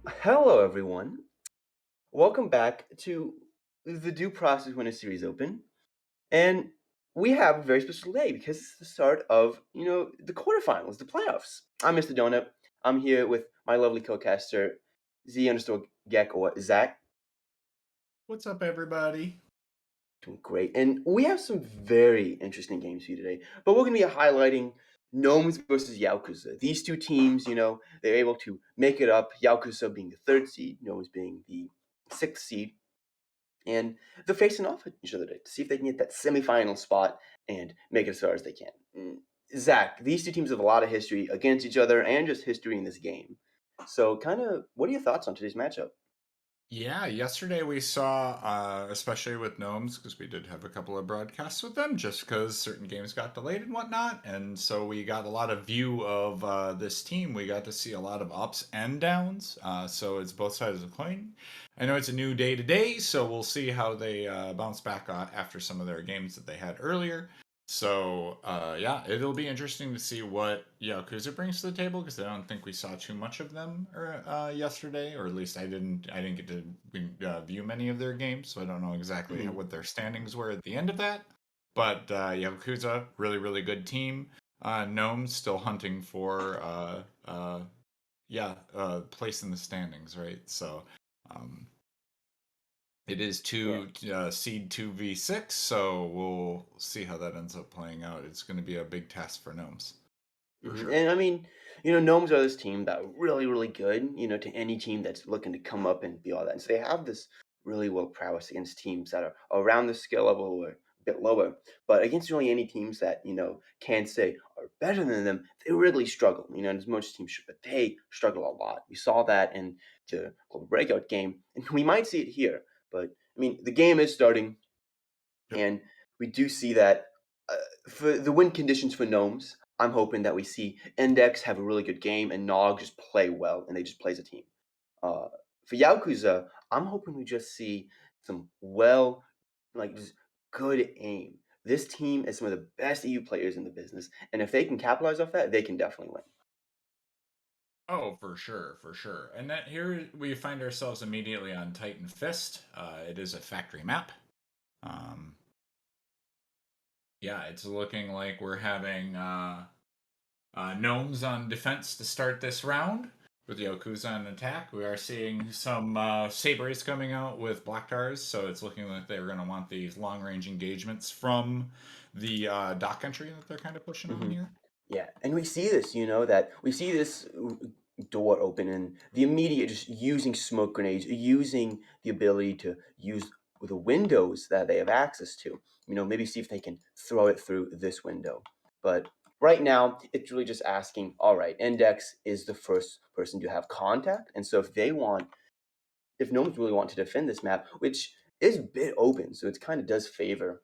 Hello, everyone. Welcome back to the Due Process Winner Series Open. And we have a very special day because it's the start of, the quarterfinals, the playoffs. I'm Mr. Donut. I'm here with my lovely co-caster, Z underscore Gek or Zach. What's up, everybody? Doing great. And we have some very interesting games for you today. But we're going to be highlighting Gnomes versus Yaokuza. These two teams, they're able to make it up. Yaokuza being the third seed, Gnomes being the sixth seed. And they're facing off each other to see if they can get that semifinal spot and make it as far as they can. Zach, these two teams have a lot of history against each other and just history in this game. So, what are your thoughts on today's matchup? Yeah, yesterday we saw, especially with Gnomes, because we did have a couple of broadcasts with them, just because certain games got delayed and whatnot, and so we got a lot of view of this team. We got to see a lot of ups and downs, so it's both sides of the coin. I know it's a new day to day, so we'll see how they bounce back after some of their games that they had earlier. So yeah, it'll be interesting to see what Yakuza brings to the table because I don't think we saw too much of them yesterday, or at least I didn't. I didn't get to view many of their games, so I don't know exactly Mm-hmm. what their standings were at the end of that. But Yakuza, really really good team. Gnomes still hunting for place in the standings, right? So um, it is Yeah. seed 2v6, so we'll see how that ends up playing out. It's going to be a big test for Gnomes, for Mhm, sure. and I mean, Gnomes are this team that are really, really good, to any team that's looking to come up and be all that. And so they have this really well prowess against teams that are around the skill level or a bit lower. But against really any teams that, can say are better than them, they really struggle, and as most teams should, but they struggle a lot. We saw that in the global breakout game, and we might see it here. But I mean, the game is starting. Yep. And we do see that for the win conditions for Gnomes, I'm hoping that we see Index have a really good game and Nog just play well and they just play as a team. Uh, for Yakuza, I'm hoping we just see some just good aim. This team is some of the best EU players in the business, and if they can capitalize off that, they can definitely win. Oh, for sure, for sure. And that here we find ourselves immediately on Titan Fist. It is a factory map. Um, yeah, it's looking like we're having Gnomes on defense to start this round with Yakuza on attack. We are seeing some Sabres coming out with Black Tars, so it's looking like they're going to want these long range engagements from the dock entry that they're kind of pushing on Hmm. here. Yeah, and we see this, that we see this door open and the immediate just using smoke grenades, using the ability to use the windows that they have access to. Maybe see if they can throw it through this window. But right now, it's really just asking, all right, Index is the first person to have contact. And so if no one's really want to defend this map, which is a bit open, so it kind of does favor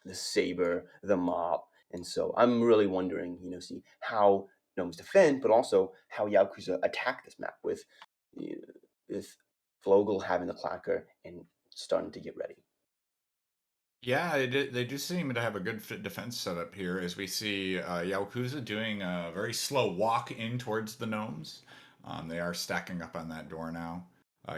the saber, the mop. And so I'm really wondering, see how Gnomes defend, but also how Yakuza attack this map you know, with Flogel having the clacker and starting to get ready. Yeah, they do seem to have a good fit defense setup here as we see Yakuza doing a very slow walk in towards the gnomes. They are stacking up on that door now.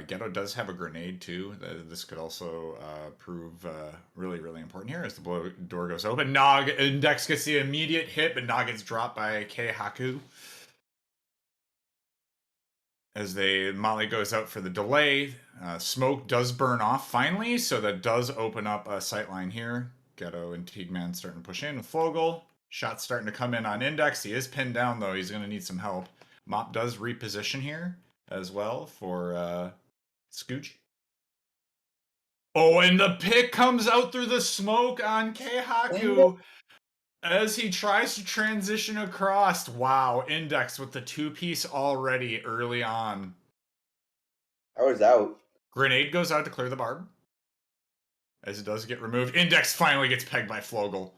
Ghetto does have a grenade too. This could also prove really, really important here as the door goes open. Nog Index gets the immediate hit, but Nog gets dropped by Keihaku as Molly goes out for the delay. Smoke does burn off finally, so that does open up a sight line here. Ghetto and Teagman starting to push in with Fogel. Shots starting to come in on Index. He is pinned down though. He's going to need some help. Mop does reposition here as well for Scooch. Oh, and the pick comes out through the smoke on And Keihaku as he tries to transition across. Wow, Index with the two-piece already early on. I was out. Grenade goes out to clear the barb. As it does get removed. Index finally gets pegged by Flogel.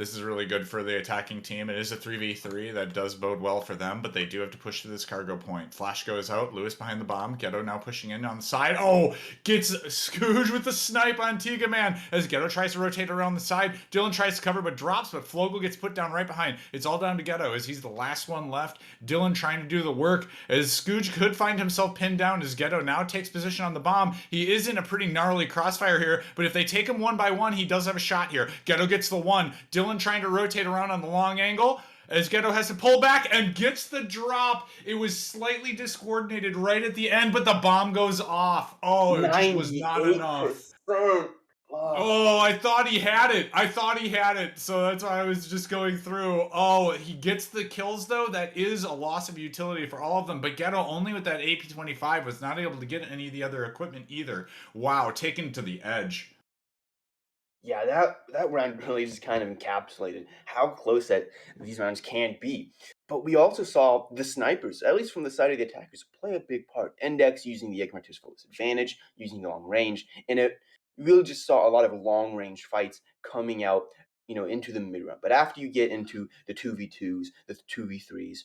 This is really good for the attacking team. It is a 3v3 that does bode well for them, but they do have to push to this cargo point. Flash goes out. Lewis behind the bomb. Ghetto now pushing in on the side. Oh, gets Scooge with the snipe on Tiga Man as Ghetto tries to rotate around the side. Dylan tries to cover but drops, but Flogel gets put down right behind. It's all down to Ghetto as he's the last one left. Dylan trying to do the work as Scooge could find himself pinned down as Ghetto now takes position on the bomb. He is in a pretty gnarly crossfire here, but if they take him one by one, he does have a shot here. Ghetto gets the one. Dylan trying to rotate around on the long angle as Ghetto has to pull back and gets the drop. It was slightly discoordinated right at the end, but the bomb goes off. Oh, it just was not enough. 98%. Oh, I thought he had it. I thought he had it. So that's why I was just going through. Oh, he gets the kills, though. That is a loss of utility for all of them. But Ghetto, only with that AP-25, was not able to get any of the other equipment either. Wow, taken to the edge. Yeah, that round really just kind of encapsulated how close that these rounds can be. But we also saw the snipers, at least from the side of the attackers, play a big part. Index using the Egg to full advantage, using the long range, and it really just saw a lot of long range fights coming out, into the mid round. But after you get into the 2v2s, the 2v3s,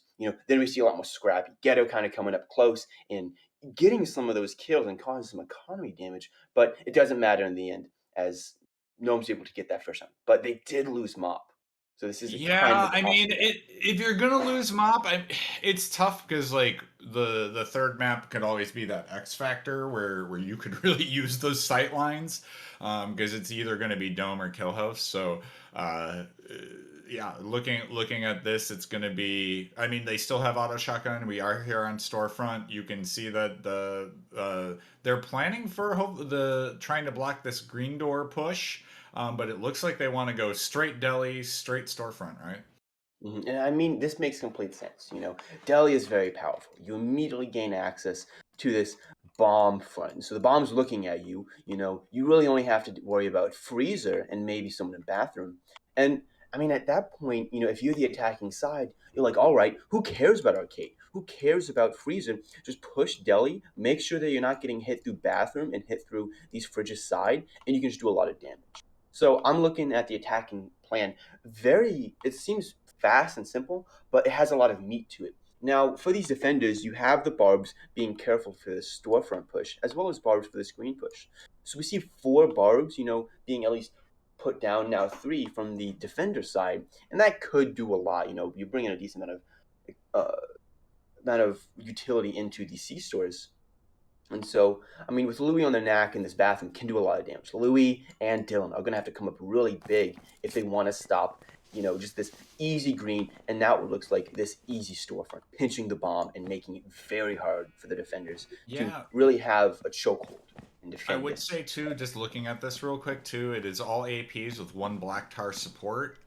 then we see a lot more scrappy. Ghetto kind of coming up close and getting some of those kills and causing some economy damage. But it doesn't matter in the end, as Gnomes able to get that first round, but they did lose Mop, so this is a kind Yeah, of I mean, impossible. if you're gonna lose Mop, it's tough because like the third map could always be that X factor where you could really use those sight lines, because it's either gonna be Dome or Kill House. So uh, yeah, looking at this, it's gonna be. I mean, they still have auto shotgun. We are here on storefront. You can see that they're planning for the trying to block this green door push. But it looks like they want to go straight deli, straight storefront, right? And I mean, this makes complete sense. Delhi is very powerful. You immediately gain access to this bomb front. So the bomb's looking at you. You really only have to worry about Freezer and maybe someone in bathroom. And I mean, at that point, if you're the attacking side, you're like, all right, who cares about Arcade? Who cares about Freezer? Just push Deli, make sure that you're not getting hit through bathroom and hit through these fridges side, and you can just do a lot of damage. So I'm looking at the attacking plan. It seems fast and simple, but it has a lot of meat to it. Now, for these defenders, you have the barbs being careful for the storefront push, as well as barbs for the screen push. So we see 4 barbs, being at least put down, now 3 from the defender side, and that could do a lot. You bring in a decent amount of utility into the C stores. And so, I mean, with Louis on their knack in this bathroom, can do a lot of damage. Louis and Dylan are going to have to come up really big if they want to stop, just this easy green. And now it looks like this easy storefront, pinching the bomb and making it very hard for the defenders to Yeah, really have a chokehold and I defend would this. say too, just looking at this real quick too, it is all APs with one black tar support.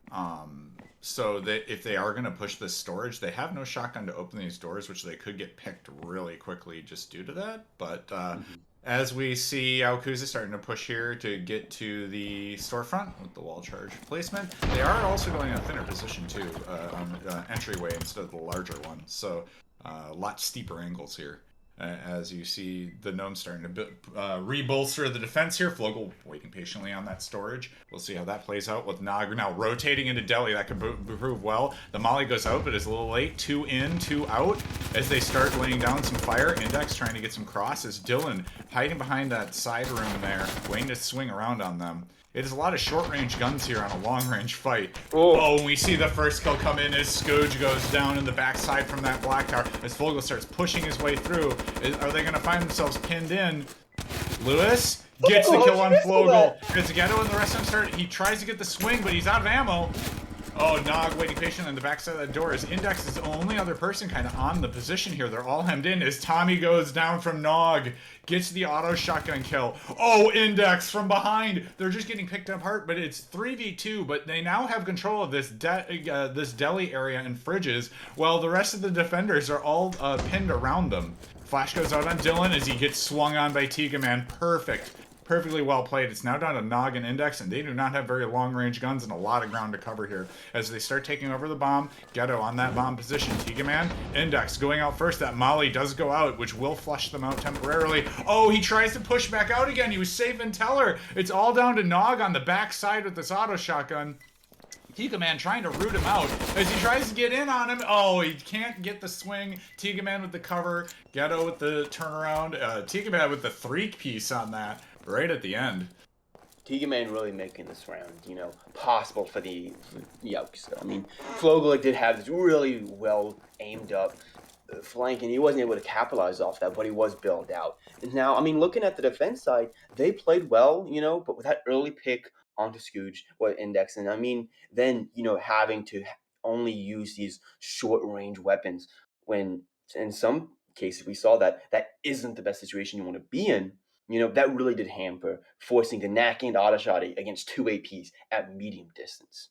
So that if they are going to push this storage, they have no shotgun to open these doors, which they could get picked really quickly just due to that. But Mm-hmm. as we see Yaokuza starting to push here to get to the storefront with the wall charge placement, they are also going in a thinner position too, on the entryway instead of the larger one. So a lot steeper angles here. As you see the Gnomes starting to re-bolster the defense here. Flogel waiting patiently on that storage. We'll see how that plays out with Nog now rotating into Deli. That could prove well. The Molly goes out, but is a little late. 2 in, 2 out. As they start laying down some fire, Index trying to get some crosses. Dylan hiding behind that side room there, waiting to swing around on them. It is a lot of short-range guns here on a long-range fight. Oh, Oh, and we see the first kill come in as Scooge goes down in the backside from that black tower. As Vogel starts pushing his way through, are they going to find themselves pinned in? Lewis gets the oh, kill how'd you on miss all Flogel. that? As Ghetto and the rest of them start, he tries to get the swing, but he's out of ammo. Oh, Nog waiting patiently on the backside of that door. As Index is the only other person kind of on the position here. They're all hemmed in as Tommy goes down from Nog. Gets the auto shotgun kill. Oh, Index from behind. They're just getting picked apart, but it's 3v2. But they now have control of this this deli area and fridges, while the rest of the defenders are all pinned around them. Flash goes out on Dylan as he gets swung on by Tiga Man. Perfect. Perfectly well played. It's now down to Nog and Index, and they do not have very long-range guns and a lot of ground to cover here. As they start taking over the bomb, Ghetto on that bomb position. Tiga Man, Index going out first. That Molly does go out, which will flush them out temporarily. Oh, he tries to push back out again. He was safe and tell her. It's all down to Nog on the back side with this auto shotgun. Tiga Man trying to root him out as he tries to get in on him. Oh, he can't get the swing. Tiga Man with the cover. Ghetto with the turnaround. Tiga Man with the 3-piece on that right at the end. Man really making this round, possible for the Yaokuza. I mean, Flogler did have this really well aimed up flank, and he wasn't able to capitalize off that, but he was bailed out. And now, I mean, looking at the defense side, they played well, but with that early pick onto Scooge, what Index, and I mean, then, having to only use these short range weapons when in some cases we saw that that isn't the best situation you want to be in. That really did hamper forcing the knack and auto shotty against two APs at medium distance.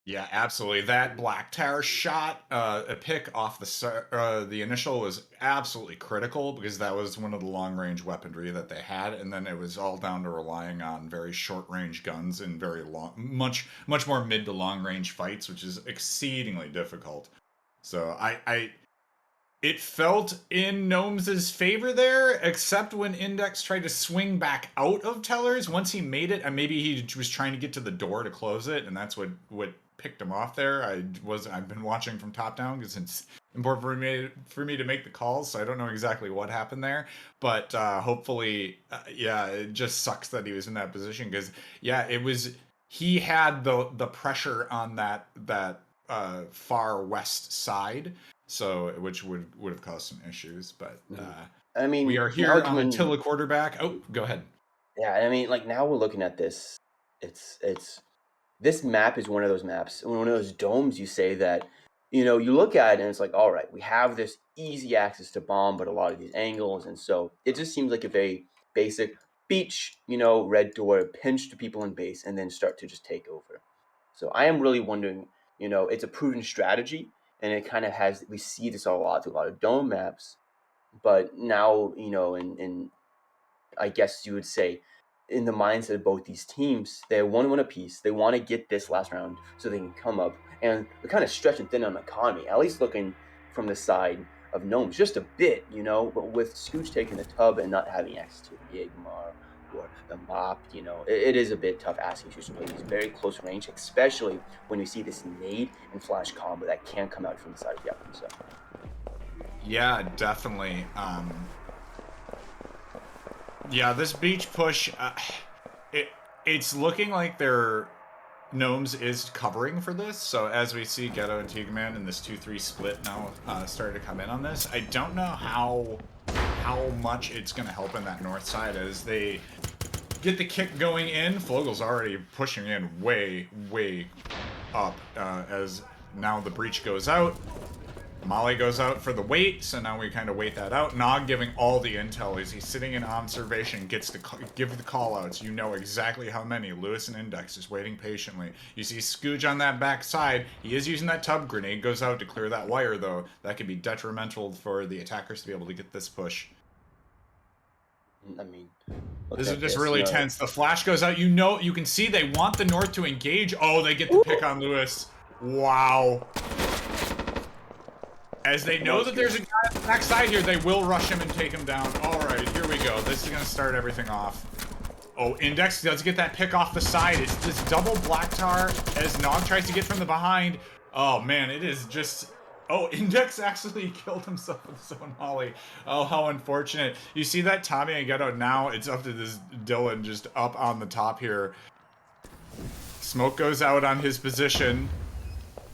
Yeah, absolutely. That Black Tower shot, a pick off the initial was absolutely critical because that was one of the long range weaponry that they had, and then it was all down to relying on very short range guns and very long, much more mid to long range fights, which is exceedingly difficult. So it felt in Gnomes' favor there, except when Index tried to swing back out of Tellers. Once he made it, and maybe he was trying to get to the door to close it, and that's what picked him off there. I've been watching from top down because it's important for me to make the calls, so I don't know exactly what happened there. But hopefully, yeah, it just sucks that he was in that position because yeah, it was he had the pressure on that far west side, so which would have caused some issues. But Mhm. I we mean, are now here on coming, Attila quarterback. Oh, go ahead. yeah, I mean, like now we're looking at this. It's this map is one of those maps, one of those domes. You say that, you look at it and it's like, all right, we have this easy access to bomb, but a lot of these angles, and so it just seems like a very basic beach, red door, pinch to people in base, and then start to just take over. So I am really wondering, it's a proven strategy, and it kind of has. We see this a lot through a lot of dome maps, but now, in I guess you would say, in the mindset of both these teams, they want to win a piece. They want to get this last round so they can come up. And they're kind of stretching thin on economy, at least looking from the side of Gnomes, just a bit, but with Scooch taking the tub and not having access to the Igmar or the Mop, it is a bit tough asking Scooch to play these very close range, especially when we see this nade and flash combo that can come out from the side of Yakuza. Yeah, definitely. Yeah, this beach push, it it's looking like their Gnomes is covering for this. So as we see Ghetto and Tigaman in this 2-3 split now starting to come in on this, I don't know how much it's going to help in that north side as they get the kick going in. Flogel's already pushing in way up as now the breach goes out. Molly goes out for the wait, so now we kind of wait that out. Nog giving all the intel as he's sitting in observation, gets to give the callouts. You know exactly how many. Lewis and Index is waiting patiently. You see Scooge on that back side. He is using that tub grenade. Goes out to clear that wire, though. That could be detrimental for the attackers to be able to get this push. I mean, This looking is at just this, really tense. The flash goes out. You can see they want the North to engage. Oh, they get the pick on Lewis. Wow. As they come on, know that there's a Scooch. guy on the backside here, they will rush him and take him down. All right, here we go. This is going to start everything off. Oh, Index does get that pick off the side. It's this double black tar as Nog tries to get from the behind. Oh, man, it is just... Oh, Index actually killed himself with his own Molly. Oh, how unfortunate. You see that Tommy and Ghetto now? It's up to this Dylan just up on the top here. Smoke goes out on his position.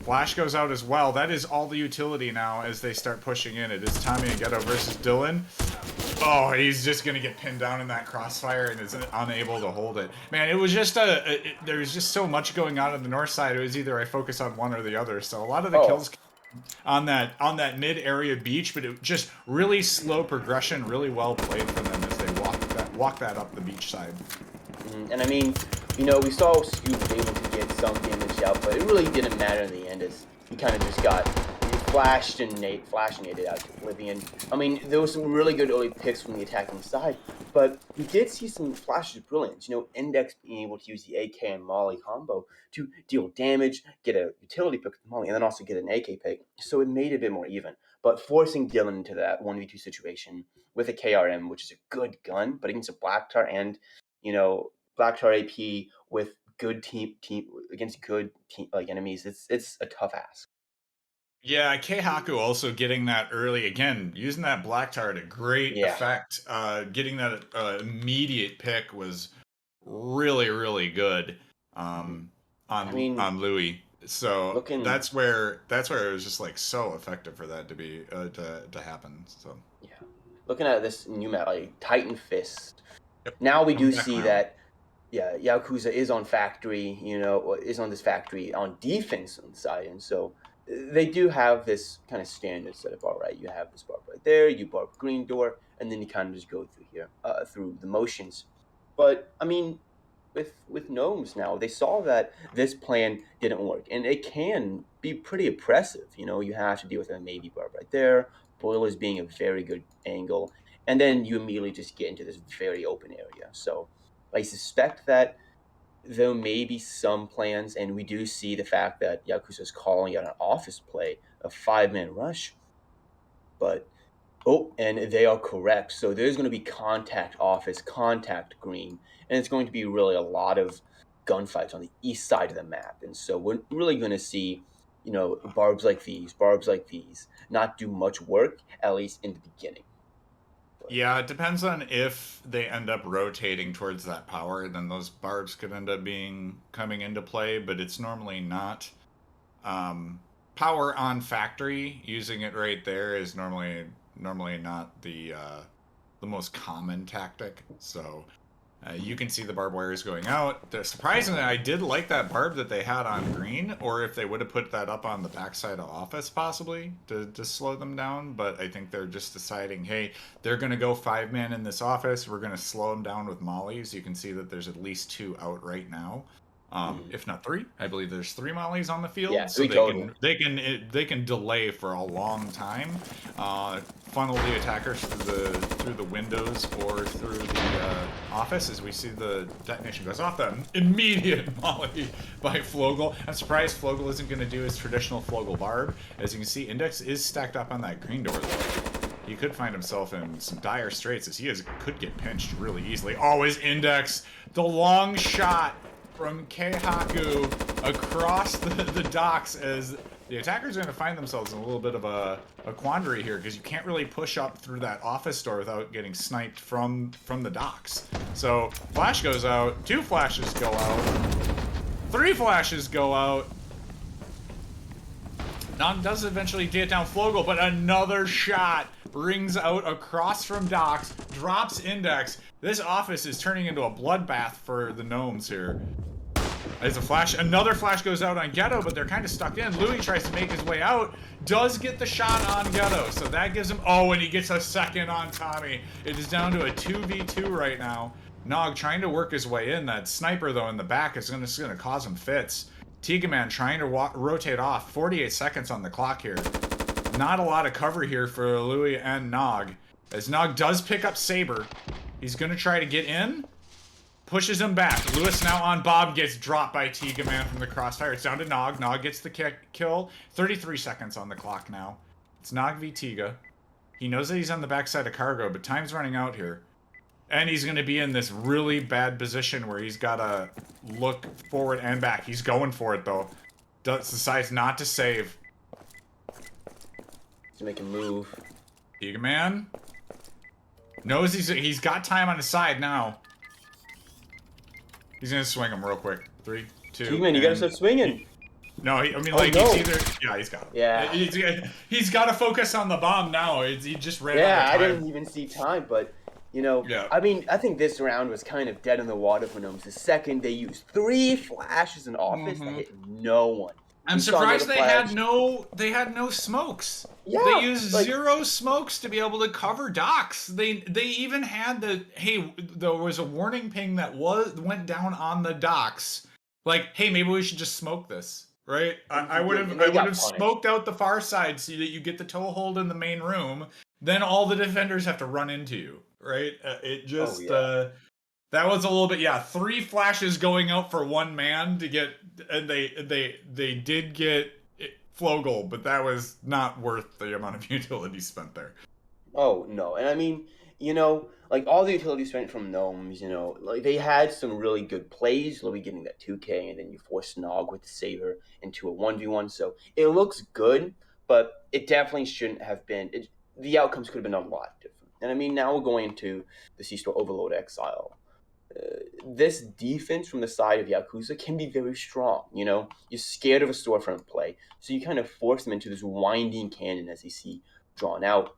Flash goes out as well. That is all the utility now as they start pushing in. It is Tommy and Ghetto versus Dylan. Oh, he's just going to get pinned down in that crossfire and is unable to hold it. Man, it was just there's just so much going on the north side. It was either I focus on one or the other. So a lot of the Oh, kills on that mid area beach, but it just really slow progression, really well played from them as they walk that up the beach side. And I mean, we saw Scoot was able to get some damage out, but it really didn't matter in the end as he kind of just got flashed and flashing it out to oblivion. I mean, there was some really good early picks from the attacking side, but we did see some flashes of brilliance. Index being able to use the AK and Molly combo to deal damage, get a utility pick with Molly, and then also get an AK pick. So it made it a bit more even. But forcing Dylan into that 1v2 situation with a KRM, which is a good gun, but against a Black Tar and, Black Tar AP with good team against good team like enemies, it's a tough ask. Yeah, Keihaku also getting that early again, using that black tar to great Yeah. effect. Getting that immediate pick was really really good Mhm. I on mean, Louis. So looking that's where it was just like so effective for that to be to happen. So yeah, looking at this new map, like Titan Fist. yep, Now we coming do back see around. that yeah, Yakuza is on factory, is on this factory on defense on the side, and so they do have this kind of standard setup. All right, you have this barb right there, you barb green door, and then you kind of just go through here, through the motions. But I mean, with gnomes now, they saw that this plan didn't work, and it can be pretty oppressive. You have to deal with a maybe barb right there, boilers being a very good angle, and then you immediately just get into this very open area. So I suspect that there may be some plans, and we do see the fact that Yakuza is calling out an office play, a 5-man rush, but oh, and they are correct. So there's going to be contact office, contact green, and it's going to be really a lot of gunfights on the east side of the map. And so we're really going to see, barbs like these, not do much work, at least in the beginning. But Yeah, it depends on if they end up rotating towards that power, then those barbs could end up being coming into play, but it's normally not. Um, Power on factory, using it right there is normally not the most common tactic. So you can see the barbed wires going out. Surprisingly, I did like that barb that they had on green, or if they would have put that up on the backside of office, possibly to slow them down. But I think they're just deciding, hey, they're going to go 5-man in this office. We're going to slow them down with mollies. You can see that there's at least 2 out right now. mhm. If not 3, I believe there's 3 mollies on the Yeah, field, so 3 total. they can delay for a long time, funnel the attackers through the windows or through the office. As we see the detonation goes off, the immediate molly by Flogel. I'm surprised Flogel isn't going to do his traditional Flogel barb. As you can see, Index is stacked up on that green door though. He could find himself in some dire straits as could get pinched really easily. Always Index, the long shot from Keihaku across the docks as the attackers are going to find themselves in a little bit of a quandary here because you can't really push up through that office door without getting sniped from the docks. So flash goes out, 2 flashes go out, 3 flashes go out. Nog does eventually get down Flogel, but another shot rings out across from docks, drops Index. This office is turning into a bloodbath for the gnomes here. As another flash goes out on Ghetto, but they're kind of stuck in. Louis tries to make his way out, does get the shot on Ghetto, so that gives him, and he gets a second on Tommy. It is down to a 2v2 right now. Nog trying to work his way in. That sniper, though, in the back is going to cause him fits. Tigaman trying to rotate off. 48 seconds on the clock here. Not a lot of cover here for Louis and Nog. As Nog does pick up Saber, he's going to try to get in. Pushes him back. Lewis now on Bob, gets dropped by Tigaman from the crossfire. It's down to Nog. Nog gets the kill. 33 seconds on the clock now. It's Nog v Tiga. He knows that he's on the backside of Cargo, but time's running out here. And he's going to be in this really bad position where he's got to look forward and back. He's going for it, though. Decides not to save. To make a move. Tigaman knows he's got time on his side now. He's gonna swing him real quick. 3, 2, T-Man, you gotta and start swinging. no, Oh like no. it's either he's got him. Yeah. He's got to focus on the bomb now. He just ran out Yeah, of I didn't time. even see time, but Yeah. I mean, I think this round was kind of dead in the water for Gnomes. The second they used 3 flashes in office that Mm-hmm. hit no one. I'm We saw another surprised flash. they had no smokes. They Yeah, used like 0 smokes to be able to cover docks. They even had there was a warning ping that went down on the docks. Like, hey, maybe we should just smoke this. Right? and I he would did, have and I they would got have punished. smoked out the far side so that you get the toehold in the main room. Then all the defenders have to run into you. Right? It Oh just yeah. that was a little bit, yeah. 3 flashes going out for 1 man to get, and they did get Flogel, but that was not worth the amount of utility spent there. Oh no, and I mean, like all the utility spent from Gnomes, like they had some really good plays, Louis getting that 2K, and then you force Nog with the Saber into a 1v1. So it looks good, but it definitely shouldn't have been. The outcomes could have been a lot different. And I mean, now we're going into the C-Store Overload Exile. This defense from the side of Yakuza can be very strong. You're scared of a storefront play, so you kind of force them into this winding cannon as they see drawn out.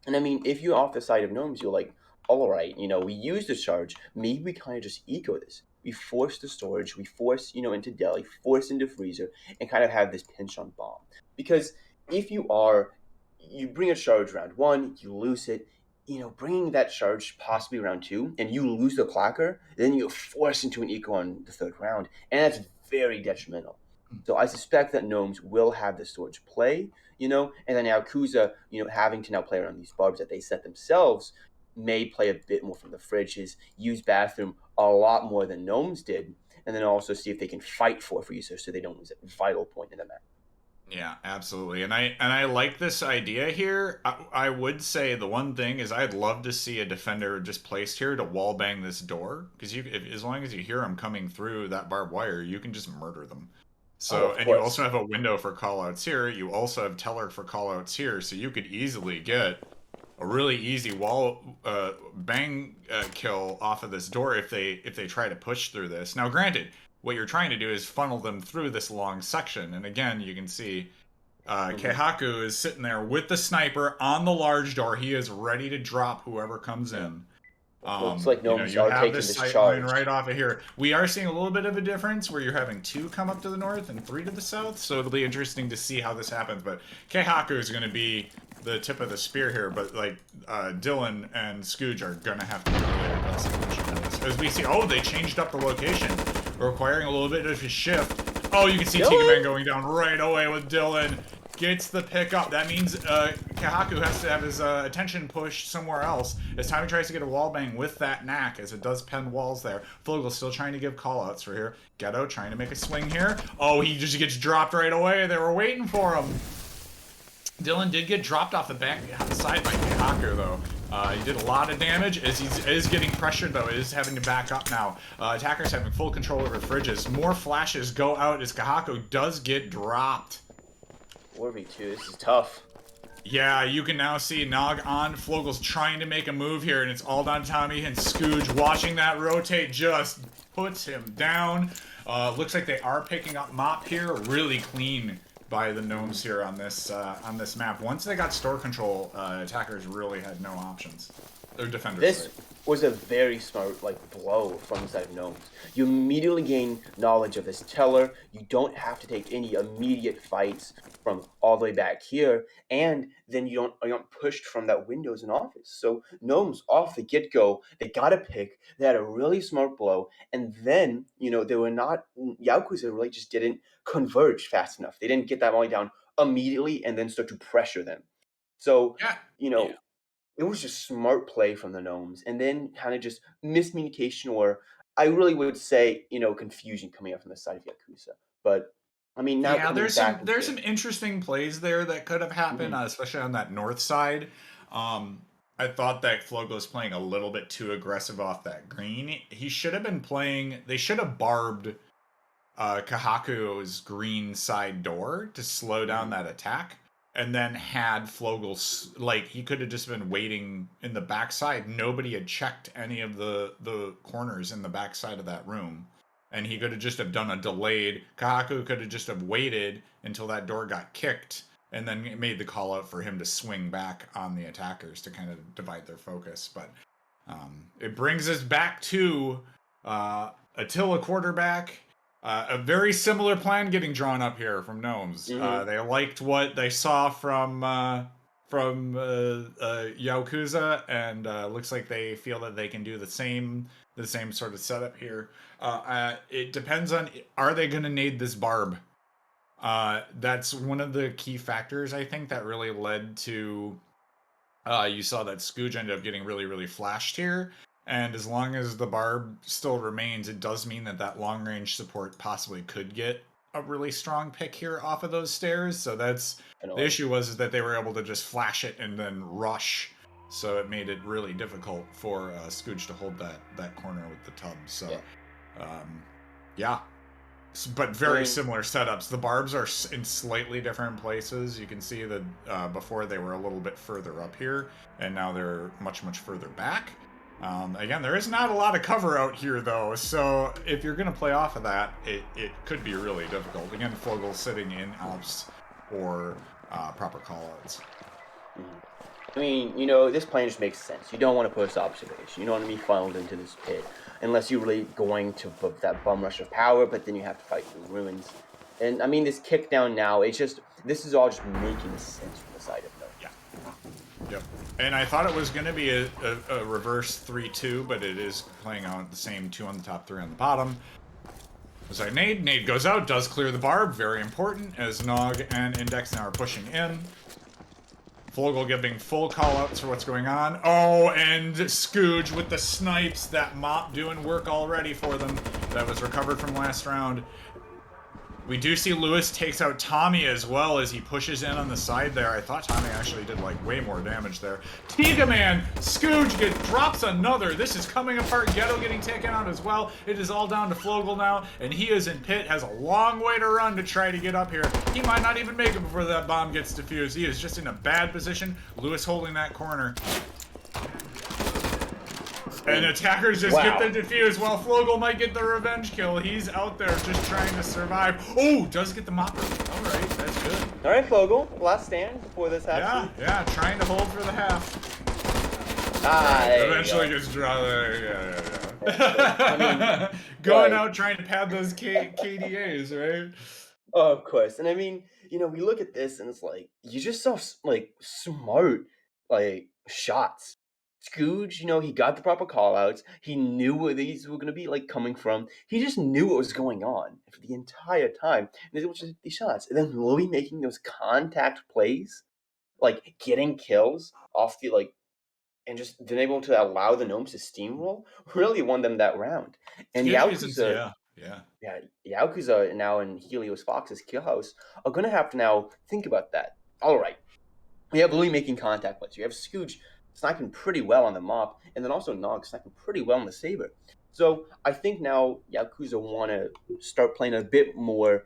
And I mean, if you're off the side of Gnomes, you're like, all right, we use the charge. Maybe we kind of just eco this. We force the storage, we force, into deli, force into freezer, and kind of have this pinch on bomb. Because if you bring a charge round one, you lose it. Bringing that charge possibly round two, and you lose the clacker, then you're forced into an eco on the third round, and that's very detrimental. So I suspect that Gnomes will have the storage play, and then Yakuza, having to now play around these barbs that they set themselves may play a bit more from the fridges, use bathroom a lot more than Gnomes did, and then also see if they can fight for freezer so they don't lose a vital point in the match. Yeah, absolutely. And I like this idea here. I would say the one thing is I'd love to see a defender just placed here to wall bang this door because as long as you hear them coming through that barbed wire, you can just murder them. Oh, So, of and you course. also have a window for callouts here. You also have teller for callouts here, so you could easily get a really easy wall bang kill off of this door if they try to push through this. Now, granted, what you're trying to do is funnel them through this long section, and again, you can see Hmm. Keihaku is sitting there with the sniper on the large door. He is ready to drop whoever comes Yeah. in. Looks like Gnomes You are have taking this this sight line charge. right off of here. We are seeing a little bit of a difference where you're having two come up to the north and three to the south, so it'll be interesting to see how this happens. But Keihaku is going to be the tip of the spear here, but like Dylan and Scooge are going to have to be really aggressive. As we see, oh, they changed up the location, requiring a little bit of a shift. Oh, you can see Tiga Dylan? Man going down right away with Dylan. Gets the pickup. That means Kahaku has to have his attention pushed somewhere else as Tommy tries to get a wall bang with that knack as it does pen walls there. Fogel still trying to give callouts for here. Ghetto trying to make a swing here. Oh, he just gets dropped right away. They were waiting for him. Dylan did get dropped off the back side by Kahaku though. He did a lot of damage as he is getting pressured though. Is having to back up now. Attackers having full control over fridges. More flashes go out as Kahaku does get dropped. 4v2, this is tough. Yeah, you can now see Nog on. Flogel's trying to make a move here, and it's all down to Tommy and Scooge. Watching that rotate just puts him down. Looks like they are picking up Mop here. Really clean by the Gnomes here on this map. Once they got store control, attackers really had no options. Or defenders, sorry. This was a very smart blow from the side of Gnomes. You immediately gain knowledge of this teller. You don't have to take any immediate fights from all the way back here, and then you're not pushed from that windows in office. So Gnomes off the get go, they got a pick. They had a really smart blow, and then they were not Yakuza really just didn't converge fast enough. They didn't get that volley down immediately, and then start to pressure them. So Yeah, you yeah. know it was just smart play from the Gnomes, and then kind of just miscommunication, or I really would say, confusion coming up from the side of Yakuza. But I mean, now Yeah, coming there's some back there's into. some interesting plays there that could have happened, Mhm. especially on that north side. Um, I thought that Flogo was playing a little bit too aggressive off that green. He should have been playing. They should have barbed Kahaku's green side door to slow down Mhm. that attack, and then had Flogel like he could have just been waiting in the backside. Nobody had checked any of the corners in the backside of that room, and he could have just have done a delayed. Kahaku could have just have waited until that door got kicked, and then made the call out for him to swing back on the attackers to kind of divide their focus. But it brings us back to Attila quarterback. A very similar plan getting drawn up here from Gnomes. Mhm. They liked what they saw from Yaokuza, and looks like they feel that they can do the same sort of setup here. It depends on are they going to nade this barb. That's one of the key factors I think that really led to you saw that Scooge ended up getting really, really flashed here. And as long as the barb still remains, it does mean that that long range support possibly could get a really strong pick here off of those stairs. So that's the Definitely. issue was is that they were able to just flash it and then rush. so it made it really difficult for Scooch to hold that corner with the tub. So, Yeah. yeah, but I very mean, similar setups. The barbs are in slightly different places. You can see that before they were a little bit further up here, and now they're much further back. Again, there is not a lot of cover out here, though, so if you're going to play off of that, it could be really difficult. Again, Fogel sitting in Alps or proper callouts. I mean, this plan just makes sense. You don't want to post observation. You don't want to be funneled into this pit unless you're really going to put that bum rush of power, but then you have to fight through ruins. And I mean, this kick down now, this is all just making sense from the side of Gnomes. Yeah. Yep. And I thought it was going to be a reverse 3-2, but it is playing out the same 2 on the top, 3 on the bottom. Looks like Nade. Nade goes out, does clear the barb. Very important, as Nog and Index now are pushing in. Flogel giving full call-outs for what's going on. Oh, and Scooge with the snipes. That mop doing work already for them. That was recovered from last round. We do see Lewis takes out Tommy as well as he pushes in on the side there. I thought Tommy actually did like way more damage there. Tiga Man, Scooge drops another. This is coming apart. Ghetto getting taken out as well. It is all down to Flogel now, and he is in pit, has a long way to run to try to get up here. He might not even make it before that bomb gets defused. He is just in a bad position. Lewis holding that corner. And attackers just get the defuse while Flogel might get the revenge kill. He's out there just trying to survive. Oh, does get the mopper. All right, that's good. All right, Flogel, last stand before this happens. Yeah, trying to hold for the half. Eventually gets drawn. Yeah. Going out trying to pad those KDAs, right? Oh, of course. And I mean, we look at this and it's like, you just saw like smart shots. Scooge, he got the proper callouts. He knew where these were going to be like coming from. He just knew what was going on for the entire time. And it was just these shots. And then Louis making those contact plays, like getting kills off the and just being able to allow the Gnomes to steamroll, really won them that round. And Yaokuza, Yaokuza now in Helios Fox's kill house are going to have to now think about that. All right, we have Louis making contact plays. You have Scooge sniping pretty well on the mop, and then also Nog sniping pretty well on the saber. So I think now Yakuza want to start playing a bit more,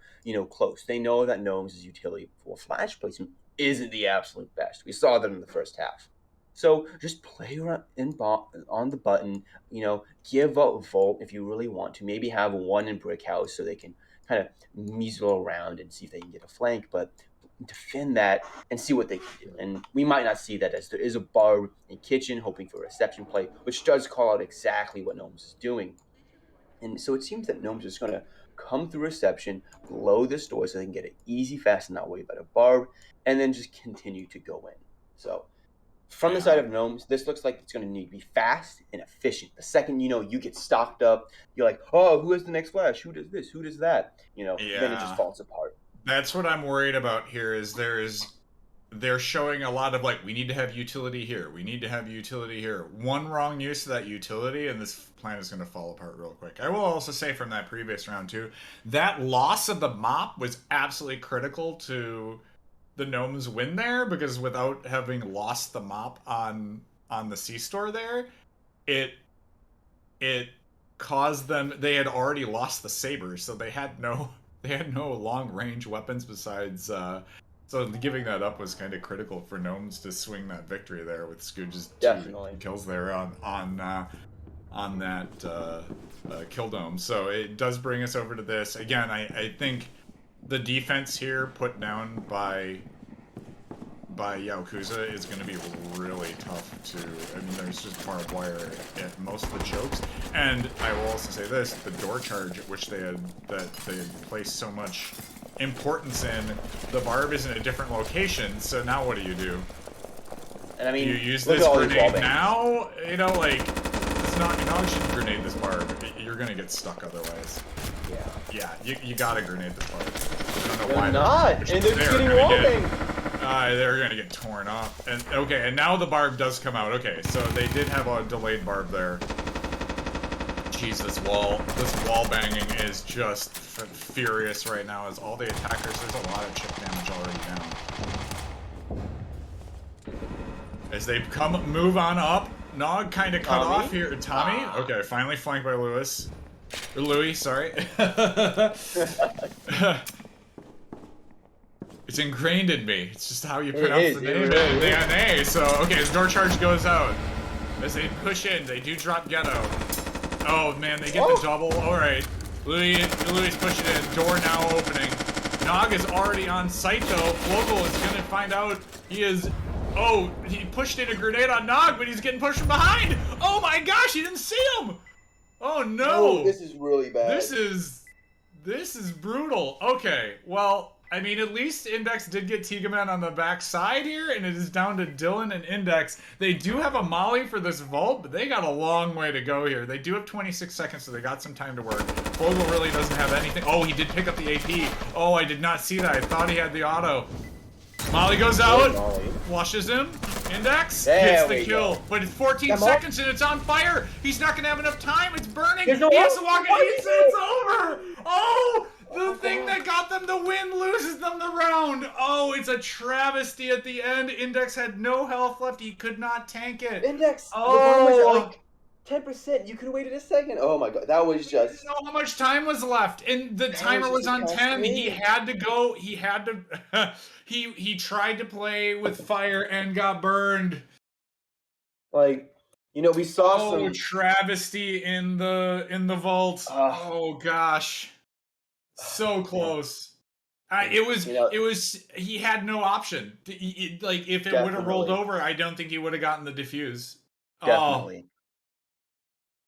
close. They know that Gnomes' utility for flash placement isn't the absolute best. We saw that in the first half. So just play around on the button, give up Volt if you really want to. Maybe have one in Brick House so they can kind of measle around and see if they can get a flank, but defend that and see what they can do. And we might not see that as there is a barb in kitchen hoping for a reception play, which does call out exactly what Gnomes is doing. And so it seems that Gnomes is going to come through reception, blow this door so they can get an easy, fast, and not worry about a barb, and then just continue to go in. So from the side of Gnomes, this looks like it's going to need to be fast and efficient. The second you get stocked up, you're like, oh, who has the next flash? Who does this? Who does that? Then it just falls apart. That's what I'm worried about here. They're showing a lot of we need to have utility here. We need to have utility here. One wrong use of that utility, and this plan is going to fall apart real quick. I will also say from that previous round too, that loss of the mop was absolutely critical to the Gnomes win there, because without having lost the mop on the C-store there, it caused them. They had already lost the saber, so they had no long range weapons besides. So giving that up was kind of critical for Gnomes to swing that victory there with Scooge's 2 kills there on that kill dome. So it does bring us over to this again. I think the defense here put down by Yaokuza is going to be really tough to. I mean, there's just barbed wire at most of the chokes, and I will also say this: the door charge, which they had placed so much importance in, the barb is in a different location. So now what do? And I mean, you use this grenade now. It's not. You're not should grenade this barb. You're gonna get stuck otherwise. Yeah. You gotta grenade this barb. I don't know why. They're not, and they're just getting wallbang. They're gonna get torn up. And okay, and now the barb does come out. Okay, so they did have a delayed barb there. Jeez, this wall banging is just furious right now. As all the attackers, there's a lot of chip damage already down. As they move on up, Nog kind of cut off Tommy? here. Tommy? Ah. Okay, finally flanked by Lewis. Or Louis, sorry. It's ingrained in me. It's just how you It pronounce the is. It name really in is. A. So, okay, as door charge goes out. As they push in, they do drop Ghetto. Oh, man, they get the double. All right. Louis pushing in. Door now opening. Nog is already on site, though. Flogel is going to find out he is... Oh, he pushed in a grenade on Nog, but he's getting pushed from behind. Oh, my gosh, he didn't see him. Oh, Oh, no. this is really This bad. is... This is brutal. Okay, well, I mean, at least Index did get Tigaman on the back side here, and it is down to Dylan and Index. They do have a molly for this vault, but they got a long way to go here. They do have 26 seconds, so they got some time to work. Fogel really doesn't have anything. Oh, he did pick up the AP. Oh, I did not see that. I thought he had the auto. Molly goes out, flushes him. Index gets the kill, but it's 14 seconds and it's on fire. He's not gonna have enough time. It's burning. He has to walk in. It's over. Oh, the thing that got them the win loses them the round. Oh, it's a travesty at the end. Index had no health left. He could not tank it. Index. Oh, The bomb was at like 10%. You could have waited a second. Oh my god, that was just. I didn't know how much time was left, and the timer was on 10. He had to go. He had to. he tried to play with fire and got burned. Like, we saw some Travesty in the vault. Oh gosh, so close. It was. He had no option. Like if it would have rolled over, I don't think he would have gotten the defuse. Definitely.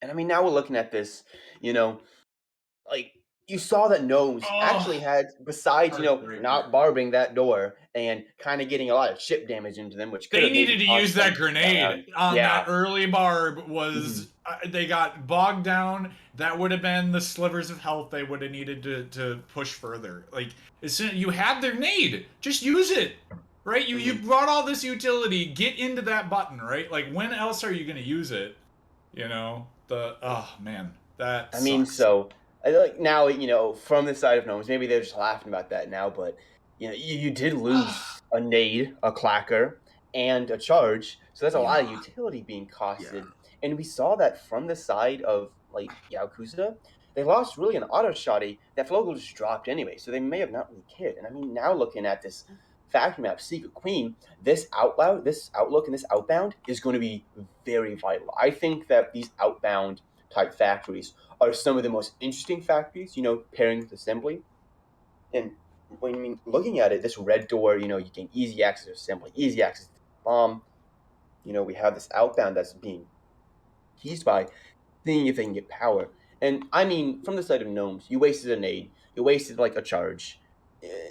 And I mean, now we're looking at this, like you saw that Gnomes actually had, besides, not barbing that door and kind of getting a lot of chip damage into them, which they needed to use that grenade on that early barb. Was they got bogged down? That would have been the slivers of health they would have needed to push further. Like as soon as you have their nade, just use it. Right? You brought all this utility. Get into that button, right? Like when else are you going to use it? Oh man, that I mean, sucks. so I like now, from the side of Gnomes, maybe they're just laughing about that now, but you did lose a nade, a clacker, and a charge, so that's a lot of utility being costed. And we saw that from the side of like Yaokuza, they lost really an auto shotty that Flogel just dropped anyway, so they may have not really cared. And I mean, now looking at this factory map, Secret Queen, this outlook, and this outbound is going to be very vital. I think that these outbound type factories are some of the most interesting factories, pairing with assembly. And when looking at it, this red door, you gain easy access to assembly, easy access to the bomb. We have this outbound that's being teased by seeing if they can get power. And I mean, from the side of Gnomes, you wasted a nade, you wasted like a charge.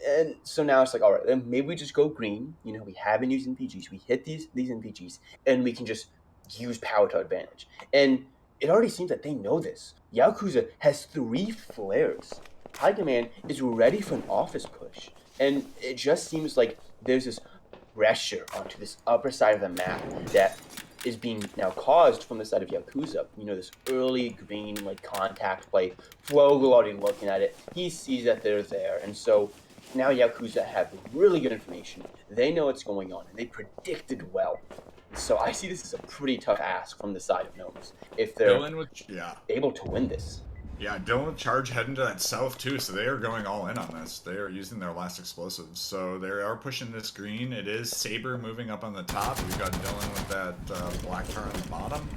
And so now it's like, all right, then maybe we just go green. We haven't used NPGs. We hit these NPGs, and we can just use power to our advantage. And it already seems that they know this. Yakuza has 3 flares. Tiger Man is ready for an office push. And it just seems like there's this pressure onto this upper side of the map that is being now caused from the side of Yakuza. This early green contact play. Flogel already looking at it. He sees that they're there. And so now Yakuza have really good information. They know what's going on, and they predicted well. So I see this as a pretty tough ask from the side of Gnomes if they're able to win this. Yeah, Dylan with charge heading to that south too, so they are going all in on this. They are using their last explosives, so they are pushing this green. It is Saber moving up on the top. We've got Dylan with that black tar on the bottom.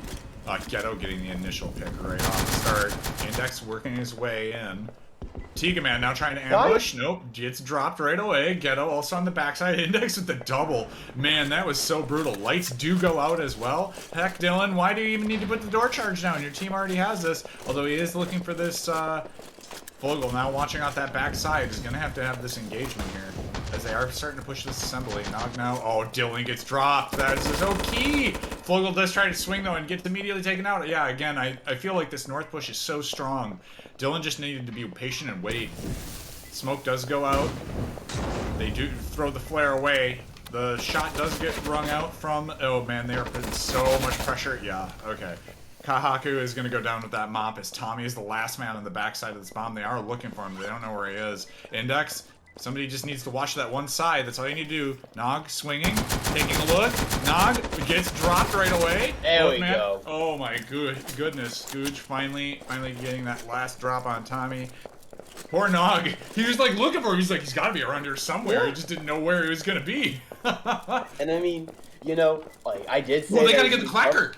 Ghetto getting the initial pick right off the start. Index working his way in. Tigaman now trying to ambush. Nope, gets dropped right away. Ghetto also on the backside. Index with the double. Man, that was so brutal. Lights do go out as well. Heck, Dylan, why do you even need to put the door charge down? Your team already has this. Although he is looking for this, Vogel now watching out that backside. Is going to have this engagement here. As they are starting to push this assembly. Nog now. Oh, Dylan gets dropped. That is so key. Vogel does try to swing though and gets immediately taken out. Yeah, again, I feel like this north push is so strong. Dylan just needed to be patient and wait. Smoke does go out. They do throw the flare away. The shot does get wrung out from... Oh man, they are putting so much pressure. Yeah, okay. Kahaku is going to go down with that mop as Tommy is the last man on the backside of this bomb. They are looking for him. They don't know where he is. Index Somebody just needs to watch that one side. That's all you need to do. Nog swinging, taking a look. Nog gets dropped right away. There we go. Oh my goodness. Scooch finally getting that last drop on Tommy. Poor Nog. He was like looking for him. He's like, he's got to be around here somewhere. Yeah. He just didn't know where he was gonna be. And I mean, you know, like I did say. Well, they gotta get the clacker.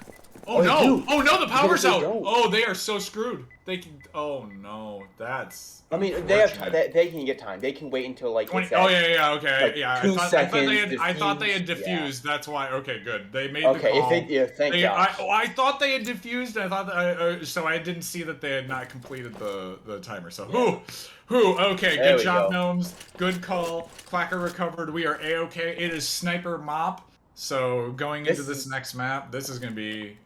Oh no! Oh no! The power's out. Don't. Oh, they are so screwed. They can. Oh no! That's. I mean, they can get time. They can wait until like 20, oh yeah, okay, like yeah. 2 seconds. I thought they had diffused. Yeah. That's why. Okay, good. They made the call. Thank God. I thought they had diffused. I thought that, so I didn't see that they had not completed the timer. So okay, good job, Gnomes. Good call. Clacker recovered. We are a-okay. It is Sniper Mop. So going into this next map, this is gonna be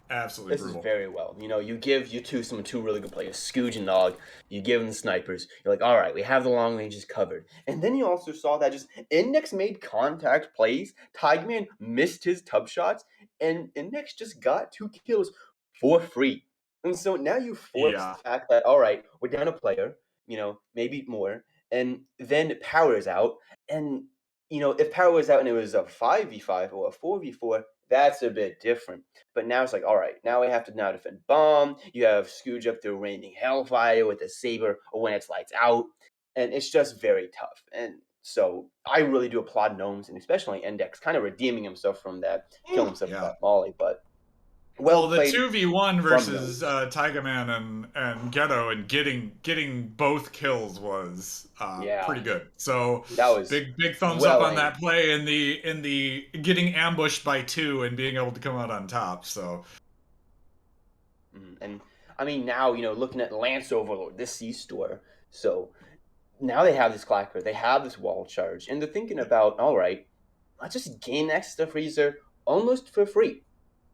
absolutely brutal. This is very well. You know, you give two really good players, Scooge and Nog. You give them the snipers. You're like, all right, we have the long ranges covered. And then you also saw that just Index made contact plays. Tigerman missed his tub shots, and Index just got 2 kills for free. And so now you force the fact that, all right, we're down a player, you know, maybe more, and then power is out. And, you know, if power was out and it was a 5v5 or a 4v4, that's a bit different. But now it's like, all right, now we have to now defend bomb. You have Scooge up there raining hellfire with a saber or when it's lights out. And it's just very tough. And so I really do applaud Gnomes and especially Index kind of redeeming himself from that, killing himself with that Molly. But well, the 2v1 versus Tigerman and Ghetto and getting both kills was pretty good. So that was big thumbs up on that play in the getting ambushed by 2 and being able to come out on top. So and I mean now, you know, looking at Lance Overlord, this C-store. So now they have this clacker, they have this wall charge, and they're thinking about, all right, let's just gain extra freezer almost for free.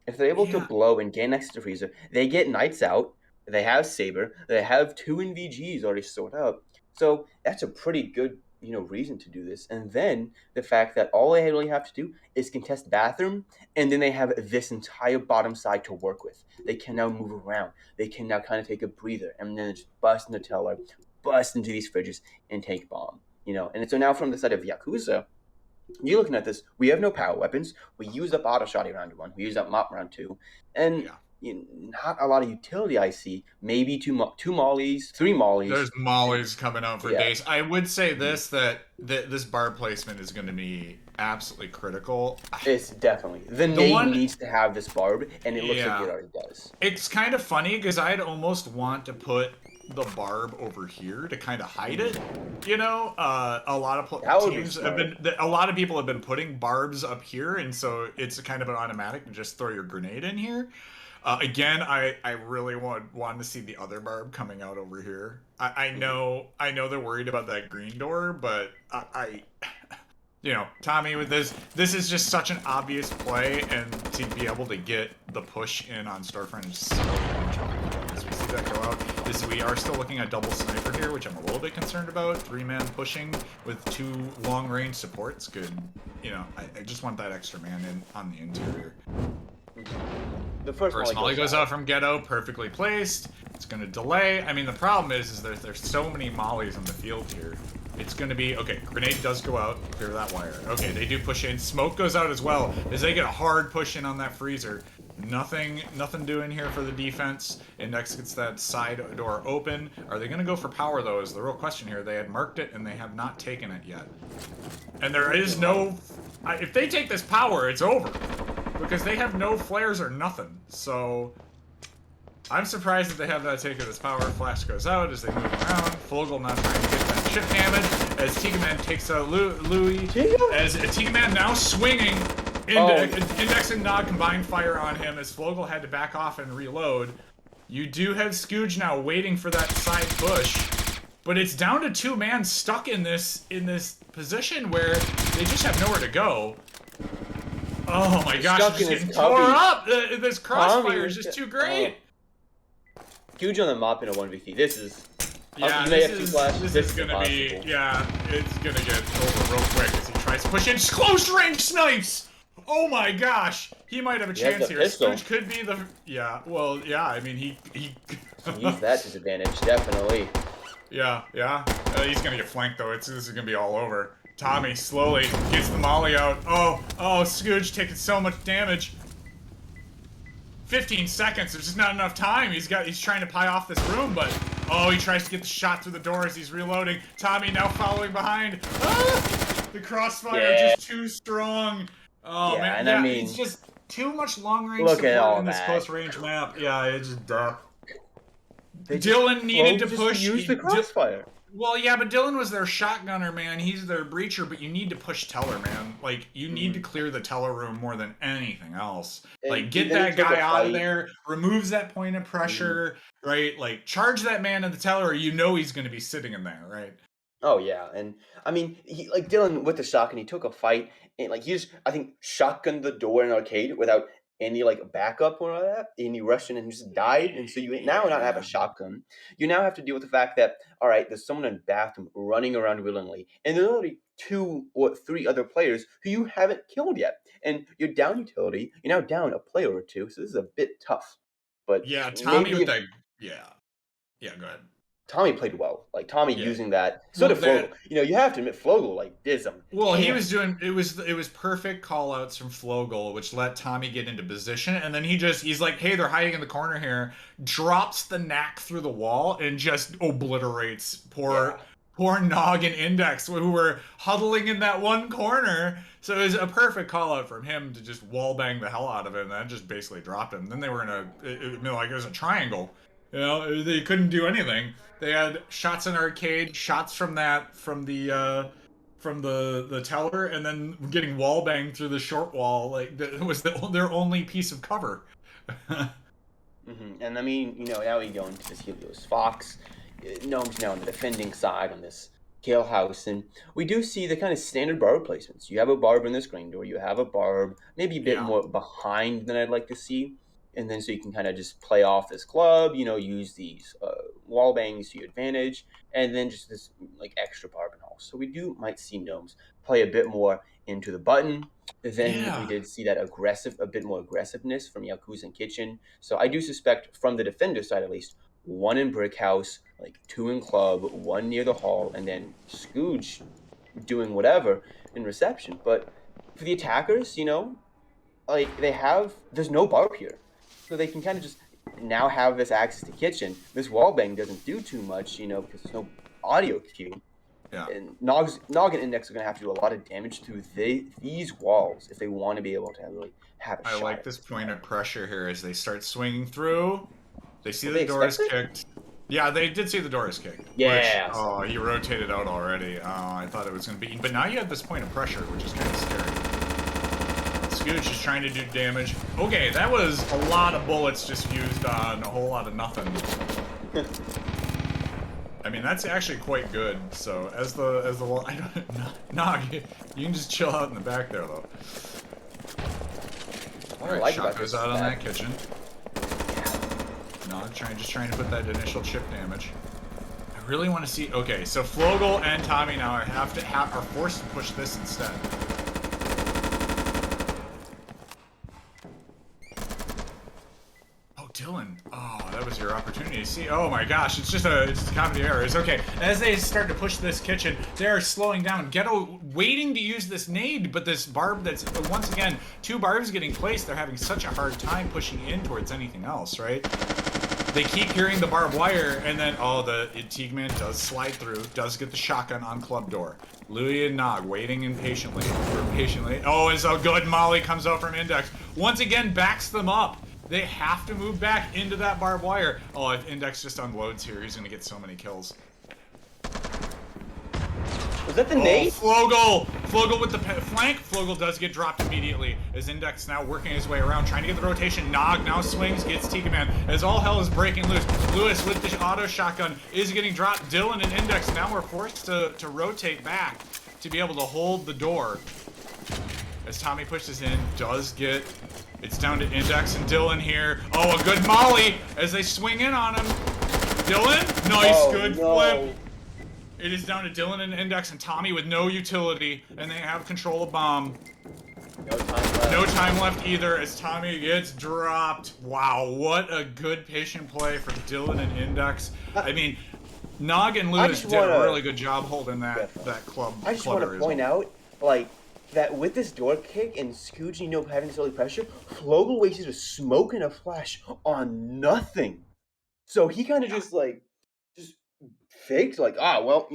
If they're able to blow and gain extra freezer, they get Knights out, they have Saber, they have 2 NVGs already sorted out. So that's a pretty good, you know, reason to do this. And then the fact that all they really have to do is contest bathroom, and then they have this entire bottom side to work with. They can now move around. They can now kind of take a breather and then just bust into teller, bust into these fridges and take bomb. You know, and so now from the side of Yaokuza, you're looking at this. We have no power weapons. We used up auto shotty round 1. We used up mop round 2, and not a lot of utility. I see maybe two mollies, 3 mollies. There's mollies coming out for days. I would say this that this bar placement is going to be absolutely critical. It's definitely the name needs to have this barb, and it looks like it already does. It's kind of funny because I'd almost want to put the barb over here to kind of hide it. You know, a lot of teams have been, a lot of people have been putting barbs up here, and so it's kind of an automatic to just throw your grenade in here. Again, I really want to see the other barb coming out over here. I know they're worried about that green door, but you know, Tommy with this is just such an obvious play, and to be able to get the push in on Storefront is so much fun. As we see that go out, we are still looking at double sniper here, which I'm a little bit concerned about. 3-man pushing with 2 long-range supports. Good. You know, I just want that extra man in on the interior. The first molly goes out from Ghetto, perfectly placed. It's going to delay. I mean, the problem is there's so many mollies on the field here. It's going to be, okay, grenade does go out, clear that wire. Okay, they do push in. Smoke goes out as well as they get a hard push in on that freezer. Nothing doing here for the defense. Index gets that side door open. Are they going to go for power, though, is the real question here. They had marked it, and they have not taken it yet. And there is no... if they take this power, it's over. Because they have no flares or nothing. So... I'm surprised that they have that taken this power. Flash goes out as they move around. Fogel not trying to get that chip damage as Tigaman takes out Louis. As Tigaman now swinging. Index and Nog combined fire on him as Fogel had to back off and reload. You do have Scooge now waiting for that side push. But it's down to 2 man stuck in this position where they just have nowhere to go. Oh my gosh, it's just getting tore up! This crossfire is just too great! Scooge on the mop in a 1v3. This is... Yeah, this is gonna be... Yeah, it's gonna get over real quick as he tries to push in. Close range snipes! Oh my gosh! He might have a chance here. Scooge could be the... Yeah, well, yeah, I mean, he use that to his advantage, definitely. Yeah, yeah. He's gonna get flanked though. This is gonna be all over. Tommy slowly gets the molly out. Oh, Scooge taking so much damage. 15 seconds. There's just not enough time. He's trying to pie off this room, but oh, he tries to get the shot through the door as he's reloading. Tommy now following behind. Ah! The crossfire Yeah, just too strong. Oh yeah, man, and I yeah, it's mean, just too much long range look at support all in this that. close range map. Yeah, it's just They just Dylan needed to just to push. use the crossfire. Well, yeah, but Dylan was their shotgunner, man. He's their breacher, but you need to push Teller, man. Like, you need to Hmm. clear the Teller room more than anything else. Like, And get then he that took guy a out of fight. there, removes that point of Mhm. pressure, right? Like, charge that man in the Teller, or you know he's going to be sitting in there, right? Oh yeah, and I mean, he like Dylan with the shotgun. He took a fight and like he just I think shotgunned the door in an arcade without any like backup or all that, and he rushed in and just died. And so you now not have a Yeah. shotgun. You now have to deal with the fact that all right, there's someone in the bathroom running around willingly, and there are already two or three other players who you haven't killed yet, and you're down utility. You're now down a player or two, so this is a bit tough. But Yeah, Tommy with maybe that. Yeah. Yeah, go ahead. Tommy played well. Like Tommy Yeah. using that. So Well, did Flogel. that You have to admit Flogel like did some Well, he was damage. doing it was perfect call outs from Flogel, which let Tommy get into position, and then he's like, hey, they're hiding in the corner here, drops the knack through the wall and just obliterates Yeah. poor Nog and Index who were huddling in that one corner. So it was a perfect call out from him to just wall bang the hell out of it, and that just basically dropped him. Then they were in like it was a triangle. They couldn't do anything. They had shots in arcade, shots from the teller, and then getting wall banged through the short wall. Like that was their only piece of cover. And I mean, now we go into this Helios Fox. Gnome's now on the defending side on this Kale House, and we do see the kind of standard barb placements. You have a barb in the screen door, you have a barb maybe a bit Yeah, more behind than I'd like to see, and then so you can kind of just play off this club, use these wall bangs to your advantage, and then just this like extra barb and all. So we do might see Gnomes play a bit more into the button. Then we yeah, did see that a bit more aggressiveness from Yakuza and Kitchen. So I do suspect from the defender side at least, one in Brick House, like two in Club, one near the hall, and then Scooge doing whatever in reception. But for the attackers, like there's no barb here. So they can kind of just now have this access to Kitchen. This wall bang doesn't do too much, because there's no audio cue. yeah. And Nog and Index are going to have to do a lot of damage through these walls if they want to be able to really have a I shot like at this this point player. of pressure here as they start swinging through. They see Well, the they door is expect it? kicked. Yeah, they did see the door is kicked, which, Yes. oh, he rotated out already. Oh, I thought it was going to be. But now you have this point of pressure, which is kind of scary. Scooch is trying to do damage. Okay, that was a lot of bullets just used on a whole lot of nothing. I mean, that's actually quite good. So as the wall, I don't, Nog, you can just chill out in the back there though. What All I right, like shot about goes this is out on that that kitchen. Nog just trying to put that initial chip damage. I really want to see. Okay, so Flogel and Tommy now are forced to push this instead. Oh, Dylan. Oh, that was your opportunity. See, oh my gosh, it's a comedy errors. Okay, as they start to push this kitchen, they're slowing down. Ghetto waiting to use this nade, but this barb that's, once again, two barbs getting placed, they're having such a hard time pushing in towards anything else, right? They keep hearing the barbed wire, and then, the Teagman does slide through, does get the shotgun on club door. Louis and Nog waiting impatiently. Oh, and so good Molly comes out from Index. Once again, backs them up. They have to move back into that barbed wire. Oh, if Index just unloads here, he's going to get so many kills. Was that the Oh, nade? Flogel with the flank. Flogel does get dropped immediately as Index now working his way around, trying to get the rotation. Nog now swings, gets Tika Man as all hell is breaking loose. Lewis with the auto shotgun is getting dropped. Dylan and Index now are forced to rotate back to be able to hold the door. As Tommy pushes in, it's down to Index and Dylan here. Oh, a good molly as they swing in on him. Dylan, nice, Oh good flip. no. It is down to Dylan and Index and Tommy with no utility, and they have control of bomb. No time left. No time left either as Tommy gets dropped. Wow, what a good patient play from Dylan and Index. I mean, Nog and I Lewis just did want a really to good job holding definitely. that I just want to clutter as point well. out, like, that with this door kick and Scooch, having this early pressure, Flogel wasted a smoke and a flash on nothing. So he kind of Yeah. just faked, like, well,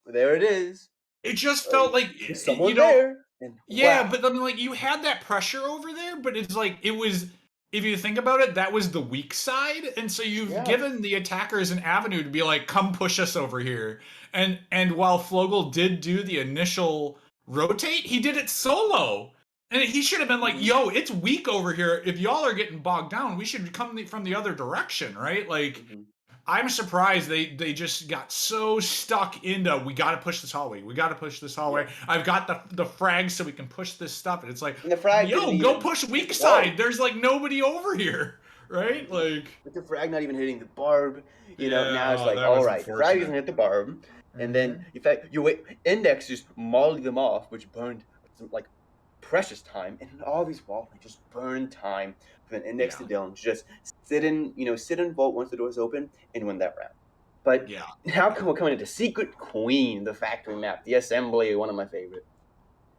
there it is. It just felt Like, like, there's you someone know, there, and yeah, wow. but I mean, like, you had that pressure over there, but it's like, it was, if you think about it, that was the weak side. And so you've Yeah. given the attackers an avenue to be like, come push us over here. And while Flogel did do the initial rotate, he did it solo. And he should have been like, Hmm. yo, it's weak over here. If y'all are getting bogged down, we should come from the other direction, right? Like, Hmm. I'm surprised they just got so stuck into we got to push this hallway. We got to push this hallway. Yeah. I've got the frags so we can push this stuff. And it's like, And the frag didn't yo, go even push hit weak the side. barb. There's like nobody over here, right? Hmm. Like, With the frag not even hitting the barb, yeah, now it's oh, like, that all was right, the frag unfortunate. doesn't hit the barb, and then Hmm. in fact, you wait, index just molly them off, which burned some like precious time, and all these wall things just burn time for an index Yeah, to Dylan to just sit in vault once the doors open and win that round. But yeah. now we're coming into Secret Queen, the factory map, the assembly, one of my favorite,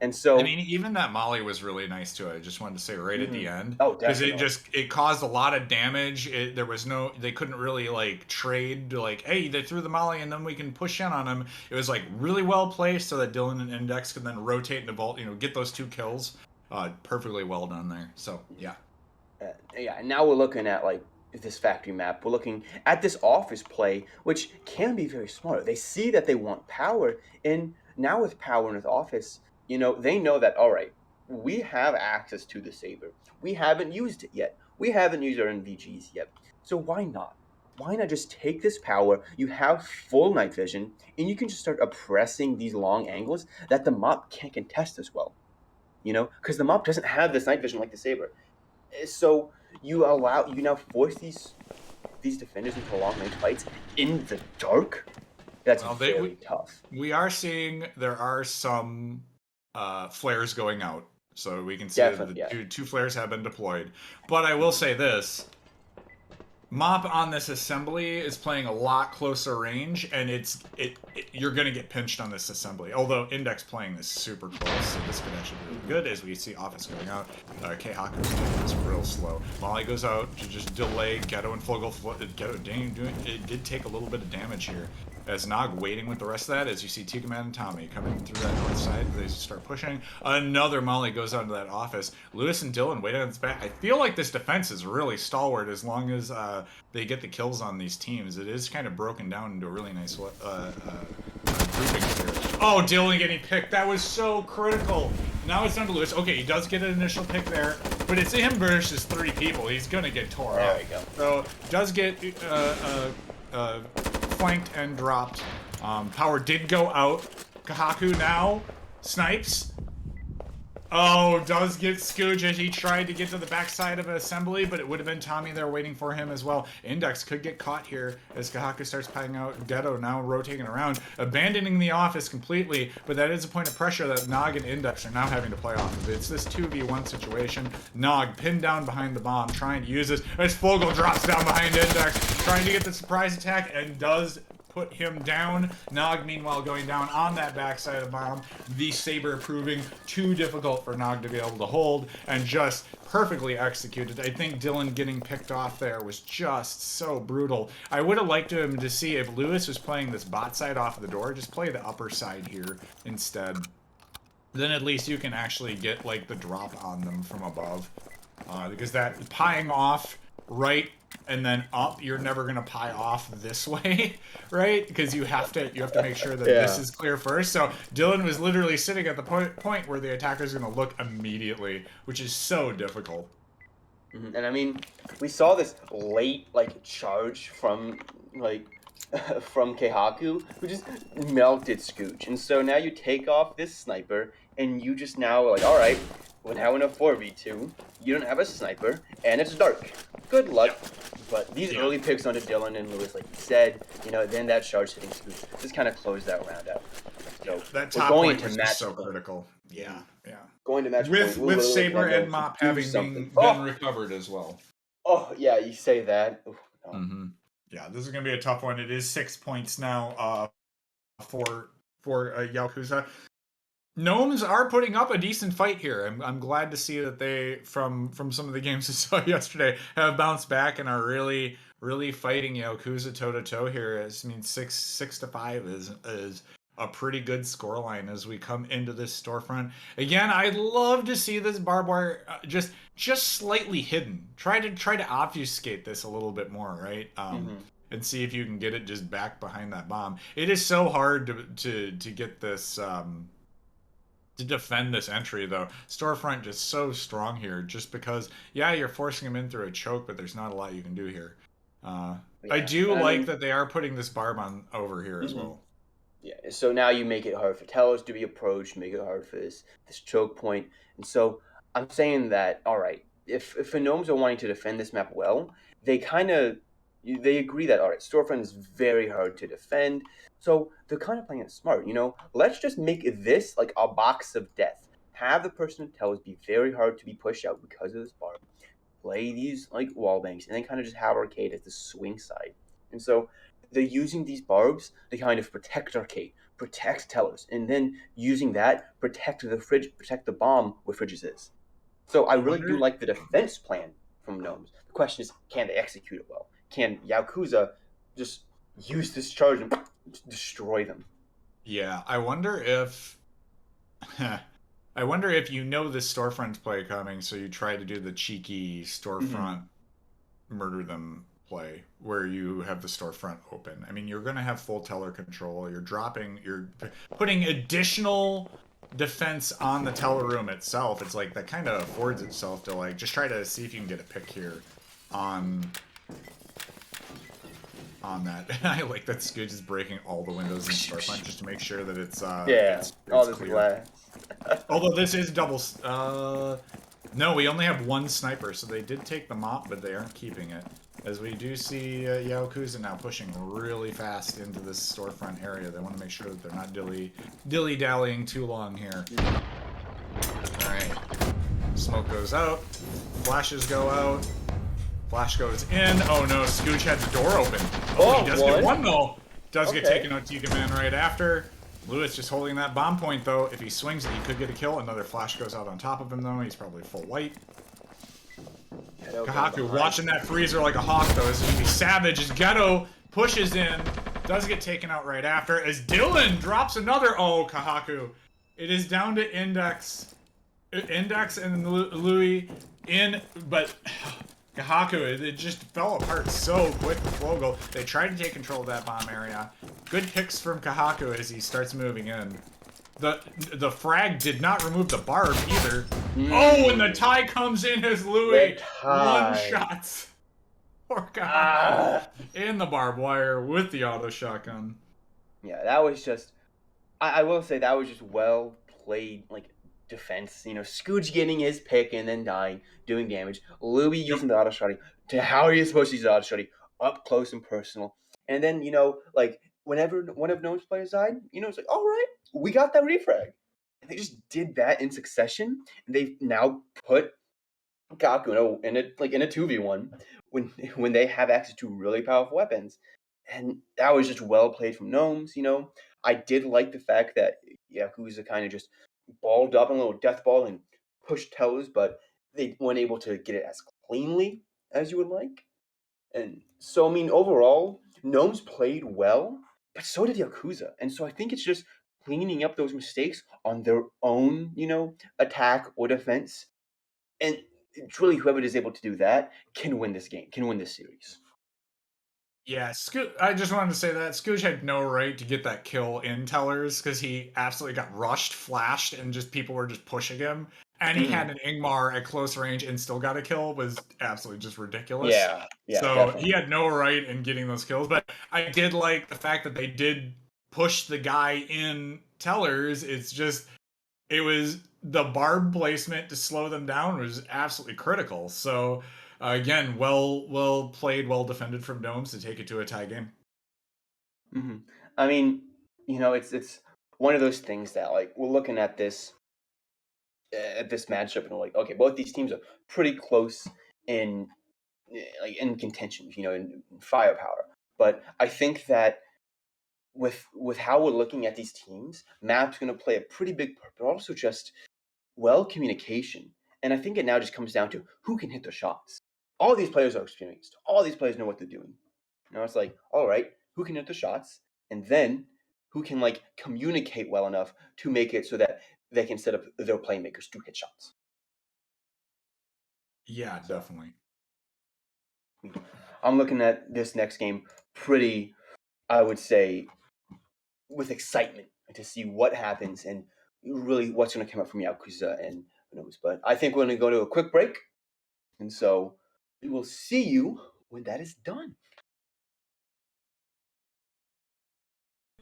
and I so. mean, even that Molly was really nice too. I just wanted to say right at the Mhm. end Oh, because definitely. it caused a lot of damage. There was no they couldn't really like trade like hey they threw the Molly and then we can push in on them. It was like really well placed so that Dylan and Index can then rotate in the vault. Get those 2 kills. Perfectly well done there. So Mhm. yeah, Yeah, and now we're looking at like this factory map. We're looking at this office play, which can be very smart. They see that they want power, and now with power in with office, they know that all right, we have access to the saber. We haven't used it yet. We haven't used our NVGs yet. So why not? Why not just take this power? You have full night vision, and you can just start oppressing these long angles that the mob can't contest as well. Because the mob doesn't have this night vision like the saber. So you now force these defenders into long range fights in the dark. That's well very tough. we are seeing there are some flares going out. So we can see that the Definitely, yeah. two flares have been deployed. But I will Hmm. say this: Mop on this assembly is playing a lot closer range, and you're gonna get pinched on this assembly. Although Index playing this super close, so this could actually be really Hmm. good as we see Office going out. K Haku is real slow. Molly goes out to just delay Ghetto and Fogel. Ghetto it did take a little bit of damage here. As Nog waiting with the rest of that, as you see Tika Man and Tommy coming through that north side, they start pushing. Another Molly goes out into that office. Lewis and Dylan wait on its back. I feel like this defense is really stalwart as long as they get the kills on these teams. It is kind of broken down into a really nice grouping here. Oh, Dylan getting picked. That was so critical. Now it's down to Lewis. Okay, he does get an initial pick there, but it's him versus 3 people. He's going to get tore There up. we go. So, does get flanked and dropped. Power did go out. Kahaku now snipes. Oh, does get Scooch as he tried to get to the backside of an assembly, but it would have been Tommy there waiting for him as well. Index could get caught here as Kahaku starts piling out. Ghetto now rotating around, abandoning the office completely, but that is a point of pressure that Nog and Index are now having to play off of. It's this 2v1 situation. Nog pinned down behind the bomb, trying to use this as Fogel drops down behind Index, trying to get the surprise attack, and does put him down. Nog, meanwhile, going down on that backside of bomb. The saber proving too difficult for Nog to be able to hold and just perfectly executed. I think Dylan getting picked off there was just so brutal. I would have liked him to see if Lewis was playing this bot side off the door, just play the upper side here instead. Then at least you can actually get like the drop on them from above. Because that pieing off right and then up, you're never gonna pie off this way, right? Because you have to make sure that this Yeah. is clear first. So Dylan was literally sitting at the point where the attacker is gonna look immediately, which is so difficult. And I mean, we saw this late like charge from like from Keihaku, who just melted Scooch. And so now you take off this sniper, and you just now are like, all right, we're now in a 4v2. You don't have a sniper, and it's dark. Good luck. Yep. But these Yeah. early picks onto Dylan and Lewis, like you said, then that charge hitting Scooch just kind of closed that round out. Yeah. So That we're top going point into was just match so point. critical. Yeah. Mhm. Yeah. Going to match point, we're With literally looking Saber at and them to Mop do having something. been recovered as well. Oh yeah, you say that. Oof, no. Mm-hmm. Yeah, this is going to be a tough one. It is 6 points now for Yakuza. Gnomes are putting up a decent fight here. I'm glad to see that they from some of the games we saw yesterday have bounced back and are really fighting Yakuza toe to toe here. I mean 6-5 is a pretty good scoreline as we come into this storefront. Again, I'd love to see this barbed wire just slightly hidden. Try to obfuscate this a little bit more, right? Mm-hmm. And see if you can get it just back behind that bomb. It is so hard to get this to defend this entry though. Storefront just so strong here, just because yeah, you're forcing him in through a choke, but there's not a lot you can do here. Uh, I Yeah, do I like mean, that they are putting this barb on over here as hmm well. yeah. So now you make it hard for tellers to be approached, make it hard for this choke point, and so I'm saying that all right, if the gnomes are wanting to defend this map well, they kind of they agree that all right, storefront is very hard to defend, so they're kind of playing it smart. Let's just make this like a box of death. Have the person of tellers be very hard to be pushed out because of this bar, play these like wall banks, and then kind of just have arcade as the swing side. And so they're using these barbs to kind of protect arcade, protect tellers, and then using that protect the fridge, protect the bomb where fridges is. So I I really do wonder. like the defense plan from Gnomes. The question is, can they execute it well? Can Yakuza just use this charge and destroy them? Yeah, I wonder if. I wonder if you know this storefront play coming, so you try to do the cheeky Mm-hmm. storefront murder them play where you have the storefront open. I mean, you're going to have full teller control. You're putting additional defense on the teller room itself. It's like that kind of affords itself to like just try to see if you can get a pick here on that. I like that Scooch is breaking all the windows in storefront just to make sure that it's Yeah, all this clear. glass. Although this is double. No, we only have one sniper, so they did take the mop, but they aren't keeping it. As we do see Yaokuza now pushing really fast into this storefront area. They want to make sure that they're not dilly-dallying too long here. Alright. Smoke goes out. Flashes go out. Flash goes in. Oh no, Scooch had the door open. Oh, he Oh, does get one. one though. Does get Okay. taken out Tiga Man right after. Lewis just holding that bomb point though. If he swings it, he could get a kill. Another flash goes out on top of him though. He's probably full white. Ghetto going Kahaku behind. watching that freezer like a hawk though. This is gonna be savage as Ghetto pushes in. Does get taken out right after as Dylan drops another. Oh, Kahaku. It is down to Index. Index and Louis in, but Kahaku, it just fell apart so quick with Flogel. They tried to take control of that bomb area. Good picks from Kahaku as he starts moving in. The frag did not remove the barb either. Oh, and the Mm, tie comes in as the Louis one tie. shots. Poor Kahaku Ah. in the barbed wire with the auto shotgun. Yeah, that was just. I will say that was just well played, like defense. Scooch getting his pick and then dying, doing damage. Louis Yep. using the auto shotty. To how are you supposed to use the auto shotty? Up close and personal. And then like whenever one of Gnome's players died, it's like, all right, we got that refrag. And they just did that in succession, and they've now put Kakuno in a 2v1 when they have access to really powerful weapons. And that was just well played from Gnomes. I did like the fact that Yakuza kind of just balled up in a little death ball and pushed toes, but they weren't able to get it as cleanly as you would like. And so, I mean, overall, Gnomes played well, but so did Yakuza. And so I think it's just cleaning up those mistakes on their own, attack or defense, and truly, whoever is able to do that can win this game, can win this series. Yeah, I just wanted to say that Scooch had no right to get that kill in Tellers because he absolutely got rushed, flashed, and just people were just pushing him. And he had Hmm. an Ingmar at close range and still got a kill was absolutely just ridiculous. Yeah, So he definitely. had no right in getting those kills. But I did like the fact that they did push the guy in Tellers. It's just it was the barb placement to slow them down was absolutely critical. So again, well played, well defended from Gnomes to take it to a tie game. Hmm. I mean, it's one of those things that like we're looking at this matchup and we're like, okay, both these teams are pretty close in like in contention, in firepower. But I think that with how we're looking at these teams, map's going to play a pretty big part, but also just communication. And I think it now just comes down to who can hit the shots. All these players are experienced. All these players know what they're doing. Now it's like, all right, who can hit the shots, and then who can like communicate well enough to make it so that they can set up their playmakers to hit shots. Yeah, So definitely. I'm looking at this next game pretty, I would say, with excitement to see what happens and really what's going to come up from Yakuza and Gnomes. But I think we're going to go to a quick break, and so we will see you when that is done.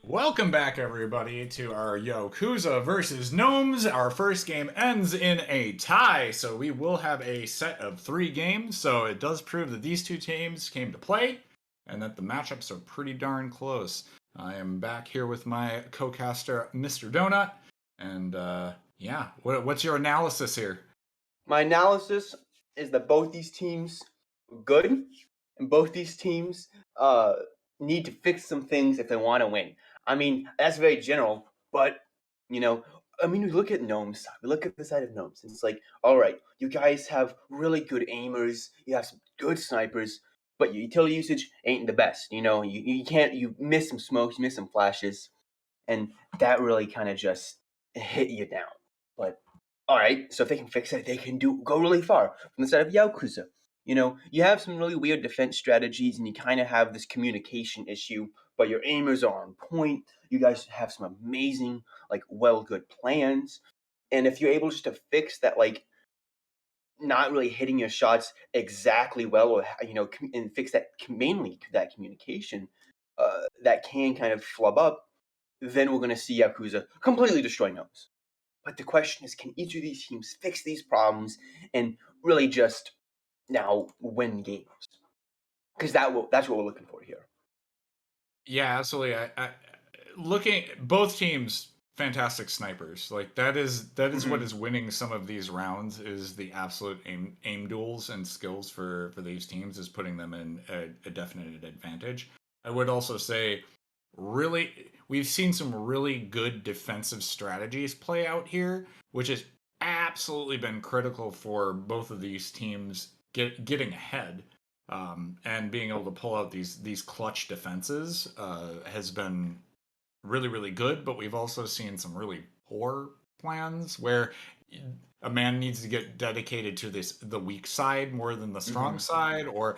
Welcome back, everybody, to our Yakuza versus Gnomes. Our first game ends in a tie, so we will have a set of 3 games. So it does prove that these two teams came to play and that the matchups are pretty darn close. I am back here with my co-caster, Mr. Donut. And yeah, what's your analysis here? My analysis is that both these teams are good, and both these teams uh, need to fix some things if they want to win. I mean, that's very general, but you know, I mean, we look at Gnomes. We look at the side of Gnomes, and it's like, all right, you guys have really good aimers. You have some good snipers, but your utility usage ain't the best. You can't. You miss some smokes, you miss some flashes, and that really kind of just hit you down. But all right, so if they can fix it, they can go really far. From the side of Yakuza, you have some really weird defense strategies, and you kind of have this communication issue. But your aimers are on point. You guys have some amazing, like, good plans. And if you're able just to fix that, like, not really hitting your shots exactly well, or and fix that mainly that communication, that can kind of flub up, then we're going to see Yakuza completely destroy Gnomes. But the question is, can each of these teams fix these problems and really just now win games? Because that's what we're looking for here. Yeah, absolutely. I looking both teams fantastic snipers. Like that is what Mm-hmm. is winning some of these rounds is the absolute aim duels and skills for these teams is putting them in a definite advantage. I would also say really we've seen some really good defensive strategies play out here, which has absolutely been critical for both of these teams getting ahead, and being able to pull out these clutch defenses has been really really good. But we've also seen some really poor plans where a man needs to get dedicated to the weak side more than the strong Mm-hmm. side, or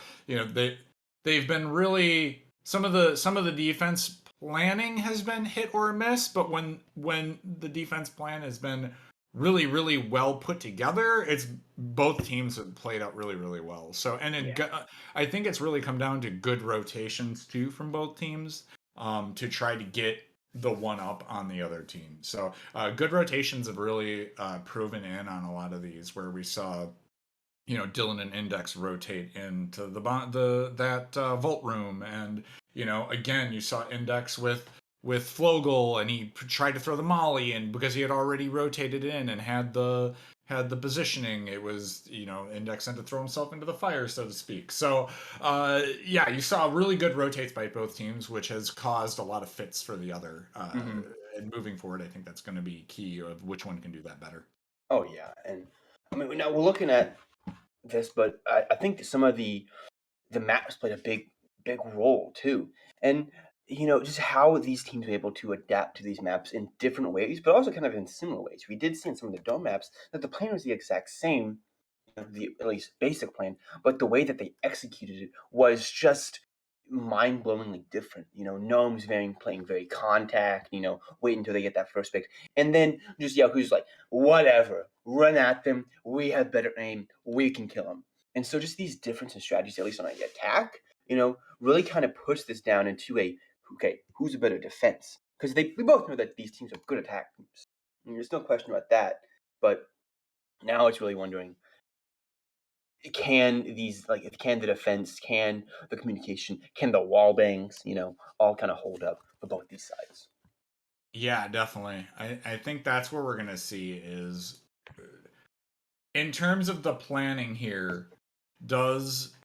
they've been really some of the defense planning has been hit or miss. But when the defense plan has been really really well put together, it's both teams have played out really really well. So Yeah. I think it's really come down to good rotations too from both teams, to try to get the one up on the other team. So good rotations have really proven in on a lot of these where we saw Dylan and Index rotate into the that vault room, and again you saw Index with Flogel, and he tried to throw the molly, and because he had already rotated in and had the positioning, it was Index had to throw himself into the fire, so to speak. So yeah, you saw really good rotates by both teams, which has caused a lot of fits for the other. Mm-hmm. And moving forward, I think that's going to be key of which one can do that better. Oh yeah, and I mean now we're looking at this, but I think that some of the maps played a big role too, and just how these teams were able to adapt to these maps in different ways, but also kind of in similar ways. We did see in some of the dome maps that the plan was the exact same, the at least basic plan, but the way that they executed it was just mind-blowingly different. Gnomes playing very contact, wait until they get that first pick. And then just Yakuza's like, whatever, run at them, we have better aim, we can kill them. And so just these difference in strategies, at least on the attack, really kind of push this down into okay, who's a better defense? Because we both know that these teams are good attack teams. And there's no question about that. But now it's really wondering, can the defense, can the communication, can the wall bangs, all kind of hold up for both these sides. Yeah, definitely. I think that's where we're gonna see is in terms of the planning here, does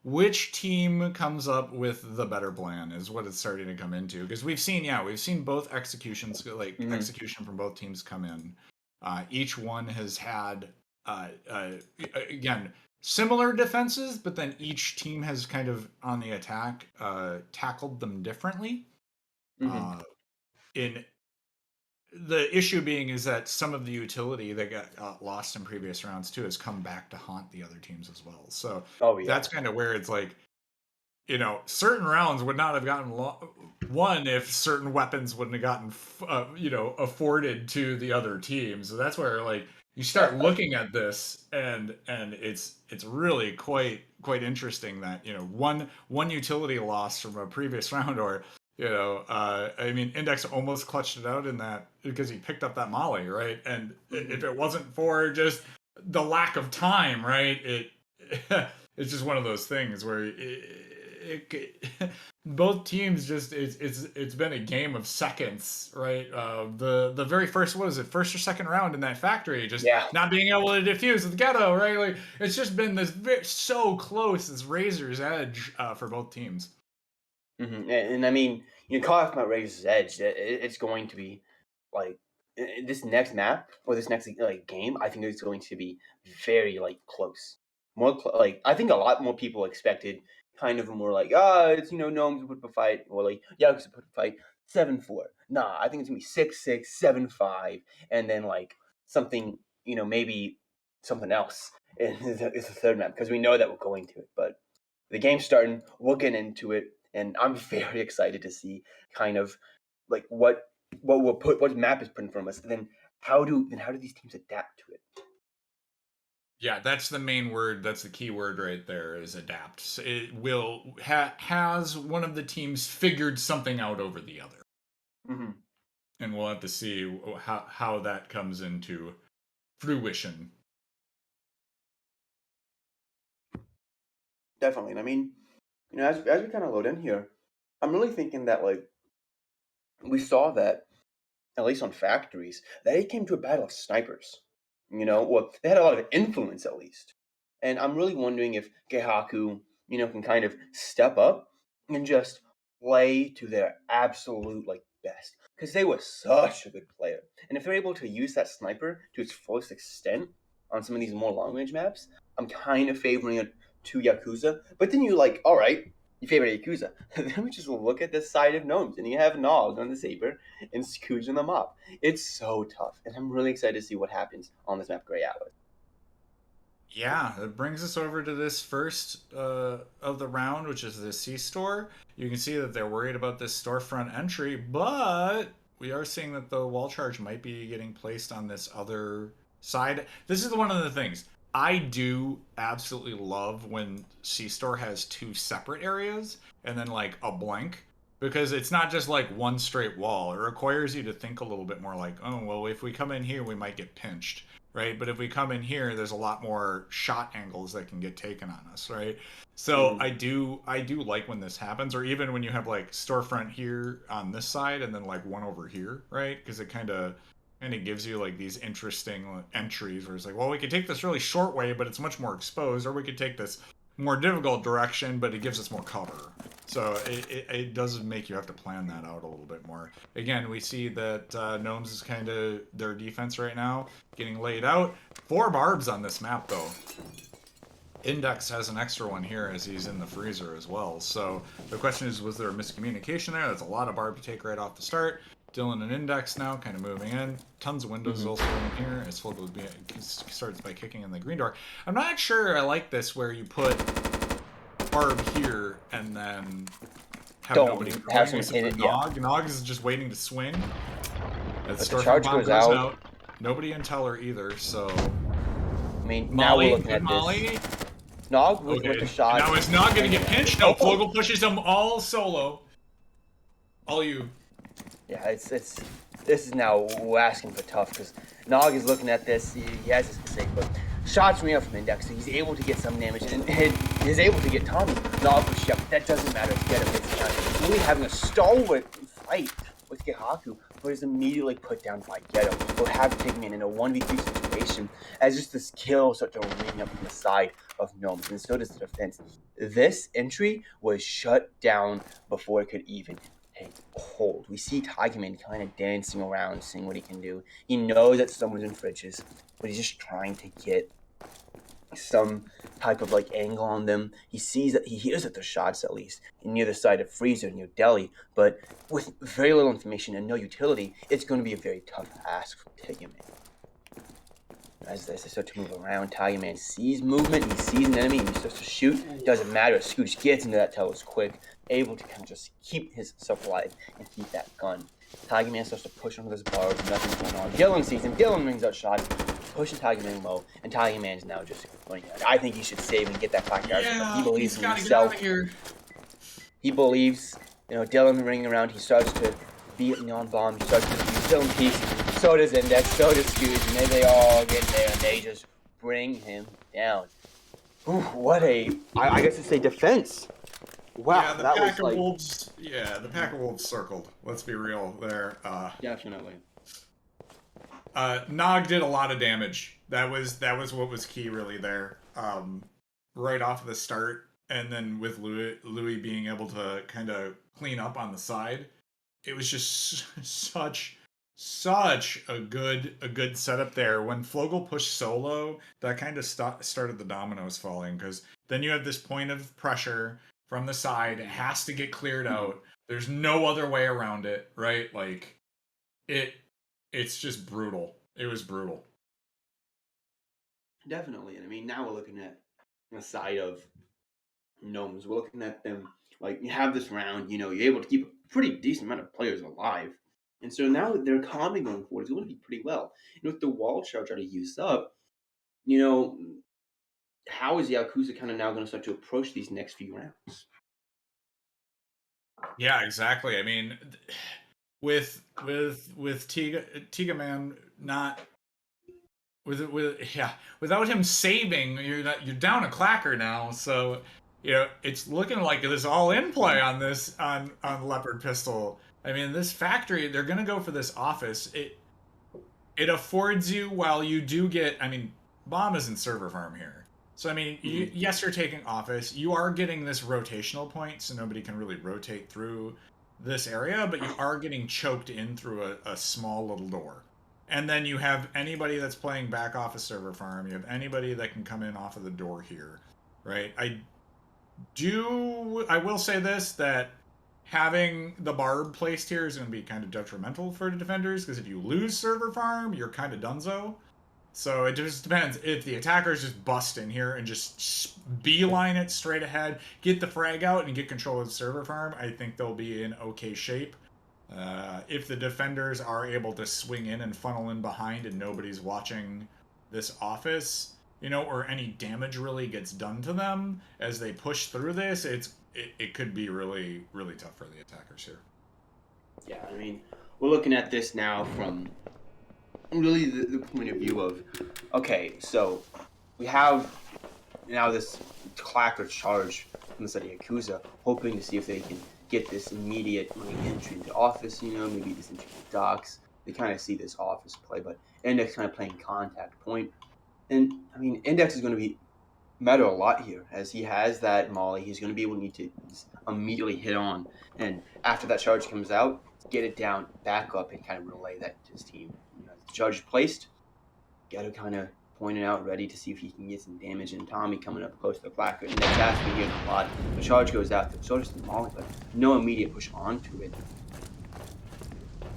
which team comes up with the better plan is what it's starting to come into, because we've seen both executions, like Hmm. execution from both teams come in. Each one has had again similar defenses, but then each team has kind of on the attack tackled them differently. Hmm. uh, in the issue being is that some of the utility that got lost in previous rounds too has come back to haunt the other teams as well. So Oh yeah. that's kind of where it's like, certain rounds would not have gotten won if certain weapons wouldn't have gotten, afforded to the other team. So that's where like you start looking at this, and it's really quite interesting that one utility loss from a previous round, or I mean, Index almost clutched it out in that because he picked up that molly, right? And Hmm. if it wasn't for just the lack of time, right, it's just one of those things where both teams just it's been a game of seconds, right? The very first, what was it, first or second round in that factory, just Yeah. not being able to defuse with Ghetto, right? Like it's just been so close, this razor's edge for both teams. And I mean, Call of Razor's Edge, it's going to be like this next map or this next like game. I think it's going to be very like close. Like I think a lot more people expected kind of more like it's Gnomes put up a fight or like Yakuza put up a fight 7-4. Nah, I think it's gonna be 6-6, 7-5, and then like something maybe something else is the third map because we know that we're going to it, but the game's starting. We'll get into it, and I'm very excited to see kind of like what map is put in front of us, and then how do these teams adapt to it? Yeah, that's the main word. That's the key word right there, is adapt. So it will has one of the teams figured something out over the other, Mm-hmm. and we'll have to see how that comes into fruition. Definitely, and I mean, as we kind of load in here, I'm really thinking that like we saw that at least on factories, they came to a battle of snipers. Well, they had a lot of influence at least. And I'm really wondering if Geihaku, can kind of step up and just play to their absolute like best. Because they were such a good player. And if they're able to use that sniper to its fullest extent on some of these more long range maps, I'm kind of favoring it to Yakuza. But then you're like, all right, you favor Yakuza. Then we just look at this side of Gnomes, and you have Nog on the Saber and Scooge on the Mop. It's so tough, and I'm really excited to see what happens on this map, Grey Atlas. Yeah, it brings us over to this first of the round, which is the C store. You can see that they're worried about this storefront entry, but we are seeing that the wall charge might be getting placed on this other side. This is one of the things I do absolutely love when C store has two separate areas and then like a blank, because it's not just like one straight wall. It requires you to think a little bit more like, oh, well, if we come in here, we might get pinched, right? But if we come in here, there's a lot more shot angles that can get taken on us, right? So Mm-hmm. I do like when this happens, or even when you have like storefront here on this side and then like one over here, right? Because it kind of gives you like these interesting entries where it's like, well, we could take this really short way, but it's much more exposed, or we could take this more difficult direction, but it gives us more cover. So it does make you have to plan that out a little bit more. Again, we see that Gnomes is kind of their defense right now, getting laid out. 4 barbs on this map, though. Index has an extra one here as he's in the freezer as well. So the question is, was there a miscommunication there? That's a lot of barb to take right off the start. Dylan and Index now kind of moving in. Tons of windows Mm-hmm. also in here. As Full starts by kicking in the green door. I'm not sure I like this where you put barb here and then have nobody Don't have going someone except in for it, yeah. Nog. Nog is just waiting to swing. That But the storefront charge bomb goes goes out. out. Nobody in Teller either, so I mean, now we're Molly, looking good at this. Molly. Nog with the Okay. And shot, now is Nog gonna and get then pinched? No, oh, Flogel pushes him all solo. All you. yeah, it's this is now we're asking for tough because Nog is looking at this. He has his mistake, but shots ring up from Index, so he's able to get some damage and he's able to get Tommy. Nog with Shep, that doesn't matter. Get him this time. He's really having a stalwart fight with Gehaku. but is immediately put down by Ghetto. Will have to take him in a 1v3 situation as just this kill start to ring up from the side of Gnomes, and so does the defense. This entry was shut down before it could even take hold. We see Tiger Man kind of dancing around, seeing what he can do. He knows that someone's in fridges, but he's just trying to get some type of like angle on them. He sees that he hears that there's shots at least near the side of Freezer, near Delhi, but with very little information and no utility, it's going to be a very tough ask for Tiger Man. As they start to move around, Tiger Man sees movement, he sees an enemy, and he starts to shoot. It doesn't matter, Scooch gets into that Telos quick, able to kind of just keep himself alive and keep that gun. Tiger Man starts to push onto this bar, nothing's going on. Dylan sees him, Dylan rings out shot, pushing Tiger Man low, and Tiger Man's now just going, I think he should save and get that back out. Yeah, He believes in gotta himself. get out of here. He believes, Dylan ringing around, he starts to beat Neon Bomb, he starts to use Dylan Peace. So does Index, so does Scooch, and then they all get there and they just bring him down. Ooh, what I guess it's a defense. Wow, Yeah, the that pack was of like wolves. Yeah, the pack of wolves circled. Let's be real there. definitely. Nog did a lot of damage. That was what was key really there. Right off of the start, and then with Louis being able to kind of clean up on the side, it was just such a good setup there. When Flogel pushed solo, that kind of started the dominoes falling, because then you have this point of pressure from the side. It has to get cleared out. There's no other way around it, right? Like it's just brutal. It was brutal. Definitely. And I mean, now we're looking at the side of Gnomes. We're looking at them like you have this round, you're able to keep a pretty decent amount of players alive. And so now their economy going forward is going to be pretty well. With the wall charge already used up, you know, how is Yaokuza kind of now going to start to approach these next few rounds? Yeah, exactly. I mean, with Tiga Man not without him saving, you're down a clacker now. So it's looking like there's all in play on this on Leopard Pistol. I mean, this factory, they're gonna go for this office. It affords you, while you do get, I mean, bomb isn't server farm here. So I mean, yes, you're taking office. You are getting this rotational point, so nobody can really rotate through this area, but you are getting choked in through a small little door. And then you have anybody that's playing back off a server farm. You have anybody that can come in off of the door here, right? I will say this, that having the barb placed here is going to be kind of detrimental for the defenders, because if you lose server farm, you're kind of donezo. So it just depends. If the attackers just bust in here and just beeline it straight ahead, get the frag out, and get control of the server farm, I think they'll be in okay shape. If the defenders are able to swing in and funnel in behind and nobody's watching this office, or any damage really gets done to them as they push through this, it could be really, really tough for the attackers here. Yeah, I mean, we're looking at this now from really the point of view of, okay, so we have now this clacker charge from the side of Yakuza, hoping to see if they can get this immediate entry into office, maybe this entry into docks. They kind of see this office play, but Index kind of playing contact point. And, I mean, Index is going to matter a lot here, as he has that Molly. He's going to be able to need to immediately hit on. And after that charge comes out, get it down, back up, and kind of relay that to his team. The charge is placed, Ghetto kind of pointing out, ready to see if he can get some damage, and Tommy coming up close to the placard, and that's asking here a lot. The charge goes out, so does the Molly, but no immediate push onto it.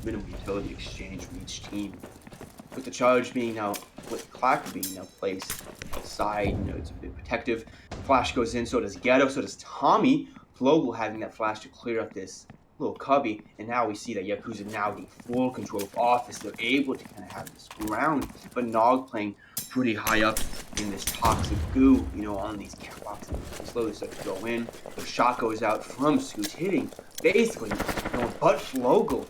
Minimal utility exchange from each team. With the charge being now, with the clacker being now placed outside, it's a bit protective. Flash goes in, so does Ghetto, so does Tommy. Flogel having that flash to clear up this little cubby, and now we see that Yakuza now getting full control of office. They're able to kind of have this ground, but Nog playing pretty high up in this toxic goo, on these catwalks, and slowly start to go in. The shot goes out from Scooch, hitting basically, but Flogel.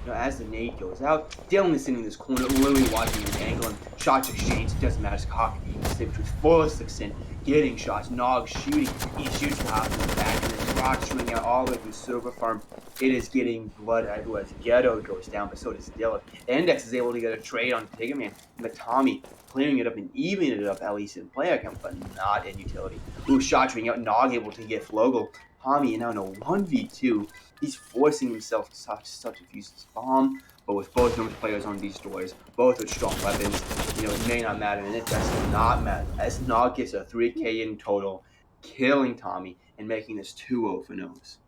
As the nade goes out, Dylan is sitting in this corner, literally watching his angle, and shots exchanged. It doesn't matter, his cock being safe to his fullest extent, getting shots. Nog shooting, he shoots the half in the back, and then rocks shooting out all the way through server farm. It is getting blood everywhere as Ghetto goes down, but so does Dylan. Index is able to get a trade on Tiger Man, but Tommy clearing it up and evening it up, at least in player count, but not in utility. Ooh, shot ring out, Nog able to get Flogel. Tommy now in a 1v2. He's forcing himself to substitute his bomb, but with both Gnomes players on these doors, both with strong weapons, it may not matter, and it does not matter, as Nog gets a 3k in total, killing Tommy and making this 2-0 for Gnomes.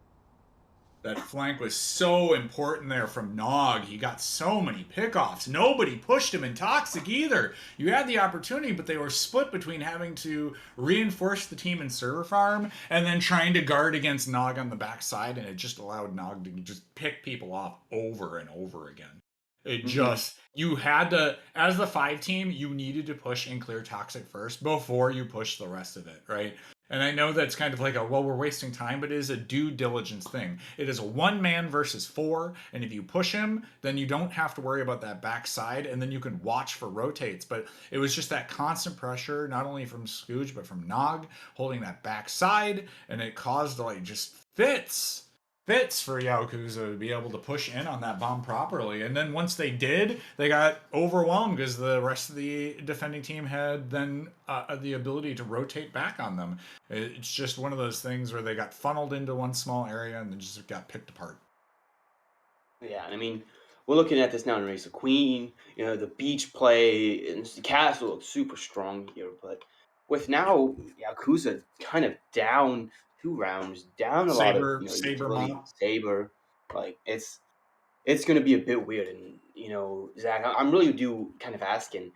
That flank was so important there from Nog. He got so many pickoffs. Nobody pushed him in Toxic either. You had the opportunity, but they were split between having to reinforce the team in server farm and then trying to guard against Nog on the backside, and it just allowed Nog to just pick people off over and over again. It just, you had to, as the 5 team, you needed to push and clear Toxic first before you push the rest of it, right? And I know that's kind of like we're wasting time, but it is a due diligence thing. It is a 1-man versus 4, and if you push him, then you don't have to worry about that backside, and then you can watch for rotates. But it was just that constant pressure, not only from Scooge, but from Nog, holding that backside, and it caused like just fits for Yaokuza to be able to push in on that bomb properly. And then once they did, they got overwhelmed because the rest of the defending team had then the ability to rotate back on them. It's just one of those things where they got funneled into one small area and then just got picked apart. Yeah, I mean, we're looking at this now in Race of Queen. The beach play and the castle looks super strong here, but with now Yakuza kind of down 2 rounds, down a lot of Saber utility, mop. Saber, like it's going to be a bit weird. And Zach, I'm really do kind of asking,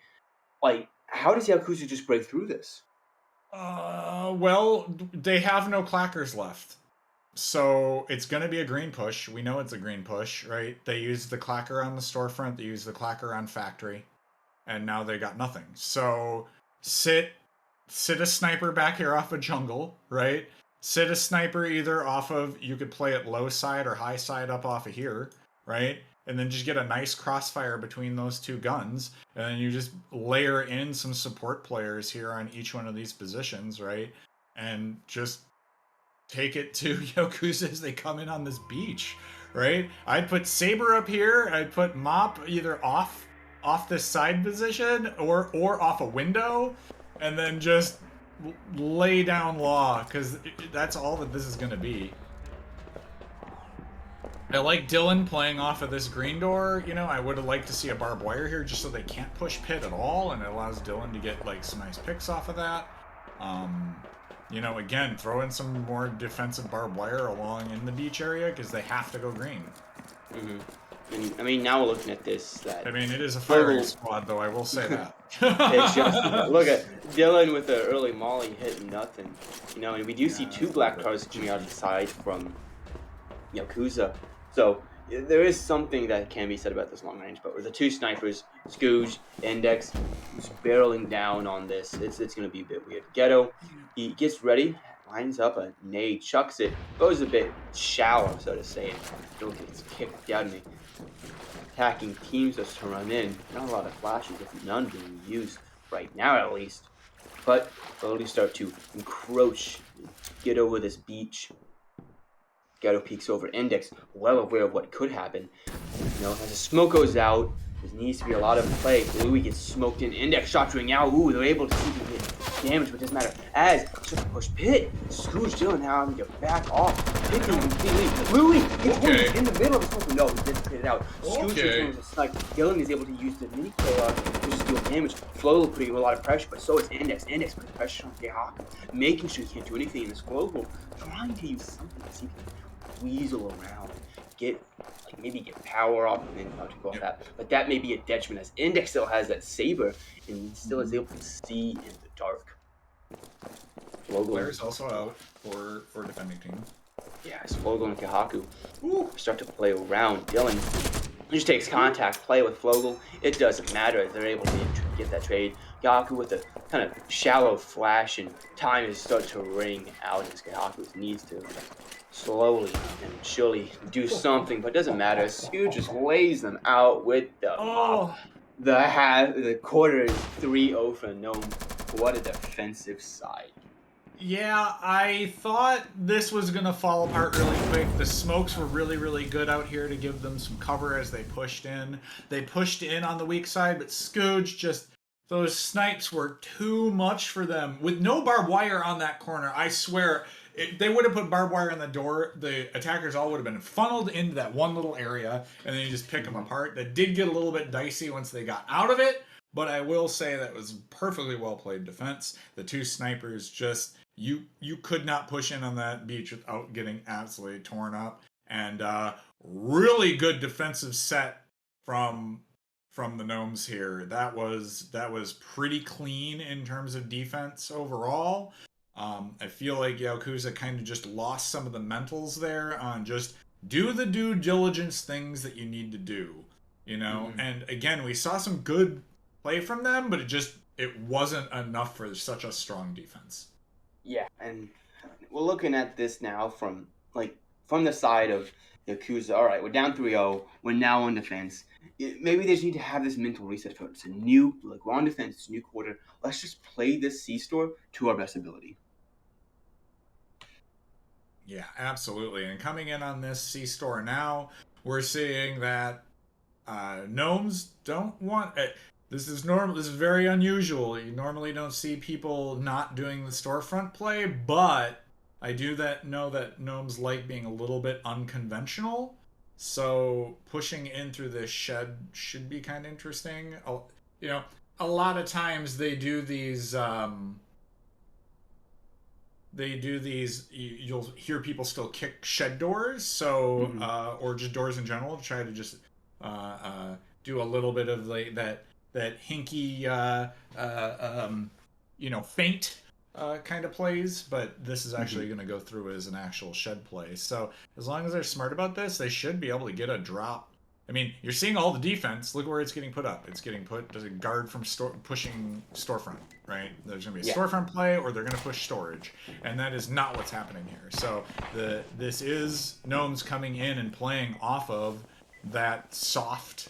like, how does Yakuza just break through this? Well, they have no clackers left. So it's going to be a green push. We know it's a green push, right? They used the clacker on the storefront, they used the clacker on factory, and now they got nothing. So sit sit a sniper back here off of jungle, right? Sit a sniper either off of, you could play it low side or high side up off of here, right? And then just get a nice crossfire between those 2 guns, and then you just layer in some support players here on each one of these positions, right? And just take it to Yakuza as they come in on this beach, right? I'd put Saber up here. I'd put Mop either off this side position or off a window, and then just lay down law because that's all that this is going to be. I like Dylan playing off of this green door. I would have liked to see a barbed wire here just so they can't push pit at all, and it allows Dylan to get like some nice picks off of that. Again, throw in some more defensive barbed wire along in the beach area because they have to go green. Mm-hmm. And I mean, now we're looking at this. It is a firing squad, though. I will say that. It's just look at Dylan with the early molly hitting nothing. And we do see 2 black cars coming out of the side from Yakuza. So there is something that can be said about this long range. But with the 2 snipers, Scooge, Index, who's barreling down on this, it's going to be a bit weird. Ghetto, he gets ready, lines up a nade, chucks it, goes a bit shallow, so to say, and still gets kicked out of me. Attacking teams just to run in. Not a lot of flashes, if none being used right now at least. But slowly start to encroach, get over this beach. Ghetto peeks over Index, well aware of what could happen. As the smoke goes out, there needs to be a lot of play. Louis gets smoked in. Index shot to out. Ooh, they're able to see him get damage, but it doesn't matter. As push pit, Scrooge Dylan now having to back off. Picking completely. Louis gets in the middle of the smoke. No, he didn't pit it out. Scrooge is a snipe. Dylan is able to use the mini KR to just deal damage. Flo putting a lot of pressure, but so is Index. Index putting pressure on Yaokuza, making sure he can't do anything in this global. Trying to use something to see if he can weasel around, maybe get power off and then to go off that. But that may be a detriment as Index still has that saber and still is able to see in the dark. Blair's also out for defending team. Yeah, it's Flogel and Kahaku start to play around. Dylan just takes contact, play with Flogel. It doesn't matter. They're able to get that trade. Kahaku with a kind of shallow flash, and time is starting to ring out as Kahaku needs to slowly and surely do something, but it doesn't matter. Scoo just lays them out with the the quarter is 3-0 for Gnome. What a defensive side. Yeah, I thought this was going to fall apart really quick. The smokes were really, really good out here to give them some cover as they pushed in. They pushed in on the weak side, but Scooge just. Those snipes were too much for them. With no barbed wire on that corner, I swear, they would have put barbed wire on the door. The attackers all would have been funneled into that one little area, and then you just pick them Hmm. apart. That did get a little bit dicey once they got out of it, but I will say that was perfectly well played defense. The two snipers just you could not push in on that beach without getting absolutely torn up. And really good defensive set from from the gnomes here. That was pretty clean in terms of defense overall. I feel like Yaokuza kind of just lost some of the mentals there on just do the due diligence things that you need to do, you know. Hmm. And again, we saw some good play from them, but it wasn't enough for such a strong defense. Yeah, and we're looking at this now from the side of Yakuza. All right, we're down 3-0. We're now on defense. Maybe they just need to have this mental reset for it's a new like we're on defense. It's a new quarter. Let's just play this C store to our best ability. Yeah, absolutely. And coming in on this C store now, we're seeing that gnomes don't want. This is normal. This is very unusual. You normally don't see people not doing the storefront play, but I do that know that gnomes like being a little bit unconventional. So pushing in through this shed should be kind of interesting. You know, a lot of times they do these you'll hear people still kick shed doors, so Hmm. or just doors in general, to try to just uh, uh, do a little bit of like that hinky feint kind of plays, but this is Hmm. actually going to go through as an actual shed play. So as long as they're smart about this, they should be able to get a drop. I mean, you're seeing all the defense. Look where it's getting put up. It's getting put as a guard from pushing storefront, right? There's going to be a Yeah. storefront play, or they're going to push storage, and that is not what's happening here. So this is gnomes coming in and playing off of that soft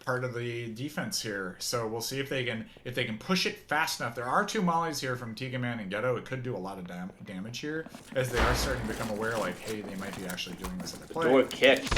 part of the defense here. So we'll see if they can push it fast enough. There are two mollies here from Tiga Man and Ghetto. It could do a lot of damage here as they are starting to become aware, like, hey, they might be actually doing this at a The play. door kicks.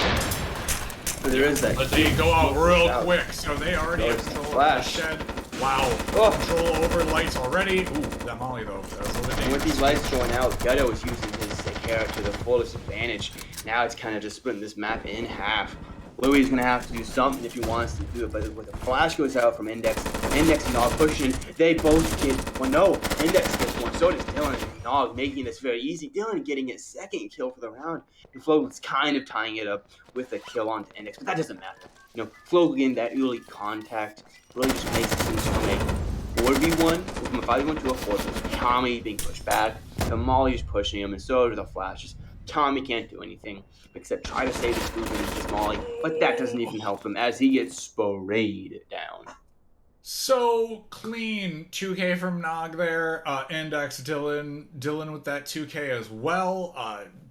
So there Yeah, is that but they go out smoke real out. quick. So they already have Notice the control over the flash. shed. Wow, Oh, control over lights already. Ooh, that molly though, that was a little bit and with these dangerous. lights going out, Ghetto is using his Sahara to the fullest advantage. Now it's kind of just splitting this map in half. Louis going to have to do something if he wants to do it, but with the flash goes out from Index and Nog pushing, they both get, well no, Index gets one, so does Dylan and Nog, making this very easy. Dylan getting his second kill for the round, and Flo's kind of tying it up with a kill onto Index, but that doesn't matter. You know, Flo getting that early contact really just makes it seem from a 4v1, from a 5v1 to a 4, so Tommy being pushed back, the Molly's pushing him, and so do the flashes. Tommy can't do anything except try to save his movement with his Molly, but that doesn't even help him as he gets sprayed down. So clean 2K from Nog there. Index Dylan with that 2K as well.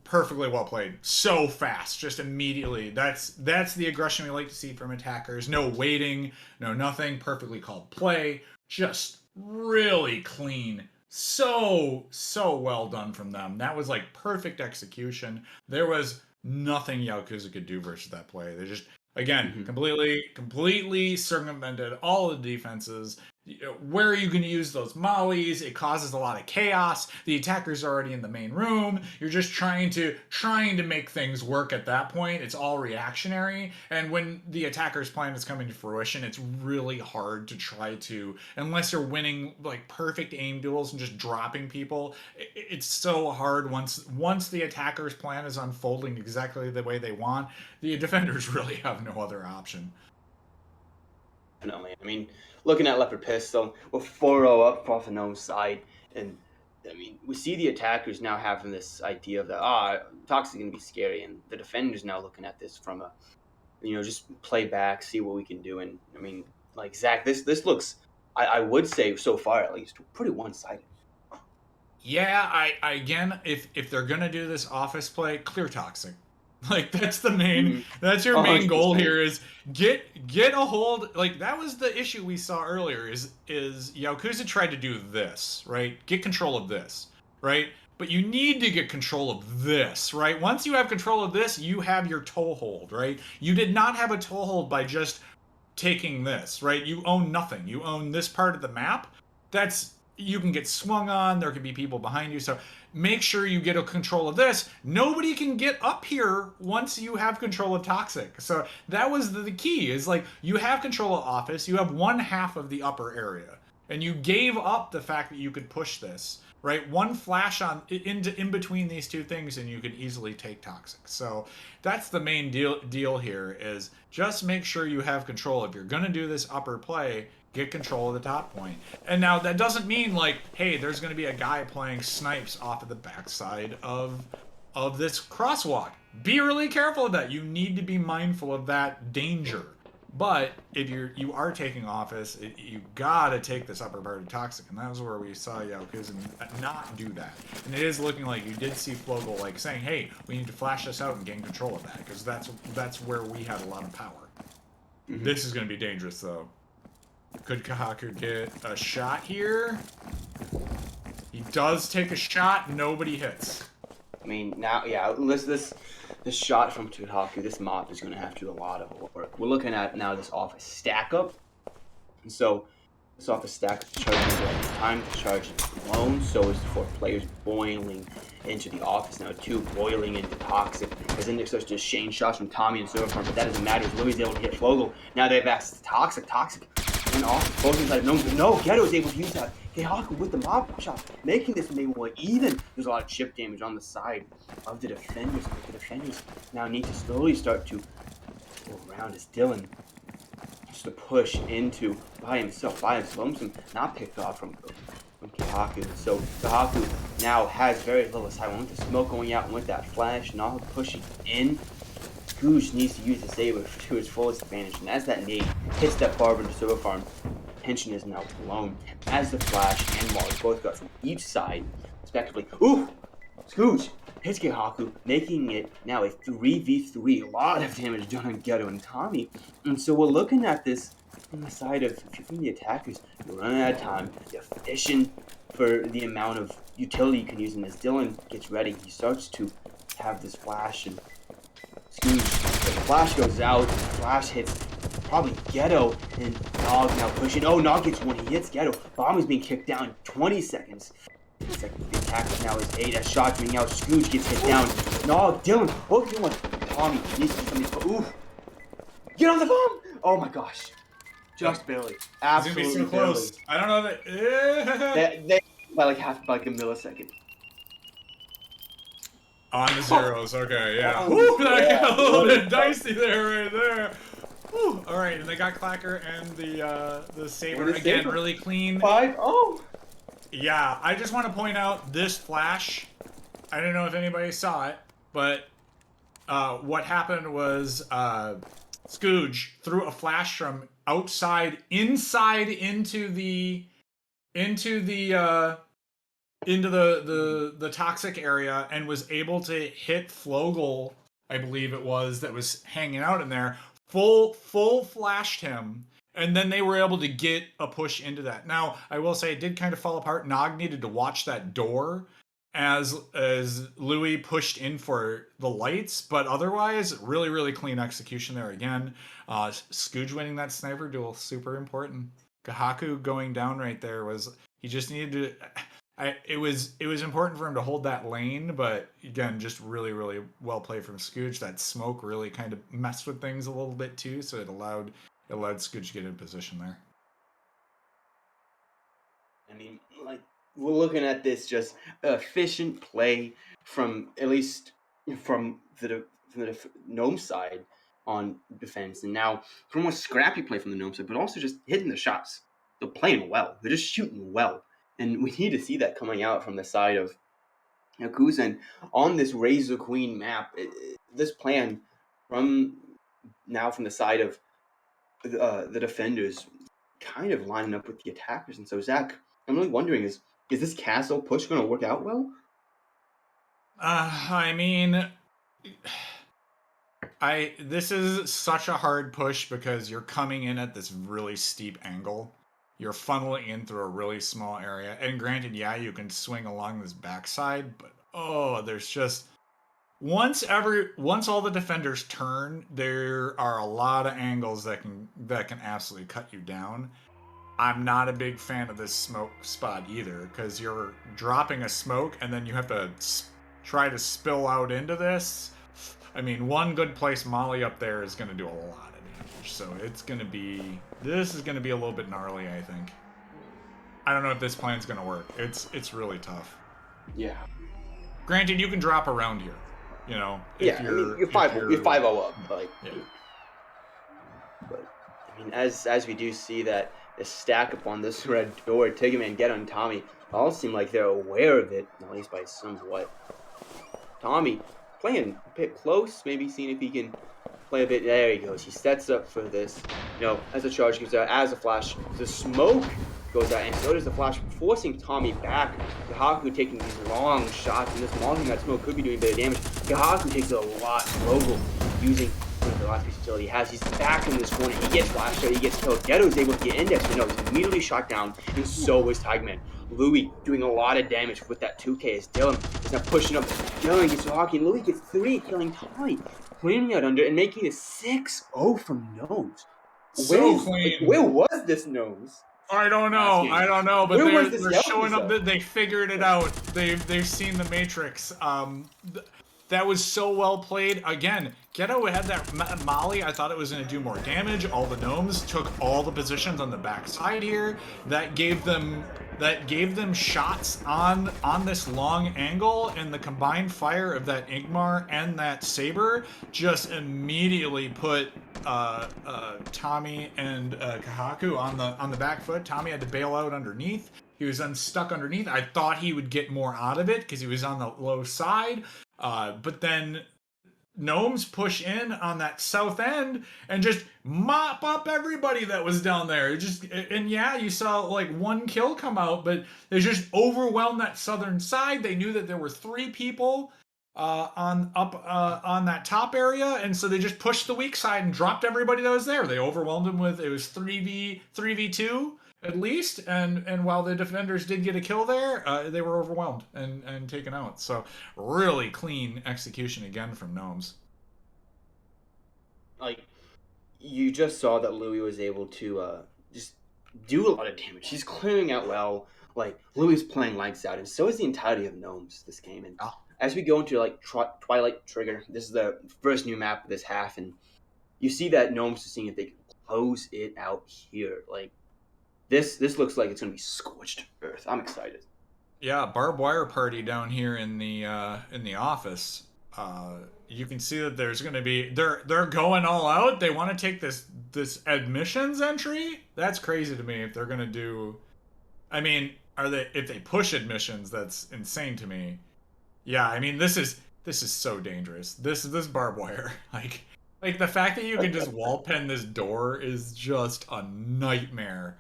Perfectly well played. So fast, just immediately. That's the aggression we like to see from attackers. No waiting, no nothing. Perfectly called play. Just really clean. So well done from them. That was like perfect execution. There was nothing Yakuza could do versus that play. They just again Mm-hmm. completely circumvented all the defenses. Where are you going to use those mollies? It causes a lot of chaos. The attacker's already in the main room. You're just trying to make things work at that point. It's all reactionary, and when the attacker's plan is coming to fruition, it's really hard to try to, unless you're winning like perfect aim duels and just dropping people. It's so hard once the attacker's plan is unfolding exactly the way they want. The defenders really have no other option. Definitely. I mean, looking at Leopard Pistol, we're 4-0 up off the gnome side, and I mean, we see the attackers now having this idea of that, Toxic going to be scary, and the defenders now looking at this from a, just play back, see what we can do. And I mean, like Zach, this looks, I would say so far at least, pretty one sided. Yeah, I again, if they're gonna do this office play, clear toxic. Like that's the main Mm-hmm. that's your main goal 100%. here is get a hold. Like that was the issue we saw earlier is Yakuza tried to do this, right? Get control of this, right? But you need to get control of this, right? Once you have control of this, you have your toehold, right? You did not have a toehold by just taking this, right? You own nothing. You own this part of the map. That's you can get swung on. There could be people behind you. So make sure you get a control of this. Nobody can get up here once you have control of Toxic. So that was the key. Is like you have control of Office. You have one half of the upper area, and you gave up the fact that you could push this. Right, one flash on in between these two things, and you can easily take Toxic. So that's the main deal here is just make sure you have control. If you're going to do this upper play, get control of the top point. And now that doesn't mean like, hey, there's going to be a guy playing snipes off of the backside of this crosswalk. Be really careful of that. You need to be mindful of that danger. But if you are taking office, you gotta take this upper part of Toxic, and that was where we saw Yaokuza not do that. And it is looking like you did see Flogel like saying, "Hey, we need to flash this out and gain control of that, because that's where we had a lot of power." Mm-hmm. This is gonna be dangerous though. Could Kahaku get a shot here? He does take a shot. Nobody hits. I mean, now, yeah, this shot from Tuhaku, this mop is going to have to do a lot of work. We're looking at now this office stack up, and so this office stack up charging time to charge alone. So is the 4 players boiling into the office now, 2 boiling into Toxic. As Index starts to exchange shots from Tommy and Silverfarm, but that doesn't matter. As Louis able to hit Flogel. Now they've asked Toxic in office, both inside of Gnomes. No, Ghetto is able to use that. Heihaku with the mob shot, making this maybe more even. There's a lot of chip damage on the side of the defenders, but the defenders now need to slowly start to go around as Dylan just to push into by himself, lonesome, not picked off from Heihaku. So Heihaku now has very little side. With the smoke going out and with that flash, not pushing in. Gooch needs to use the saber to its fullest advantage, and as that nade hits that barber into Silver Farm, tension is now blown as the Flash and Mars both got from each side, respectively. Ooh! Scooch hits Heihaku, making it now a 3v3. A lot of damage done on Ghetto and Tommy. And so we're looking at this on the side of, if you're from the attackers, you're running out of time, you're fishing for the amount of utility you can use. And as Dylan gets ready, he starts to have this flash and Scooch. The flash goes out, the flash hits probably Ghetto, and Nog now pushing. Oh, Nog gets 1, he hits Ghetto. Bomb is being kicked down 20 seconds. The attack now is 8 as shots ring out. Scooch gets hit down. Nog, Dylan, both of you Tommy needs to do something. Ooh. Get on the bomb! Oh my gosh. Just barely. Absolutely It's gonna be so close. barely. I don't know that. They by like a millisecond. On the zeros, okay, yeah. Oh, Whew, that yeah. got a little bit dicey there, right there. Whew. All right, and they got Clacker and the saber And the again, saber. really clean. 5. Oh. Yeah, I just want to point out this flash. I don't know if anybody saw it, but what happened was Scooge threw a flash from inside into the toxic area and was able to hit Flogel, I believe it was, that was hanging out in there. Full flashed him, and then they were able to get a push into that. Now, I will say it did kind of fall apart. Nog needed to watch that door as Louis pushed in for the lights, but otherwise, really clean execution there again. Scooge winning that sniper duel, super important. Kahaku going down right there was he just needed to. It was important for him to hold that lane, but again, just really well played from Scooch. That smoke really kind of messed with things a little bit too, so it allowed Scooch to get in position there. I mean, like, we're looking at this just efficient play from at least from the Gnome side on defense, and now from a scrappy play from the Gnome side, but also just hitting the shots. They're playing well. They're just shooting well, and we need to see that coming out from the side of Yakuza. And on this Razor Queen map, this plan from the side of the defenders kind of lining up with the attackers. And so, Zach, I'm really wondering, is this castle push going to work out well? I mean, This is such a hard push because you're coming in at this really steep angle. You're funneling in through a really small area. And granted, yeah, you can swing along this backside, but oh, there's just once all the defenders turn, there are a lot of angles that can absolutely cut you down. I'm not a big fan of this smoke spot either because you're dropping a smoke and then you have to try to spill out into this. I mean, one good place molly up there is going to do a lot of damage, so this is going to be a little bit gnarly, I think. I don't know if this plan's going to work. It's really tough. Yeah. Granted, you can drop around here. You know, Yeah, I mean, you're 5-0 up, like. yeah. But I mean, as we do see that the stack up on this red door, Tiggerman, Get on Tommy, all seem like they're aware of it, at least by somewhat. Tommy playing a bit close, maybe seeing if he can play a bit. There he goes. He sets up for this. As the charge comes out, as a flash, the smoke goes out, and so does the flash, forcing Tommy back. Kahaku taking these long shots, and this long that smoke could be doing a bit of damage. Kahaku takes a lot. Vogel using one of the last piece of utility he has. He's back in this corner. He gets flashed out. He gets killed. Ghetto is able to get indexed, but no, he's immediately shot down, and so is Tigerman. Louis doing a lot of damage with that 2K as Dylan is now pushing up. Dylan gets to hockey, and Louis gets 3, killing Tommy, cleaning out under and making it 6-0 from Gnomes. So clean. Where was this Gnomes? I don't know, but they're showing up that they figured it out. They've seen the Matrix. That was so well played. Again, Ghetto had that Molly. I thought it was going to do more damage. All the Gnomes took all the positions on the backside here. That gave them shots on this long angle, and the combined fire of that Igmar and that Saber just immediately put Tommy and Kahaku on the back foot. Tommy had to bail out underneath. He was unstuck underneath. I thought he would get more out of it because he was on the low side. But then Gnomes push in on that south end and just mop up everybody that was down there. And yeah, you saw like one kill come out, but they just overwhelmed that southern side. They knew that there were 3 people on that top area, and so they just pushed the weak side and dropped everybody that was there. They overwhelmed them with, it was 3v2 at least, and while the defenders did get a kill there, they were overwhelmed and taken out. So really clean execution again from Gnomes. Like, you just saw that Louis was able to just do a lot of damage. He's clearing out well. Like, Louis is playing lights out, and so is the entirety of Gnomes this game. And as we go into like Twilight Trigger, this is the first new map of this half, and you see that Gnomes are seeing if they can close it out here. Like, this looks like it's going to be scorched earth. I'm excited. Yeah, barbed wire party down here in the office. You can see that there's going to be they're going all out. They want to take this admissions entry. That's crazy to me. If they're going to do, I mean, if they push admissions, that's insane to me. Yeah, I mean, this is so dangerous. This barbed wire, like the fact that you can just wall pen this door is just a nightmare.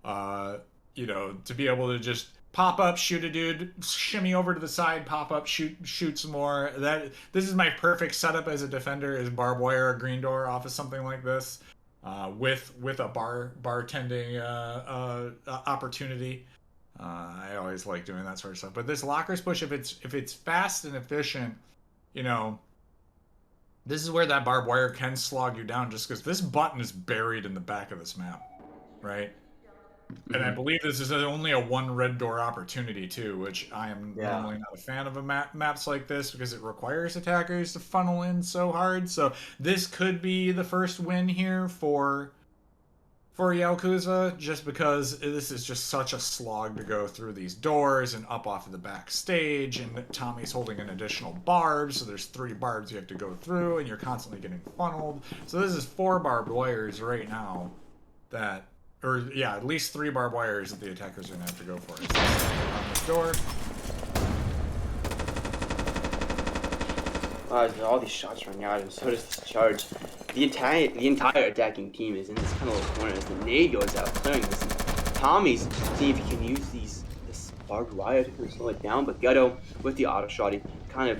To be able to just pop up, shoot a dude, shimmy over to the side, pop up, shoot some more. This is my perfect setup as a defender, is barbed wire, a green door off of something like this, with a bartending opportunity. I always like doing that sort of stuff. But this lockers push, if it's fast and efficient, this is where that barbed wire can slog you down, just because this button is buried in the back of this map, right? And I believe this is only a 1 red door opportunity too, which I am normally not a fan of maps like this because it requires attackers to funnel in so hard. So this could be the first win here for Yaokuza, just because this is just such a slog to go through these doors and up off of the backstage, and Tommy's holding an additional barb, so there's 3 barbs you have to go through, and you're constantly getting funneled. So this is 4 barbed wires right now at least 3 barbed wires that the attackers are going to have to go for. So on this door. All these shots running out, and so does this charge. The entire attacking team is in this kind of little corner as the nade goes out, clearing this. Tommy's seeing if he can use this barbed wire to kind of slow it down, but Ghetto with the auto shotty kind of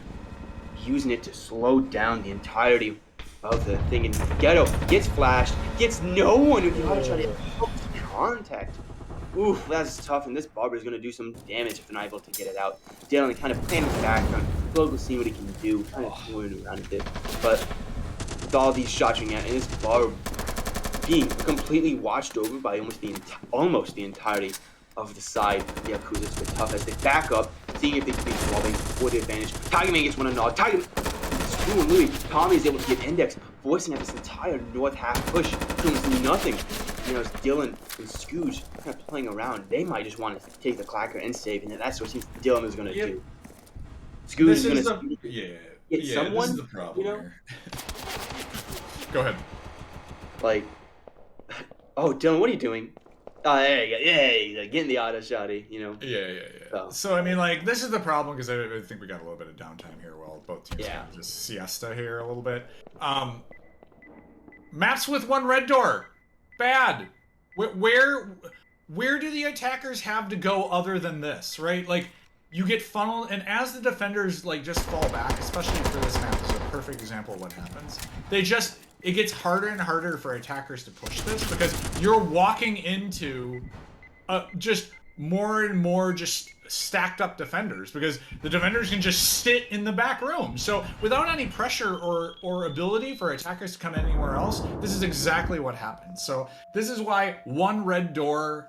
using it to slow down the entirety of the thing, and Ghetto gets flashed, gets no one with the auto shot. Oh. Contact. Oof, that's tough, and this Barber is going to do some damage if they're not able to get it out. Dylan kind of playing in the background, Vogel seeing what he can do, kind of toying around a bit. But with all these shots being at, and this Barber being completely watched over by almost the entirety of the side of the Yakuza. It's a bit tough as they back up, seeing if they can make the wall for the advantage. Tiger Man gets one on nod. Stu and Louis, Tommy is able to get index, voicing out this entire north half push to almost nothing. You know, as Dylan and Scooge kind of playing around, they might just want to take the clacker and save, and that's what seems Dylan is going to do. Scooge is going to get someone, this is the problem you know? here. Go ahead. Like, oh, Dylan, what are you doing? Oh, there you go. Yeah, getting the auto shotty, you know? Yeah. So, I mean, like, this is the problem because I think we got a little bit of downtime here while both teams kind of just siesta here a little bit. Maps with one red door. Bad. Where do the attackers have to go other than this, right? Like, you get funneled, and as the defenders, like, just fall back, especially for this map, this is a perfect example of what happens. It gets harder and harder for attackers to push this because you're walking into just more and more just stacked up defenders because the defenders can just sit in the back room. So without any pressure or ability for attackers to come anywhere else, this is exactly what happens. So this is why one red door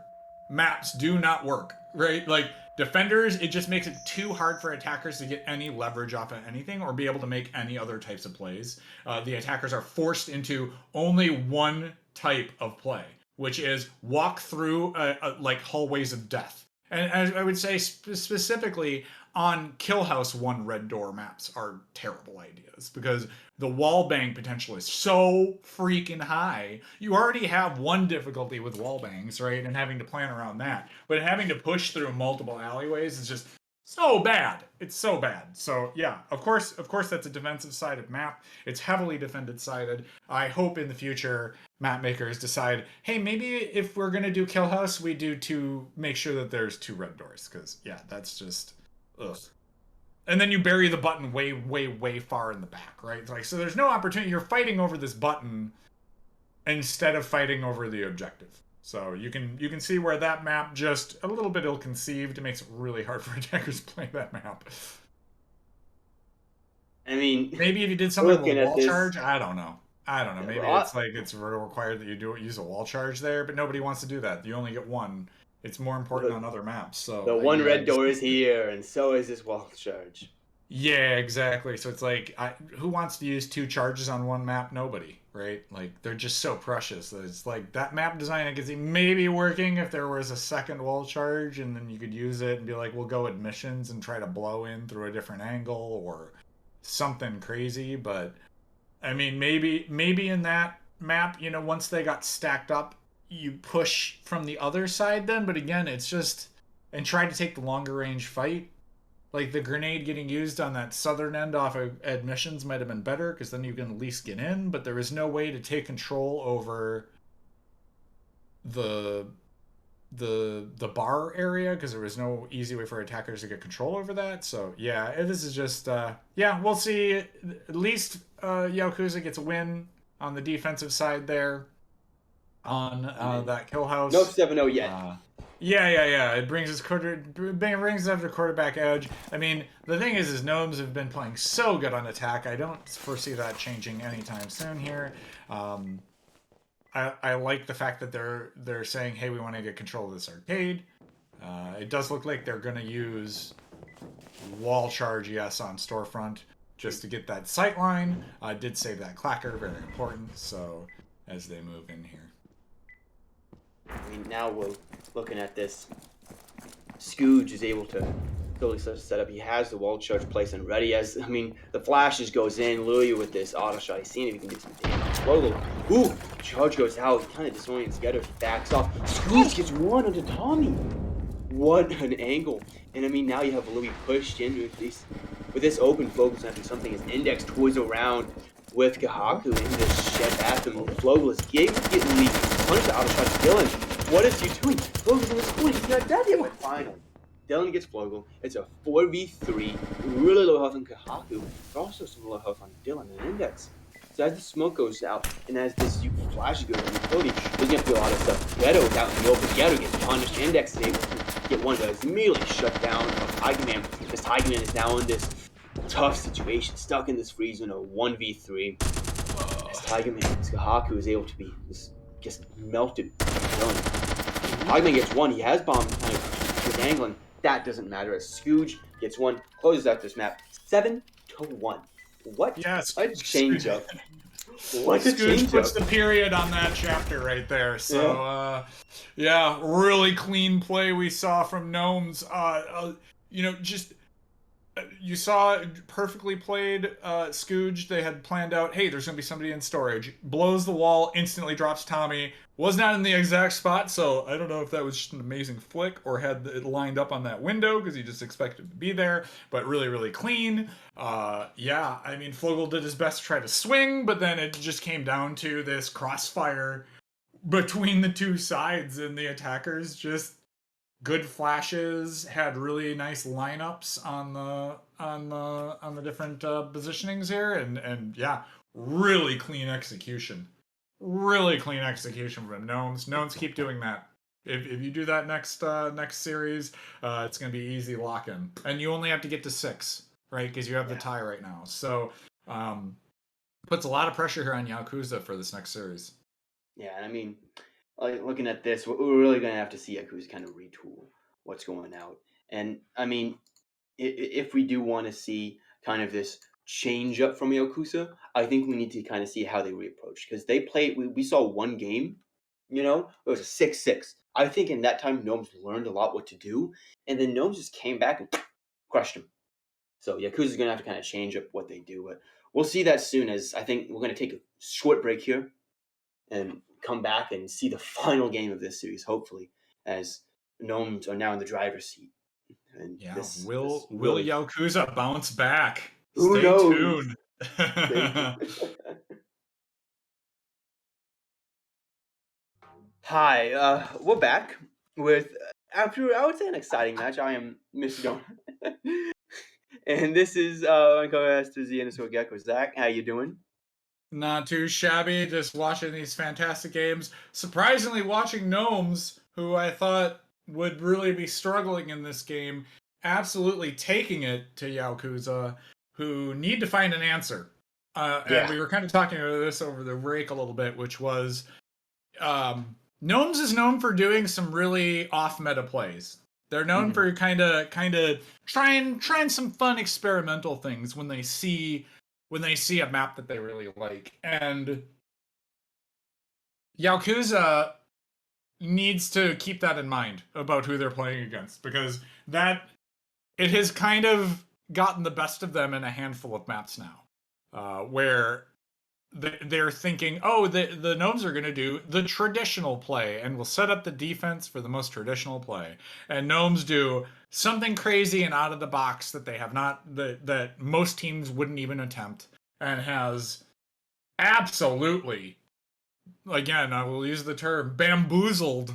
maps do not work, right? Like defenders, it just makes it too hard for attackers to get any leverage off of anything or be able to make any other types of plays. The attackers are forced into only one type of play, which is walk through like hallways of death. And I would say specifically on Kill House 1 red door maps are terrible ideas because the wall bang potential is so freaking high. You already have one difficulty with wall bangs, right? And having to plan around that. But having to push through multiple alleyways is just so bad. It's so bad. So yeah, of course that's a defensive sided map. It's heavily defended sided. I hope in the future map makers decide, hey, maybe if we're gonna do Kill House, we do to make sure that there's two red doors. Because yeah, that's just ugh. And then you bury the button way far in the back, right? Like so there's no opportunity. You're fighting over this button instead of fighting over the objective. So you can see where that map just a little bit ill-conceived. It makes it really hard for attackers playing that map. I mean, maybe if you did something with a wall this, charge, I don't know. Maybe it's like it's required that you use a wall charge there, but nobody wants to do that. You only get one. It's more important on other maps. So the one red door is here, and so is this wall charge. Yeah, exactly. So it's like, who wants to use two charges on one map? Nobody, right? Like they're just so precious. It's like that map design I could see maybe working if there was a second wall charge, and then you could use it and be like, we'll go admissions and try to blow in through a different angle or something crazy. But I mean, maybe in that map, you know, once they got stacked up, you push from the other side then. But again, it's just and try to take the longer range fight. Like the grenade getting used on that southern end off of admissions might have been better because then you can at least get in, but there is no way to take control over the bar area because there was no easy way for attackers to get control over that. So yeah, this is just yeah, we'll see. At least Yaokuza gets a win on the defensive side there on that Kill House. No 7-0 yet. Yeah. It brings us after quarterback edge. I mean, the thing is Gnomes have been playing so good on attack. I don't foresee that changing anytime soon here. I like the fact that they're saying, hey, we want to get control of this arcade. It does look like they're going to use wall charge, yes, on storefront just to get that sight line. I did save that clacker, very important. So as they move in here. I mean, now we're looking at this. Scooge is able to totally set up. He has the wall charge placed and ready. As I mean, the flash just goes in. Louis with this auto shot. He's seeing if he can do some damage. Logo, ooh, charge goes out. He kind of disorients together. He backs off. Scooge gets one onto Tommy. What an angle! And I mean, now you have Louis pushed in with this open focus after something is indexed towards around with Kahaku in this shed at him. Flowless getting Lee. Punish the auto shot. Dylan, what is he doing? Flogel's in this corner. He's not dead yet. But finally, Dylan gets Flogel. It's a 4v3. Really low health on Kahaku, but also some low health on Dylan and Index. So as the smoke goes out and as this flash goes on utility, there's gonna be a lot of stuff. Ghetto's out in the open. Ghetto gets punished. Index is able to get one of those immediately shut down by Tiger Man. This Tiger Man is now in this tough situation, stuck in this free zone of 1v3. As Tiger Man, Haku is able to be just melted and done. Tiger Man gets one. He has bomb kind of with angling. That doesn't matter as Scooge gets one, closes out this map 7-1. What Yeah, a change up. What a Scooge change puts up. the period on that chapter right there. Yeah. So, yeah, really clean play we saw from Gnomes. Just you saw perfectly played Scooge. They had planned out, hey, there's going to be somebody in storage. Blows the wall, instantly drops Tommy. Was not in the exact spot, so I don't know if that was just an amazing flick or had it lined up on that window because he just expected to be there, but really, really clean. Yeah, I mean, Flogel did his best to try to swing, but then it just came down to this crossfire between the two sides, and the attackers just good flashes, had really nice lineups on the different positionings here, and yeah, really clean execution. Really clean execution from Gnomes. Gnomes keep doing that. If you do that next series, it's gonna be easy lock in, and you only have to get to 6, right? Because you have the Yeah. tie right now. So puts a lot of pressure here on Yakuza for this next series. Yeah, and I mean, like looking at this, we're really gonna have to see Yakuza kind of retool what's going out. And I mean, if we do want to see kind of this change up from Yakuza, I think we need to kind of see how they reapproach because they played. We saw one game, it was a 6-6. I think in that time Gnomes learned a lot what to do, and then Gnomes just came back and crushed them. So Yakuza's gonna have to kind of change up what they do, but we'll see that soon. As I think we're gonna take a short break here and come back and see the final game of this series, hopefully, as Gnomes are now in the driver's seat. And Yeah, this will really, Yakuza bounce back? who Stay knows? tuned. Hi, we're back with after I would say an exciting match. I am Mr. Don, and this is my co-host Z underscore Gecko. Zach, how you doing? Not too shabby, just watching these fantastic games. Surprisingly, watching Gnomes, who I thought would really be struggling in this game, absolutely taking it to Yakuza, who need to find an answer. And Yeah. we were kind of talking about this over the break a little bit, which was Gnomes is known for doing some really off meta plays. They're known Hmm. for kind of trying some fun experimental things when they see a map that they really like. And Yakuza needs to keep that in mind about who they're playing against because that it has kind of gotten the best of them in a handful of maps now, where they're thinking, oh, the gnomes are going to do the traditional play and will set up the defense for the most traditional play. And gnomes do something crazy and out of the box that they have not, that most teams wouldn't even attempt, and has absolutely, again, I will use the term, bamboozled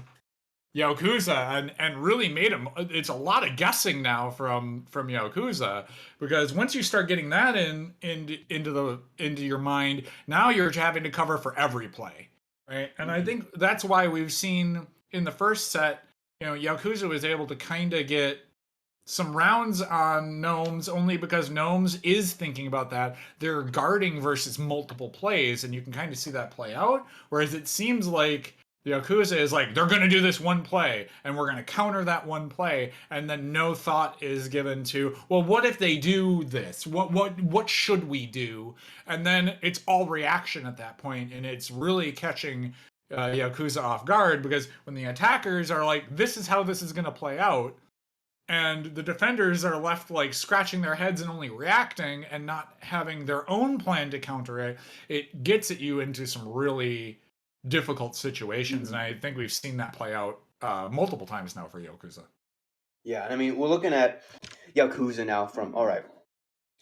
Yakuza and really made him. It's a lot of guessing now from Yakuza because once you start getting that into your mind, now you're having to cover for every play, right? And I Hmm. think that's why we've seen in the first set, Yakuza was able to kind of get some rounds on Gnomes only because Gnomes is thinking about that. They're guarding versus multiple plays, and you can kind of see that play out. Whereas it seems like the Yakuza is like, they're going to do this one play, and we're going to counter that one play, and then no thought is given to, well, what if they do this? What should we do? And then it's all reaction at that point, and it's really catching Yakuza off guard because when the attackers are like, this is how this is going to play out, and the defenders are left like scratching their heads and only reacting and not having their own plan to counter it, it gets at you into some really difficult situations. And Hmm. I think we've seen that play out multiple times now for Yakuza. Yeah, and I mean, we're looking at Yakuza now from, all right,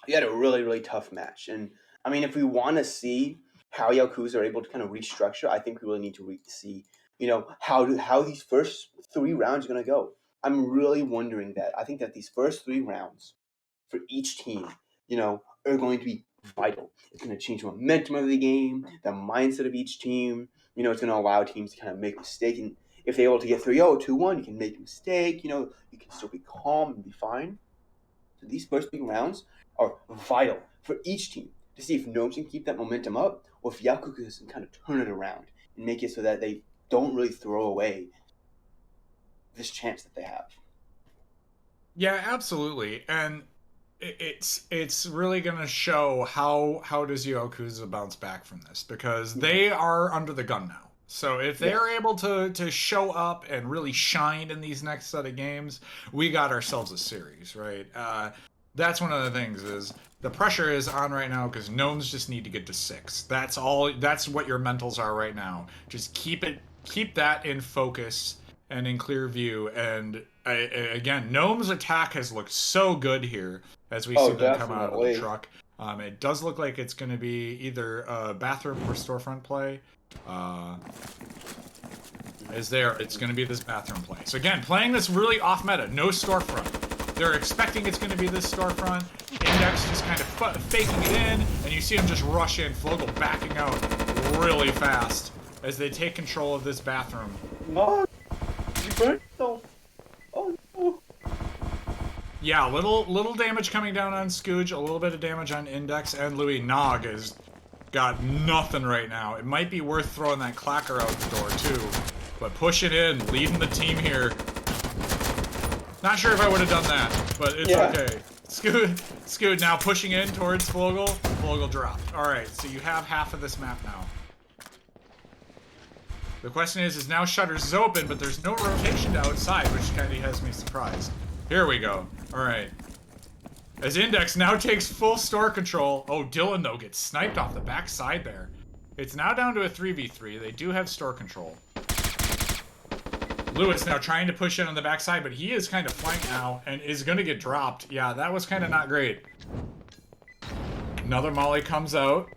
you had a really, really tough match. And I mean, if we want to see how Yakuza are able to kind of restructure, I think we really need to see, how these first 3 rounds are going to go. I'm really wondering that. I think that these first 3 rounds for each team, are going to be vital. It's going to change the momentum of the game, the mindset of each team. It's going to allow teams to kind of make mistakes. And if they're able to get 3-0, 2-1, you can make a mistake. You can still be calm and be fine. So these first big rounds are vital for each team to see if Gnomes can keep that momentum up or if Yaokuza can kind of turn it around and make it so that they don't really throw away this chance that they have. Yeah, absolutely. And it's really going to show how does Yakuza bounce back from this, because they are under the gun now. So if they Yeah. are able to show up and really shine in these next set of games, we got ourselves a series, right? That's one of the things is the pressure is on right now because Gnomes just need to get to 6. That's all. That's what your mentals are right now. Just keep that in focus and in clear view. And again, Gnome's attack has looked so good here as we see Oh, them come out of the definitely. truck. It does look like it's going to be either a bathroom or storefront play. It's going to be this bathroom play. So again, playing this really off meta, no storefront. They're expecting it's going to be this storefront. Index just kind of faking it in, and you see him just rush in. Flogel backing out really fast as they take control of this bathroom. No, you burnt yourself. Oh no. Yeah, little damage coming down on Scooge, a little bit of damage on Index, and Louis. Nog has got nothing right now. It might be worth throwing that clacker out the door too, but push it in, leading the team here. Not sure if I would have done that, but it's okay. Scoot now pushing in towards Flogel. Flogel dropped. Alright, so you have half of this map now. The question is now Shutters is open, but there's no rotation to outside, which kind of has me surprised. Here we go. Alright. As Index now takes full store control. Oh, Dylan, though, gets sniped off the backside there. It's now down to a 3v3. They do have store control. Lewis now trying to push in on the backside, but he is kind of flanked now and is going to get dropped. Yeah, that was kind of not great. Another Molly comes out.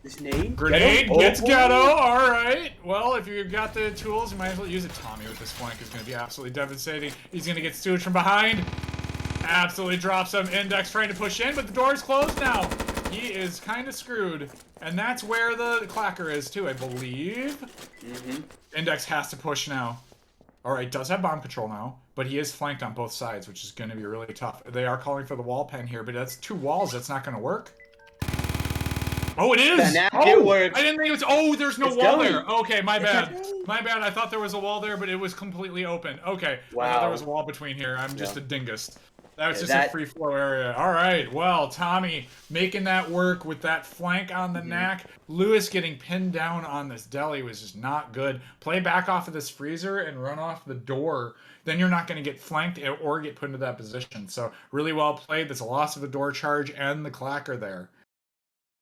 Grenade gets Ghetto. All right. Well, if you've got the tools, you might as well use it. Tommy with this flank is going to be absolutely devastating. He's going to get Stewart from behind. Absolutely drops him. Index trying to push in, but the door's closed now. He is kind of screwed. And that's where the clacker is, too, I believe. Index has to push now. Alright, does have bomb control now, but he is flanked on both sides, which is going to be really tough. They are calling for the wall pen here, but that's 2 walls. That's not going to work. Oh, it is! It works. I didn't think it was... Oh, there's no wall there. Okay, my bad. My bad. I thought there was a wall there, but it was completely open. Okay. Wow. I thought there was a wall between here. I'm just a dingus. That was just a free flow area. All right. Well, Tommy making that work with that flank on the knack. Lewis getting pinned down on this deli was just not good. Play back off of this freezer and run off the door. Then you're not going to get flanked or get put into that position. So really well played. That's a loss of a door charge and the clacker there.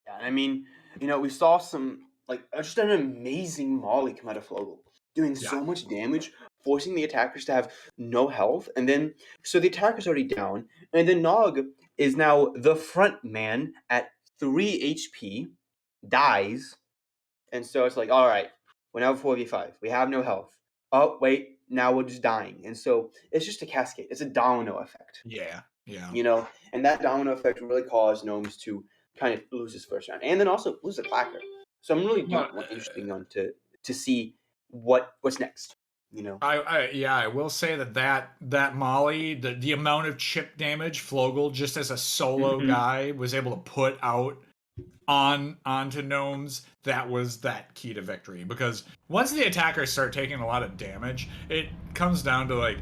Yeah, I mean, we saw some, just an amazing Molly come out of Flogel, doing so much damage, forcing the attackers to have no health, and then, so the attacker's already down, and then Nog is now the front man at 3 HP, dies, and so it's like, alright, we're now 4v5, we have no health. Oh, wait, now we're just dying, and so it's just a cascade, it's a domino effect. Yeah. And that domino effect really caused Gnomes to kind of lose his first round, and then also lose the clacker. So I'm really interested to see what's next. I will say that Molly, the amount of chip damage Flogel just as a solo guy was able to put out onto Gnomes, that was that key to victory. Because once the attackers start taking a lot of damage, it comes down to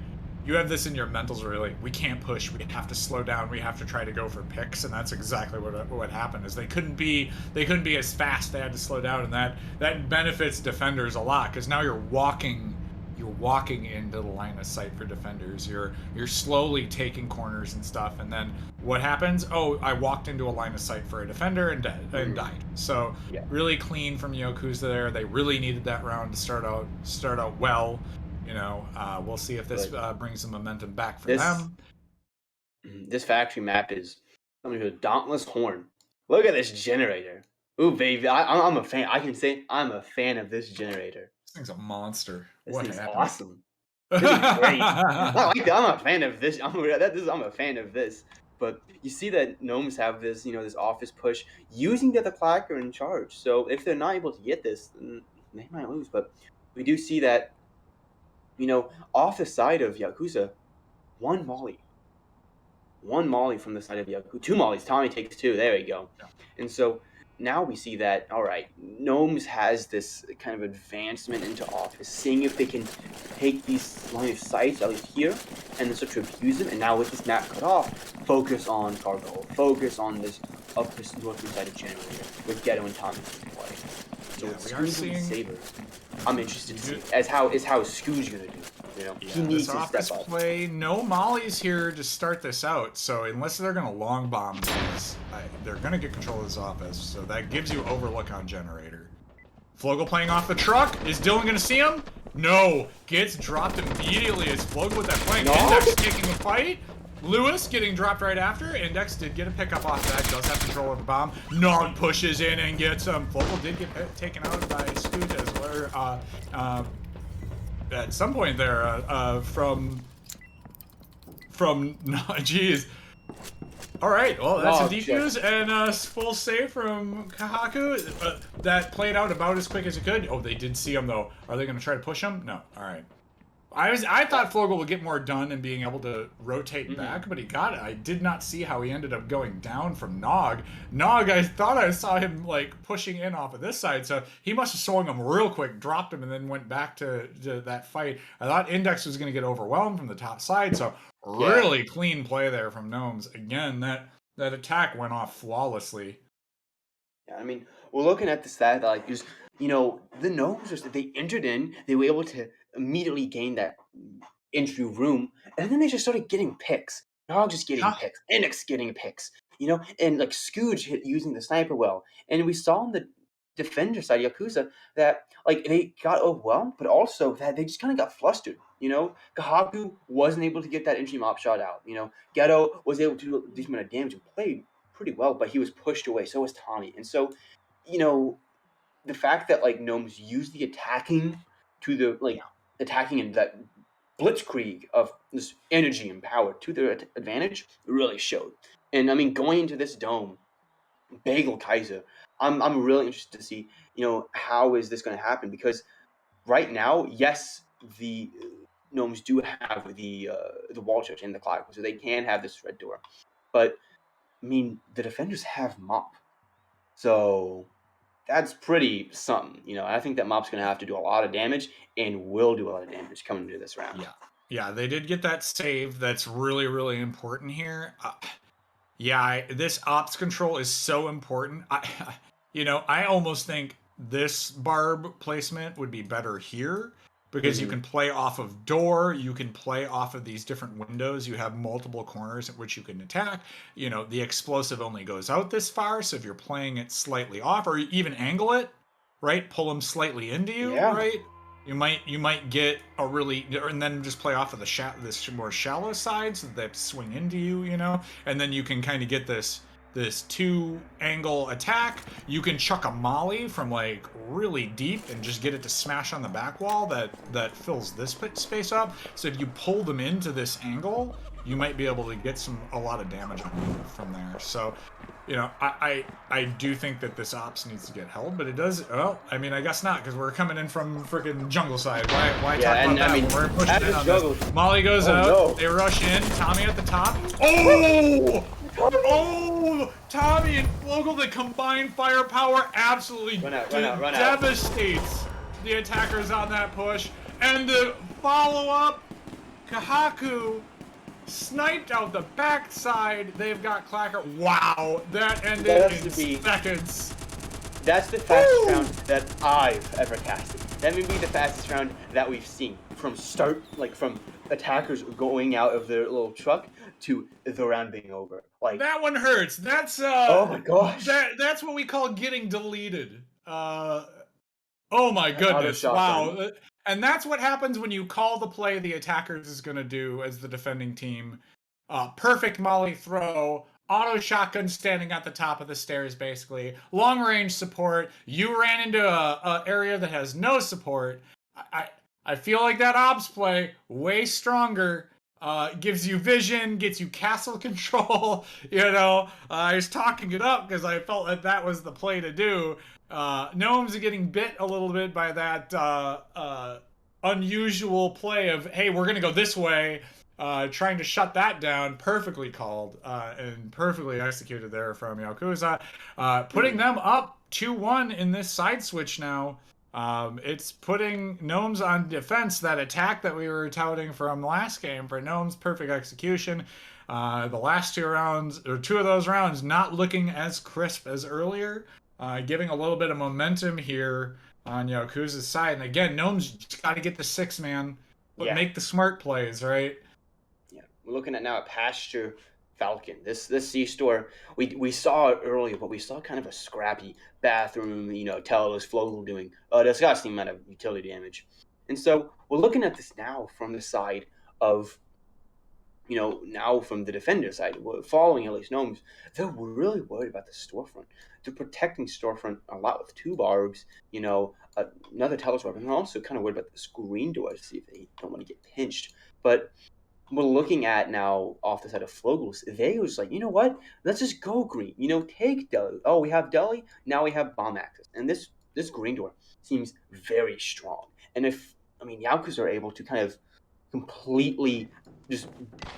you have this in your mentals where you're like, we can't push, we have to slow down, we have to try to go for picks, and that's exactly what happened. Is they couldn't be as fast, they had to slow down, and that benefits defenders a lot because now you're walking into the line of sight for defenders. You're slowly taking corners and stuff, and then what happens? Oh, I walked into a line of sight for a defender and died. So really clean from Yaokuza there. They really needed that round to start out well. We'll see if this brings some momentum back for them. This factory map is something with a dauntless horn. Look at this generator. Ooh, baby, I'm a fan. I can say I'm a fan of this generator. This thing's a monster. This thing's awesome. This is great. I like that. I'm a fan of this. I'm a fan of this. But you see that Gnomes have this, this office push using the clacker in charge. So if they're not able to get this, then they might lose. But we do see that, off the side of Yakuza, one Molly. One Molly from the side of Yakuza. Two Mollies. Tommy takes two. There you go. Yeah. And so now we see that, all right, Gnomes has this kind of advancement into office, seeing if they can take these line of sights, at least here, and then start to abuse them. And now with this map cut off, focus on cargo, focus on this up this northern side of generator with Ghetto and Tommy in play. So with we are Scooge and seeing. Saber, I'm interested to see as how Scooge gonna do. He needs This to office step up. play, no mollies here to start this out. So unless they're going to long bomb these, they're going to get control of this office. So that gives you overlook on generator. Flogel playing off the truck. Is Dylan going to see him? No. Gets dropped immediately as Flogel with that flank. No. Index taking the fight. Lewis getting dropped right after. Index did get a pickup off that. Does have control of the bomb. Nog pushes in and gets him. Flogel did get taken out by Scoot as well. At some point there, from geez. All right, well that's a defuse and a full save from Kahaku. That played out about as quick as it could. Oh, they did see him though. Are they going to try to push him? No. All right. I thought Flogel would get more done and being able to rotate back, but he got it. I did not see how he ended up going down from Nog. Nog, I thought I saw him like pushing in off of this side, so he must have swung him real quick, dropped him, and then went back to that fight. I thought Index was going to get overwhelmed from the top side, so really clean play there from Gnomes. Again, that attack went off flawlessly. Yeah, I mean, we're looking at the stat that like just the Gnomes, they entered in, they were able to immediately gain that entry room, and then they just started getting picks. Dog just getting picks, Enix getting picks, and like Scooge hit using the sniper well, and we saw on the defender side, Yakuza, that like they got overwhelmed, but also that they just kind of got flustered. Kahaku wasn't able to get that entry mop shot out. Ghetto was able to do a decent amount of damage and played pretty well, but he was pushed away. So was Tommy, and so the fact that like Gnomes use the attacking to the attacking and that blitzkrieg of this energy and power to their advantage really showed. And I mean, going into this dome, Bagel Kaiser, I'm really interested to see how is this going to happen, because right now, yes, the Gnomes do have the wall church and the clock, so they can have this red door, but I mean the defenders have mop, so that's pretty something. I think that Mop's going to have to do a lot of damage and will do a lot of damage coming into this round. Yeah, they did get that save. That's really, really important here. This ops control is so important. I almost think this barb placement would be better here because you can play off of door, you can play off of these different windows, you have multiple corners at which you can attack. The explosive only goes out this far, so if you're playing it slightly off or even angle it, right, pull them slightly into you, right? You might get a really, and then just play off of this more shallow side so that swing into you, and then you can kind of get this 2-angle attack. You can chuck a molly from like really deep and just get it to smash on the back wall that fills this space up. So if you pull them into this angle, you might be able to get a lot of damage on you from there. So I do think that this ops needs to get held, but it does. Well, I mean, I guess not, because we're coming in from freaking jungle side. Why talk about that? I mean, we're pushing in on this. Molly goes out. No. They rush in. Tommy at the top. Oh, Tommy and Flogel, the combined firepower absolutely devastates the attackers on that push. And the follow-up, Kahaku sniped out the backside. They've got Clacker. Wow, that ended in seconds. That's the fastest round that I've ever casted. That may be the fastest round that we've seen. From attackers going out of their little truck to the round being over. Like that one hurts. That's oh my gosh. That's what we call getting deleted. Oh my goodness! Wow. And that's what happens when you call the play the attackers is going to do as the defending team. Perfect molly throw, auto shotgun standing at the top of the stairs, basically. Long range support. You ran into a area that has no support. I feel like that ops play way stronger. gives you vision, gets you castle control. I was talking it up because I felt that that was the play to do. Gnomes are getting bit a little bit by that unusual play of, hey, we're going to go this way, trying to shut that down. Perfectly called and perfectly executed there from Yaokuza. Putting them up 2-1 in this side switch now. It's putting Gnomes on defense. That attack that we were touting from last game for Gnomes, perfect execution. The last 2 rounds, or 2 of those rounds, not looking as crisp as earlier, giving a little bit of momentum here on Yakuza's side. And again, Gnomes just got to get the 6-man, but Yeah, make the smart plays, right? yeah. We're looking at now a Pasture Falcon. This C store we saw it earlier, but we saw kind of a scrappy bathroom. Tellos Flogel doing a disgusting amount of utility damage, and so we're looking at this now from the side of now from the defender side, following at least Gnomes, they're really worried about the storefront. They're protecting storefront a lot with two barbs, another telescope, and they're also kind of worried about the screen door to see if they don't want to get pinched. But we're looking at now off the side of Flogels, they was like, you know what? Let's just go green. Take Deli. Oh, we have Deli. Now we have bomb access, and this green door seems very strong. And if Yakuza are able to kind of completely just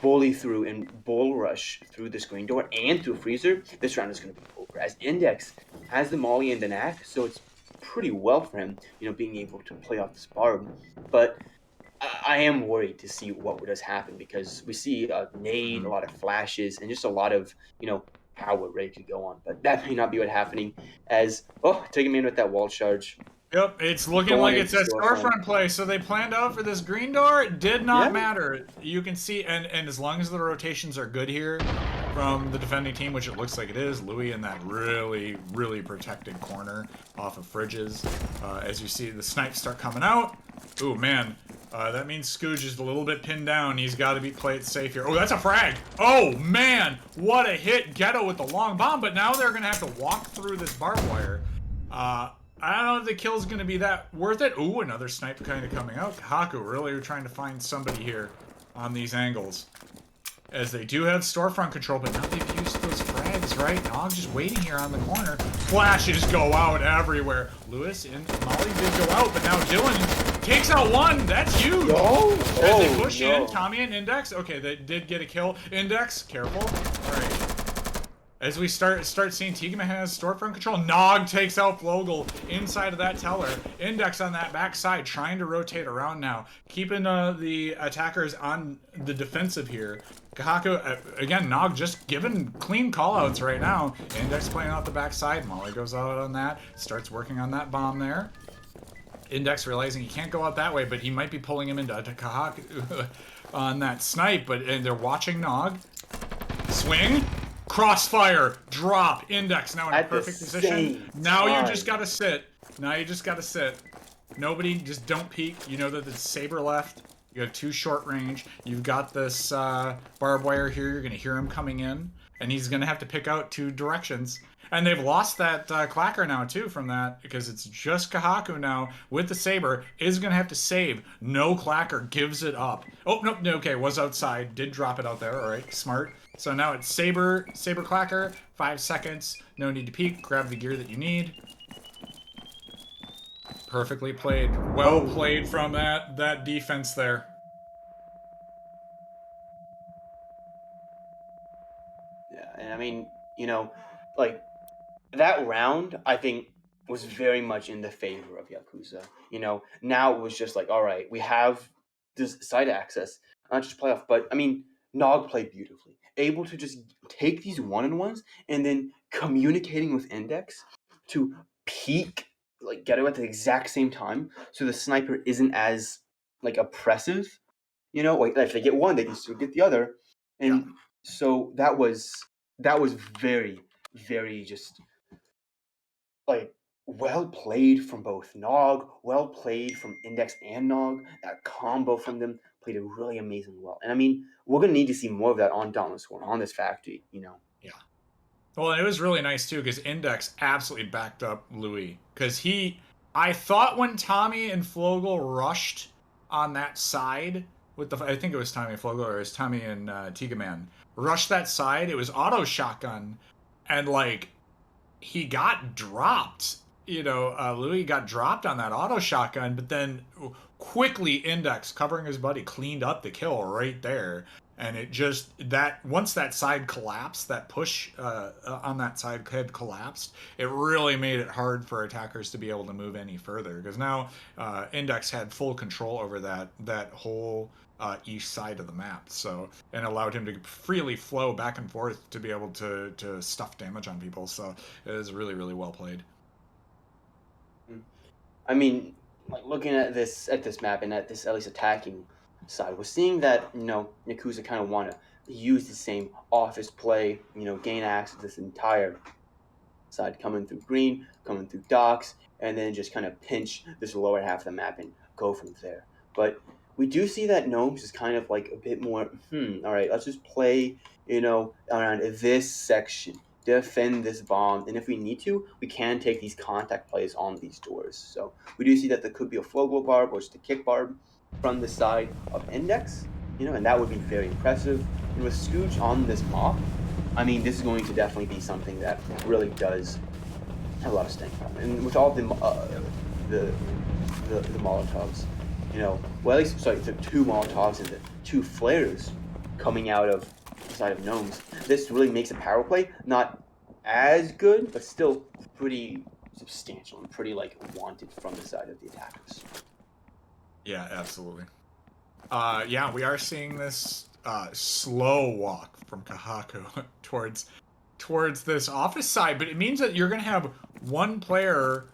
bully through and bull rush through the screen door and through freezer, this round is going to be over. As Index has the Molly and the knack, so it's pretty well for him, being able to play off this barb. But I am worried to see what does happen because we see a nade, a Mm-hmm. lot of flashes, and just a lot of power ready to go on. But that may not be what's happening. As taking me in with that wall charge, Yep, it's looking going like into it's a storefront. storefront play. So they planned out for this green door. It did not Yeah, matter. You can see, and as long as the rotations are good here from the defending team, which it looks like it is, Louis in that really, really protected corner off of Fridges. As you see the snipes start coming out. Ooh, man. That means Scooge is a little bit pinned down. He's got to be played safe here. Oh, that's a frag. Oh, man. What a hit. Ghetto with the long bomb, but now they're going to have to walk through this barbed wire. I don't know if the kill's going to be that worth it. Ooh, another snipe kind of coming out. Haku really trying to find somebody here on these angles. As they do have storefront control, but now they've used those frags, right? Nog just waiting here on the corner. Flashes go out everywhere. Lewis and Molly did go out, but now Dylan takes out one. That's huge. no, As they push in, no. Tommy and Index. Okay, they did get a kill. Index, careful. All right. As we start seeing Tigma has storefront control, Nog takes out Flogel inside of that teller. Index on that backside, trying to rotate around now, keeping the attackers on the defensive here. Kahaku, again, Nog just giving clean callouts right now. Index playing out the backside. Molly goes out on that, starts working on that bomb there. Index realizing he can't go out that way, but he might be pulling him into Kahaku on that snipe, but and they're watching Nog. Swing. Crossfire, drop, Index now in a At the perfect position. same Now you just time. gotta sit. Now you just gotta sit. Nobody, just don't peek. You know that the saber left. You have 2 short range. You've got this barbed wire here. You're gonna hear him coming in, and he's gonna have to pick out 2 directions. And they've lost that clacker now too from that because it's just Kahaku now with the saber is gonna have to save. No clacker, gives it up. Oh nope, no, okay, was outside, did drop it out there. All right, smart. So now it's saber clacker, 5 seconds. No need to peek. Grab the gear that you need. Perfectly played. Well Oh, played from that defense there. yeah. And like that round, I think was very much in the favor of Yakuza. Now it was just like, all right, we have this side access, not just playoff, but Nog played beautifully, able to just take these one-on-ones and then communicating with Index to peak, like get it at the exact same time, so the sniper isn't as like oppressive. Like if they get one, they can still get the other, Yeah. and so that was very, very just like well played from both Nog, well played from Index and Nog. That combo from them played it really amazing well. And we're gonna need to see more of that on Dauntless War, on this factory. Yeah. Well, and it was really nice too because Index absolutely backed up Louis because I thought when Tommy and Flogel rushed on that side with the I think it was Tommy Flogel or it was Tommy and Tigaman rushed that side. It was auto shotgun, and like he got dropped. Louis got dropped on that auto shotgun, but then quickly Index covering his buddy cleaned up the kill right there. And it just that once that side collapsed, that push on that side had collapsed. It really made it hard for attackers to be able to move any further because now Index had full control over that whole east side of the map. So and allowed him to freely flow back and forth to be able to stuff damage on people. So it was really really well played. I mean, like looking at this map and at this at least attacking side, we're seeing that Yakuza kind of want to use the same office play, gain access to this entire side, coming through green, coming through docks, and then just kind of pinch this lower half of the map and go from there. But we do see that Gnomes is kind of like a bit more, all right, let's just play, around this section, defend this bomb, and if we need to, we can take these contact plays on these doors. So we do see that there could be a flow barb or just a kick barb from the side of Index, and that would be very impressive. And with Scooch on this mop, I mean, this is going to definitely be something that really does have a lot of staying power. And with all the the Molotovs, well, at least sorry, the two Molotovs and the two flares coming out of the side of Gnomes, this really makes a power play not as good, but still pretty substantial and pretty like wanted from the side of the attackers. Yeah, absolutely. Yeah, we are seeing this slow walk from Kahaku towards this office side, but it means that you're gonna have one player.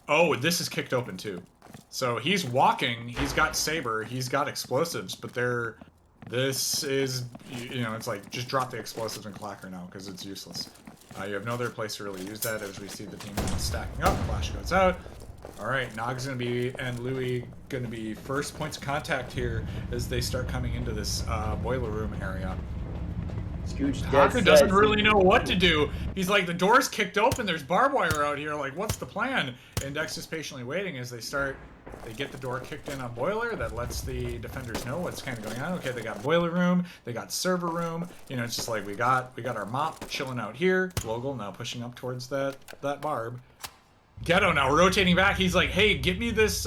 Oh, this is kicked open too. So he's walking. He's got saber. He's got explosives, but they're. This is it's like just drop the explosives and clacker now because it's useless. You have no other place to really use that as we see the team stacking up. Flash goes out. All right, Nog's gonna be and Louis gonna be first points of contact here as they start coming into this boiler room area. Scooch dead Haka doesn't set. really know what to do. He's like, the door's kicked open. There's barbed wire out here. Like, what's the plan? Index is patiently waiting as they start. They get the door kicked in on boiler. That lets the defenders know what's kind of going on. Okay, they got boiler room. They got server room. It's just like we got our mop chilling out here. Vogel now pushing up towards that barb. Ghetto now rotating back. He's like, "Hey, get me this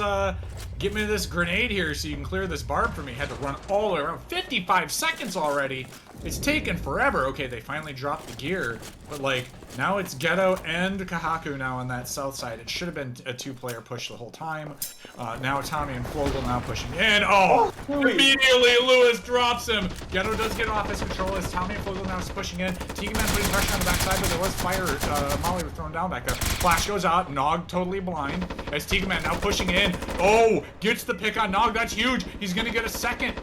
grenade here so you can clear this barb for me." Had to run all the way around. 55 seconds already. It's taken forever. Okay, they finally dropped the gear, but like now it's Ghetto and Kahaku now on that south side. It should have been a two-player push the whole time. Now Tommy and Flogel now pushing in. Oh, immediately Lewis drops him. Ghetto does get off his control as Tommy and Flogel now is pushing in. Tigaman putting pressure on the backside, but there was fire. Molly was thrown down back there. Flash goes out. Nog totally blind as Tigaman now pushing in. Oh, gets the pick on Nog. That's huge. He's gonna get a second.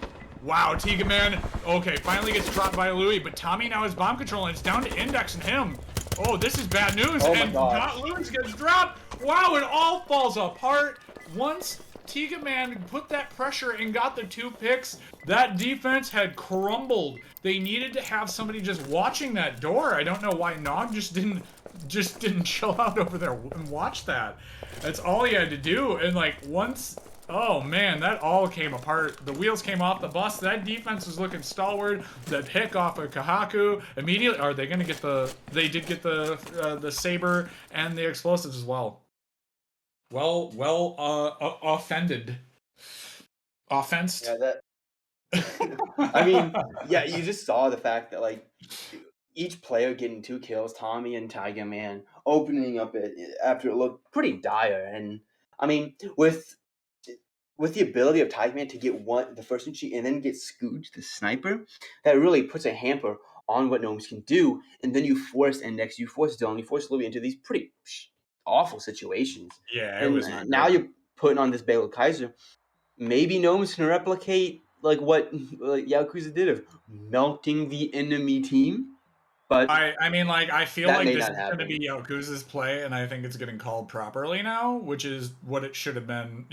Wow, Tigaman. Okay, finally gets dropped by Louis, but Tommy now has bomb control, and it's down to Index and him. Oh, this is bad news, Oh my and gosh. Louis gets dropped. Wow, it all falls apart. Once Tigaman put that pressure and got the two picks, that defense had crumbled. They needed to have somebody just watching that door. I don't know why Nog just didn't chill out over there and watch that. That's all he had to do, and like once. Oh man, that all came apart. The wheels came off the bus. That defense was looking stalwart. The pick off of Kahaku immediately. Are they going to get the? They did get the saber and the explosives as well. Offended, offensed. Yeah, that I mean, yeah, you just saw the fact that like each player getting two kills, Tommy and Tiger Man opening up it after it looked pretty dire, and I mean with the ability of Tiger Man to get the first entry and then get Scooch the sniper, that really puts a hamper on what Gnomes can do, and then you force Index, you force Dylan, you force Louis into these pretty awful situations, Yeah, it and was not now good. you're putting on this Baylor Kaiser. Maybe Gnomes can replicate like what Yakuza did of melting the enemy team, but I mean, like, I feel that like may this not is going to happen. be Yakuza's play, and I think it's getting called properly now, which is what it should have been.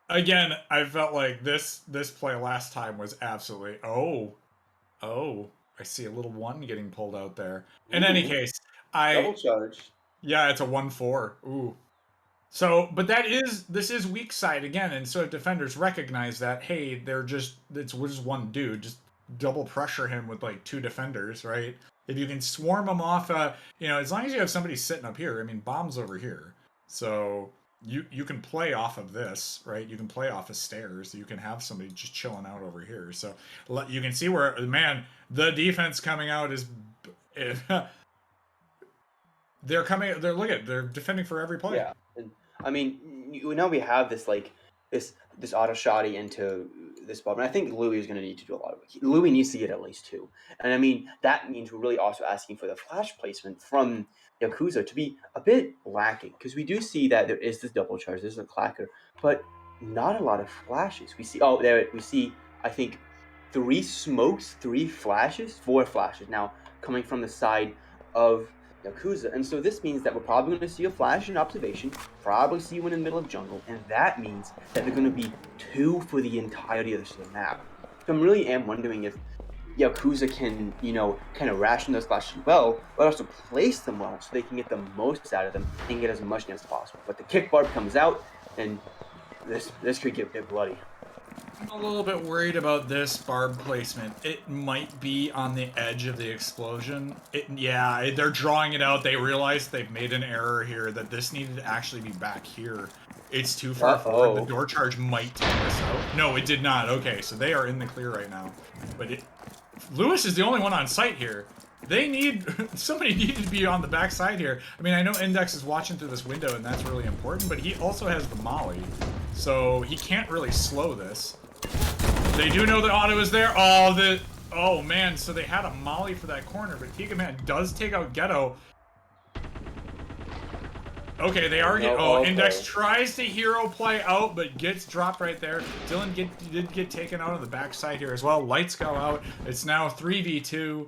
Again, I felt like this play last time was absolutely oh. I see a little one getting pulled out there. In any Ooh, case, I double charge. yeah, it's a 1-4. Ooh, So, but this is weak side again, and so if defenders recognize that, hey, we're just one dude, just double pressure him with like two defenders, right? If you can swarm them off, as long as you have somebody sitting up here, I mean, bombs over here, so you can play off of this, right? You can play off of stairs. You can have somebody just chilling out over here, so you can see where man the defense coming out is. They're coming. They're defending for every play. Yeah, and I mean, now we have this like this auto shotty into this bomb, and I think Louis is going to need to do a lot of it. Louis needs to get at least two, and I mean that means we're really also asking for the flash placement from Yakuza to be a bit lacking because we do see that there is this double charge, there's a clacker, but not a lot of flashes. We see there we see I think three smokes, three flashes, four flashes now coming from the side of Yakuza. And so this means that we're probably going to see a flash in observation, probably see one in the middle of jungle, and that means that they're going to be two for the entirety of the map. So I'm really am wondering if Yakuza can, kind of ration those flashes well, but also place them well so they can get the most out of them and get as much as possible. But the kick barb comes out, and this could get a bit bloody. I'm a little bit worried about this barb placement. It might be on the edge of the explosion. Yeah, they're drawing it out. They realize they've made an error here, that this needed to actually be back here. It's too far forward. The Uh-oh. door charge might take this out. No, it did not. Okay, so they are in the clear right now. But Lewis is the only one on site here. They need somebody needed to be on the back side here. I mean, I know Index is watching through this window, and that's really important. But he also has the molly, so he can't really slow this. They do know that auto is there. Oh man, so they had a molly for that corner, but Tiga Man does take out Ghetto. Okay, they are getting. Oh, Okay. Index tries to hero play out, but gets dropped right there. Dylan did get taken out on the backside here as well. Lights go out. It's now 3v2.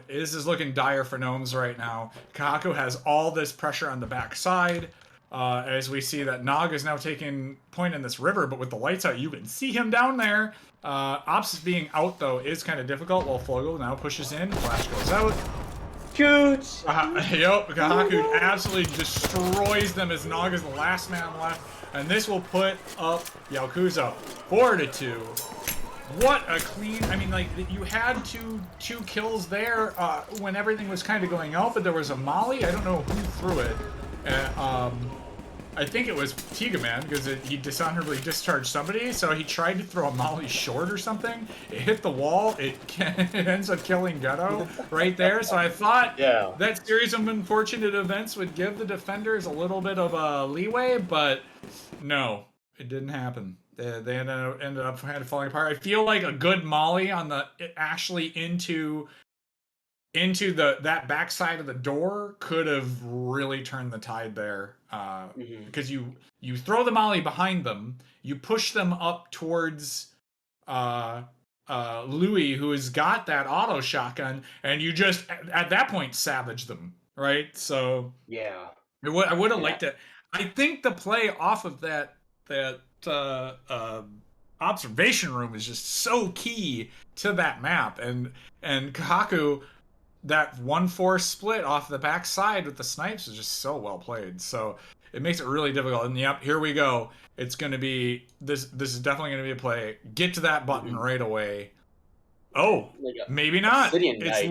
This is looking dire for Gnomes right now. Kahaku has all this pressure on the backside. As we see that Nog is now taking point in this river, but with the lights out, you can see him down there. Ops being out, though, is kind of difficult, while Flogo now pushes in. Flash goes out. Shoot! Yep, Kahaku absolutely destroys them as Nog is the last man left. And this will put up Yaokuza 4-2. What a clean... I mean, like, you had two kills there when everything was kind of going out, but there was a molly. I don't know who threw it. I think it was Tiga Man, because he dishonorably discharged somebody, so he tried to throw a molly short or something. It hit the wall. It ends up killing Ghetto right there. So I thought Yeah. that series of unfortunate events would give the defenders a little bit of a leeway, but no, it didn't happen. They ended up falling apart. I feel like a good molly on the actually into that backside of the door could have really turned the tide there, because you throw the molly behind them, you push them up towards Louis, who has got that auto shotgun, and you just at that point savage them, right? So Yeah. I would have And liked it. I think the play off of that observation room is just so key to that map, and Kahaku, that 1-4 split off the backside with the snipes is just so well played. So it makes it really difficult. And yep, here we go. It's going to be this. This is definitely going to be a play. Get to that button right away. Oh, like maybe a not. Obsidian Knight.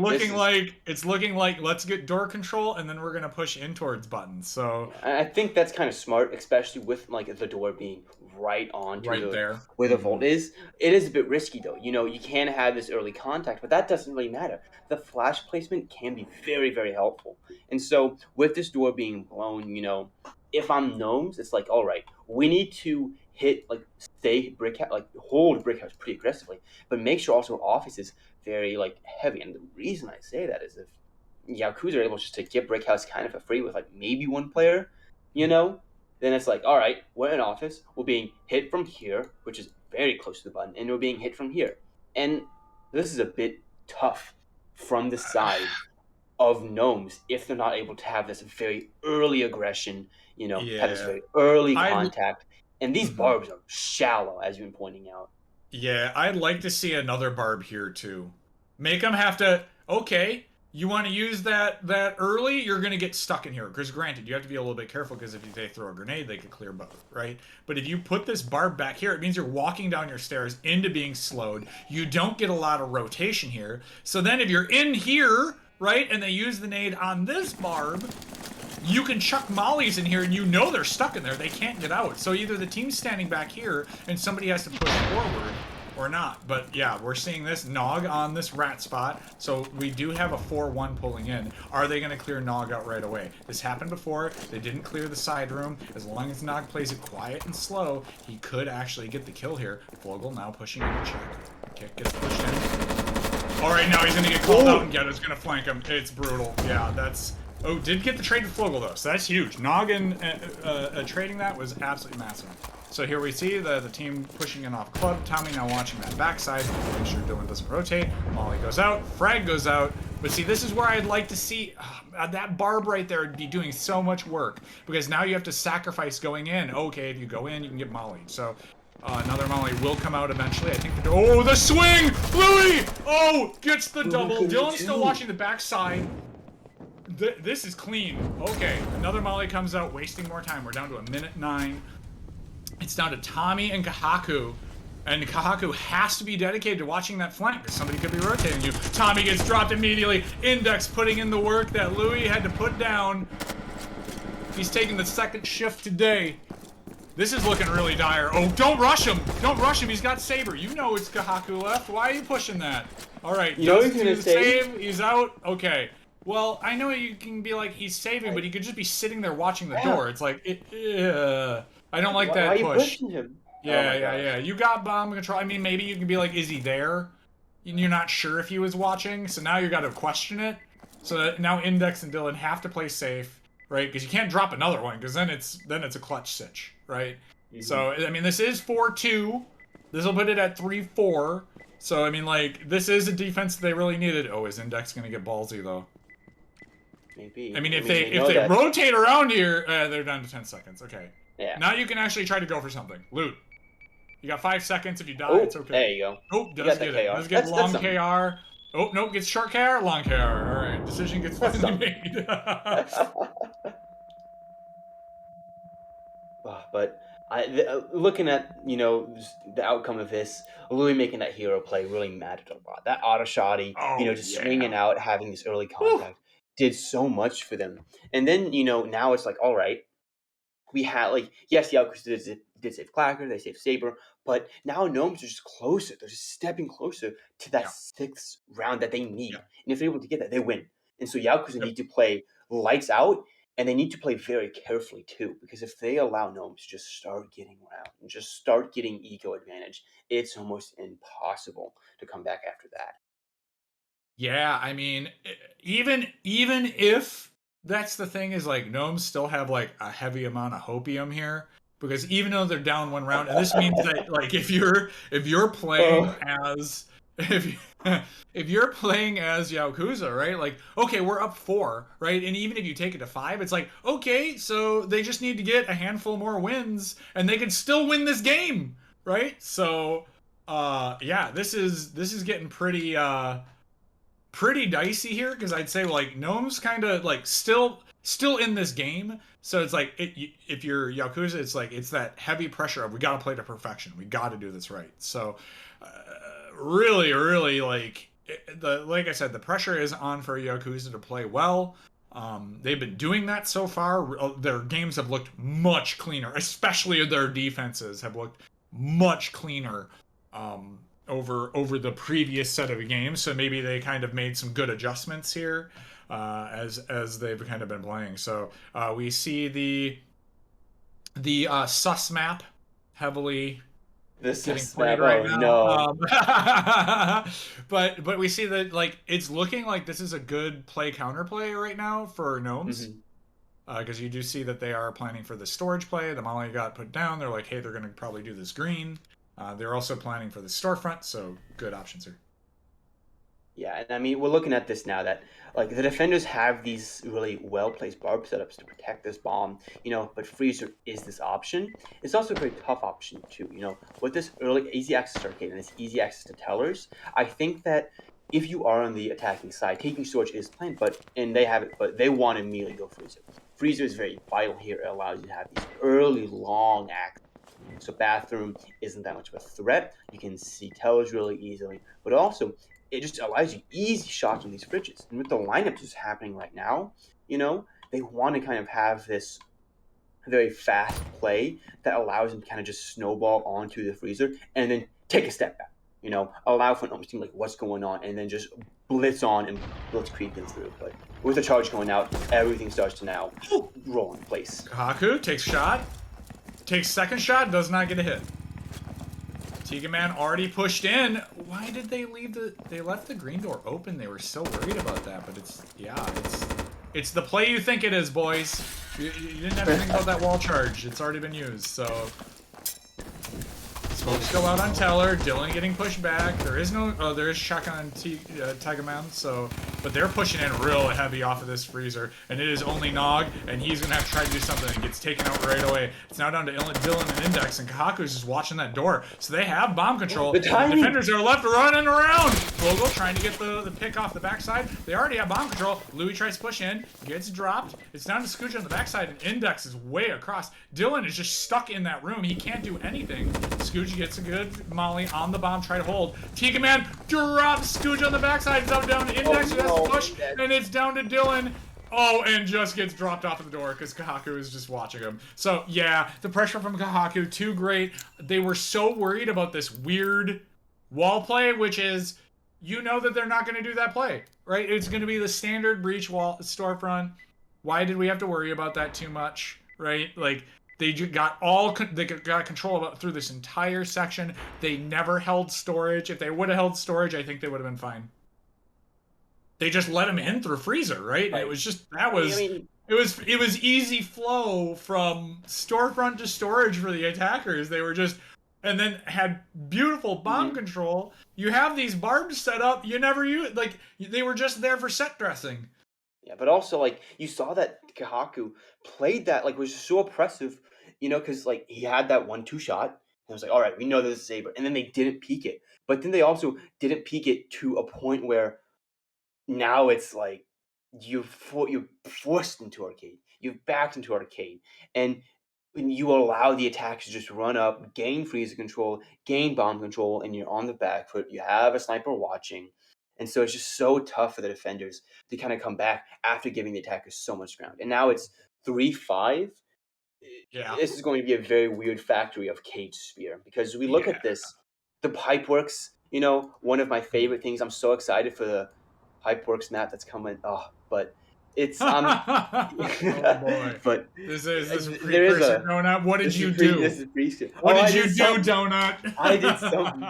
It's looking like let's get door control, and then we're going to push in towards buttons. So I think that's kind of smart, especially with like the door being right on to right there. where the vault is. It is a bit risky though. You can have this early contact, but that doesn't really matter. The flash placement can be very, very helpful. And so with this door being blown, if I'm gnomes, it's like, all right, we need to hit like stay brick house, like hold brick house pretty aggressively, but make sure also office is very like heavy. And the reason I say that is if Yakuza are able just to get brick house kind of for free with like maybe one player, then it's like, all right, we're in office, we're being hit from here, which is very close to the button, and we're being hit from here. And this is a bit tough from the side of gnomes if they're not able to have this very early aggression, have this Yeah. very early I contact. And these mhm. barbs are shallow, as you've been pointing out. Yeah, I'd like to see another barb here too. Make them have to. Okay, You want to use that early, you're going to get stuck in here. Because granted, you have to be a little bit careful because if they throw a grenade, they could clear both, right? But if you put this barb back here, it means you're walking down your stairs into being slowed. You don't get a lot of rotation here. So then if you're in here, right, and they use the nade on this barb, you can chuck mollies in here and you know they're stuck in there. They can't get out. So either the team's standing back here and somebody has to push forward or not. But yeah, we're seeing this Nog on this rat spot. So we do have a 4-1 pulling in. Are they going to clear Nog out right away? This happened before. They didn't clear the side room. As long as Nog plays it quiet and slow, he could actually get the kill here. Flogel now pushing in to check. Kick gets pushed in. All right, now he's going to get called out and Ghetto's going to flank him. It's brutal. Yeah, that's... Oh, did get the trade with Flogel though, so that's huge. Noggin trading that was absolutely massive. So here we see the team pushing in off club. Tommy now watching that backside, make sure Dylan doesn't rotate. Molly goes out, Frag goes out. But see, this is where I'd like to see that barb right there would be doing so much work because now you have to sacrifice going in. Okay, if you go in, you can get Molly. So another Molly will come out eventually. I think. Oh, the swing, Louis! Oh, gets the double. Dylan's still watching the backside. This is clean. Okay, another Molly comes out, wasting more time. We're down to 1:09. It's down to Tommy and Kahaku. And Kahaku has to be dedicated to watching that flank because somebody could be rotating you. Tommy gets dropped immediately. Index putting in the work that Louis had to put down. He's taking the second shift today. This is looking really dire. Oh, don't rush him. Don't rush him. He's got Saber. You know it's Kahaku left. Why are you pushing that? All right. You know he's going to save. He's out. Okay. Well, I know you can be like, he's saving, but he could just be sitting there watching the door. It's like, I don't like that push. Why are you pushing him? Yeah. You got bomb control. I mean, maybe you can be like, is he there? And you're not sure if he was watching, so now you got to question it. So now Index and Dylan have to play safe, right? Because you can't drop another one, because then it's a clutch sitch, right? Mm-hmm. So, I mean, this is 4-2. This will put it at 3-4. So, I mean, like, this is a defense they really needed. Oh, is Index going to get ballsy, though? Maybe. I mean, if they rotate around here, they're down to 10 seconds. Okay. Yeah. Now you can actually try to go for something. Loot. You got 5 seconds. If you die, it's okay. There you go. Oh, does get it. Does get long KR. Oh, nope, gets short KR, long KR. All right, decision gets finally made. But looking at, the outcome of this, Louis making that hero play really mattered a lot. That auto shotty, just swinging out, having this early contact, did so much for them. And then, now it's like, all right, we had, yes, Yaokuza did save Clacker, they saved Saber, but now Gnomes are just closer. They're just stepping closer to that 6th round that they need. And if they're able to get that, they win. And so Yaokuza need to play lights out, and they need to play very carefully too, because if they allow Gnomes to just start getting around and just start getting ego advantage, it's almost impossible to come back after that. Yeah, I mean, even if that's the thing is like Gnomes still have like a heavy amount of hopium here because even though they're down one round, and this means that like if you're playing as if you're playing as Yaokuza, right? Like, okay, we're up 4, right? And even if you take it to 5, it's like, okay, so they just need to get a handful more wins and they can still win this game, right? So yeah, this is getting pretty dicey here because I'd say like Gnomes kind of like still in this game. So it's like if you're Yakuza, it's like it's that heavy pressure of we got to play to perfection. We got to do this right. So really like like I said, the pressure is on for Yakuza to play well. They've been doing that so far. Their games have looked much cleaner, especially their defenses have looked much cleaner. Over the previous set of games, so maybe they kind of made some good adjustments here as they've kind of been playing. So we see the sus map heavily getting played right now. No. But we see that like it's looking like this is a good play counterplay right now for Gnomes. Because you do see that they are planning for the storage play. The Molly got put down. They're like, hey, they're going to probably do this green. They're also planning for the storefront, so good options here. Yeah, and I mean, we're looking at this now that, like, the defenders have these really well-placed barb setups to protect this bomb, but Freezer is this option. It's also a very tough option, too, with this early easy access to arcade and this easy access to tellers. I think that if you are on the attacking side, taking storage is planned, and they have it, but they want to immediately go freezer. Freezer is very vital here. It allows you to have these early long acts. So bathroom isn't that much of a threat. You can see tells really easily, but also it just allows you easy shots on these fridges. And with the lineups just happening right now, they want to kind of have this very fast play that allows him to kind of just snowball onto the freezer and then take a step back. Allow for an almost team like what's going on and then just blitz on and blitz creeping through. But with the charge going out, everything starts to now roll in place. Haku takes shot, takes second shot, does not get a hit. Tiga Man already pushed in. Why did they leave they left the green door open? They were so worried about that, but it's the play you think it is, boys. You didn't have to think about that wall charge. It's already been used, so smokes go out on Teller. Dylan getting pushed back. There is shotgun on Tiger Man, but they're pushing in real heavy off of this freezer, and it is only Nog, and he's gonna have to try to do something and gets taken out right away. It's now down to Dylan and Index, and Kahaku's just watching that door. So they have bomb control. The defenders are left running around. Vogel trying to get the pick off the backside. They already have bomb control. Louis tries to push in, gets dropped. It's down to Scooch on the backside, and Index is way across. Dylan is just stuck in that room. He can't do anything. Scooch gets a good molly on the bomb, try to hold. Tiga Man drops Scooch on the backside. It's down to Index, who has to push, and it's down to Dylan. Oh, and just gets dropped off of the door because Kahaku is just watching him. So, yeah, the pressure from Kahaku, too great. They were so worried about this weird wall play, which is, that they're not going to do that play, right? It's going to be the standard breach wall storefront. Why did we have to worry about that too much, right? Like, they got control through this entire section. They never held storage. If they would have held storage, I think they would have been fine. They just let him in through freezer, right? It was just it was easy flow from storefront to storage for the attackers. They were just and then had beautiful bomb control. You have these barbs set up. You never use they were just there for set dressing. Yeah, but also you saw that Kahaku played that was so oppressive, because he had that 1-2 shot. And it was like, all right, we know this is Saber, and then they didn't peek it. But then they also didn't peek it to a point where now it's like you're forced into arcade. You've backed into arcade, and when you allow the attacks to just run up, gain freezer control, gain bomb control, and you're on the back foot. You have a sniper watching. And so it's just so tough for the defenders to kind of come back after giving the attackers so much ground. And now it's 3-5. Yeah. This is going to be a very weird factory of Cage Spear because we look at this, the Pipeworks, one of my favorite things. I'm so excited for the Pipeworks map that's coming. Oh, but it's oh boy! But this is a precursor, Donut. What did you do? This is precursor. What did you do, Donut? I did something.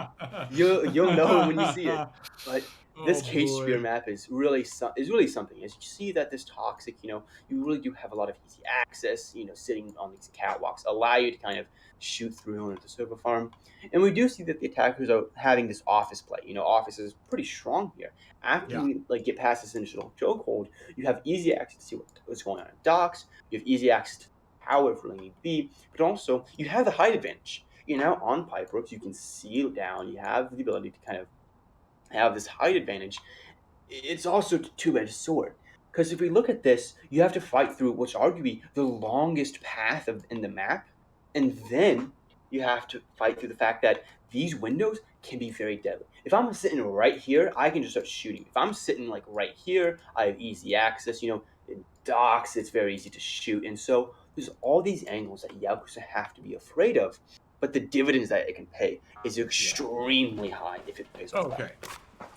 You'll know when you see it. But this Cage Spear map is really something. As you see that this toxic, you really do have a lot of easy access. Sitting on these catwalks allow you to kind of shoot through into the server farm, and we do see that the attackers are having this office play. Office is pretty strong here. After you get past this initial chokehold, you have easy access to see what's going on in docks. You have easy access to power if really need be, but also you have the height advantage. On Pipeworks, you can see down. You have the ability to kind of have this height advantage. It's also a two-edged sword. Because if we look at this, you have to fight through what's arguably the longest path in the map, and then you have to fight through the fact that these windows can be very deadly. If I'm sitting right here, I can just start shooting. If I'm sitting right here, I have easy access. In docks, it's very easy to shoot. And so there's all these angles that Yaokuza have to be afraid of. But the dividends that it can pay is extremely high if it pays off. Okay.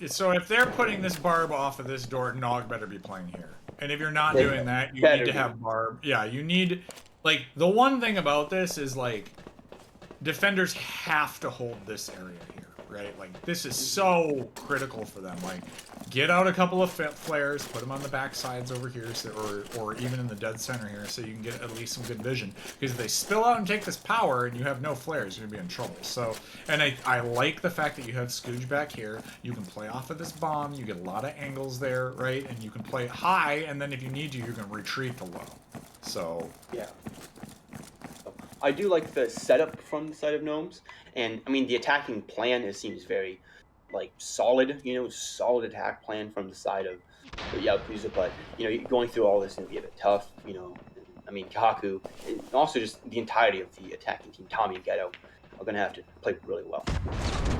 So if they're putting this barb off of this door, Nog better be playing here. And if you're not doing that, you need to have barb. Yeah, you need... the one thing about this is, defenders have to hold this area here, right? This is so critical for them. Get out a couple of flares, put them on the back sides over here, or even in the dead center here, so you can get at least some good vision. Because if they spill out and take this power and you have no flares, you're going to be in trouble. So, and I like the fact that you have Scooge back here. You can play off of this bomb. You get a lot of angles there, right? And you can play high, and then if you need to, you can retreat to low. So... yeah. I do like the setup from the side of Gnomes, and the attacking plan seems very like solid, solid attack plan from the side of Yakuza, but going through all this is gonna be a bit tough. And, I mean Kaku, and also just the entirety of the attacking team, Tommy and Ghetto, are gonna have to play really well.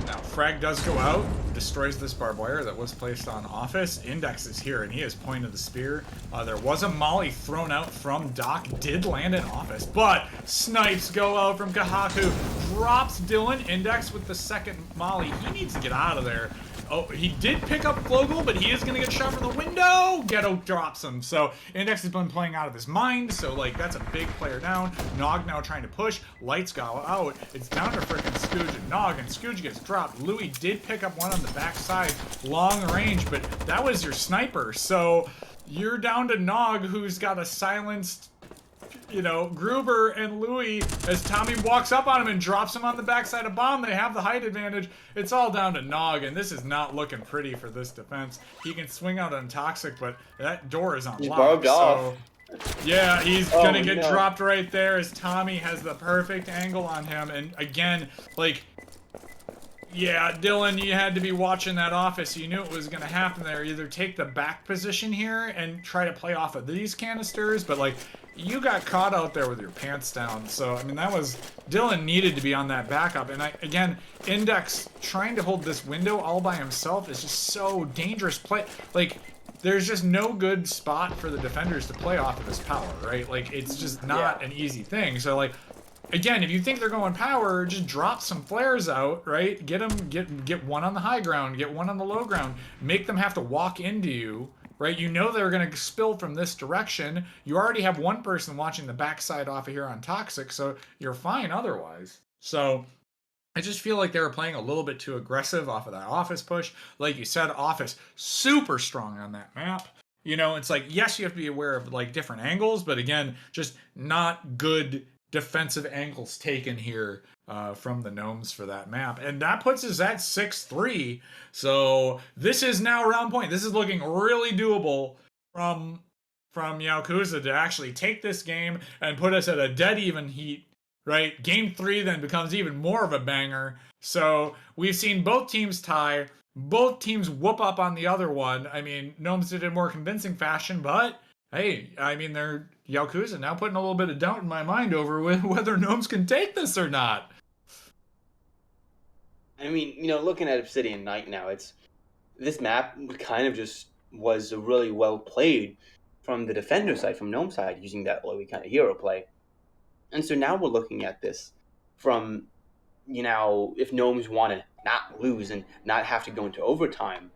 Now, Frag does go out, destroys this barbed wire that was placed on Office. Index is here, and he has pointed the spear. There was a molly thrown out from Doc, did land in Office, but snipes go out from Kahaku, drops Dylan. Index with the second molly. He needs to get out of there. Oh, he did pick up Flogel, but he is going to get shot from the window. Ghetto drops him. So Index has been playing out of his mind. So, like, that's a big player down. Nog now trying to push. Lights go out. It's down to frickin' Scooge and Nog, and Scooge gets dropped. Louis did pick up one on the backside, long range, but that was your sniper. So you're down to Nog, who's got a silenced, Gruber and Louis, as Tommy walks up on him and drops him on the backside of bomb. They have the height advantage. It's all down to Nog, and this is not looking pretty for this defense. He can swing out on Toxic, but that door is unlocked. So, yeah, he's gonna get dropped right there as Tommy has the perfect angle on him. And again, like, yeah, Dylan, you had to be watching that Office. You knew it was going to happen there. Either take the back position here and try to play off of these canisters, but, like, you got caught out there with your pants down. So, I mean, Dylan needed to be on that backup. And, again, Index trying to hold this window all by himself is just so dangerous. Like, there's just no good spot for the defenders to play off of this power, right? Like, it's just not an easy thing. So, like, again, if you think they're going power, just drop some flares out, right? Get one on the high ground, get one on the low ground. Make them have to walk into you, right? You know they're going to spill from this direction. You already have one person watching the backside off of here on Toxic, so you're fine otherwise. So I just feel like they were playing a little bit too aggressive off of that Office push. Like you said, Office super strong on that map. It's like, yes, you have to be aware of, like, different angles, but again, just not good defensive angles taken here from the Gnomes for that map. And that puts us at 6-3. So this is now round point. This is looking really doable from Yaokuza to actually take this game and put us at a dead even heat, right? Game 3 then becomes even more of a banger. So we've seen both teams tie, both teams whoop up on the other one. I mean, Gnomes did it in more convincing fashion, but hey, I mean, they're Yaokuza now putting a little bit of doubt in my mind over whether Gnomes can take this or not. I mean, looking at Obsidian Knight now, this map kind of just was really well played from the defender side, from Gnome side, using that lowy kind of hero play. And so now we're looking at this from, if Gnomes want to not lose and not have to go into overtime,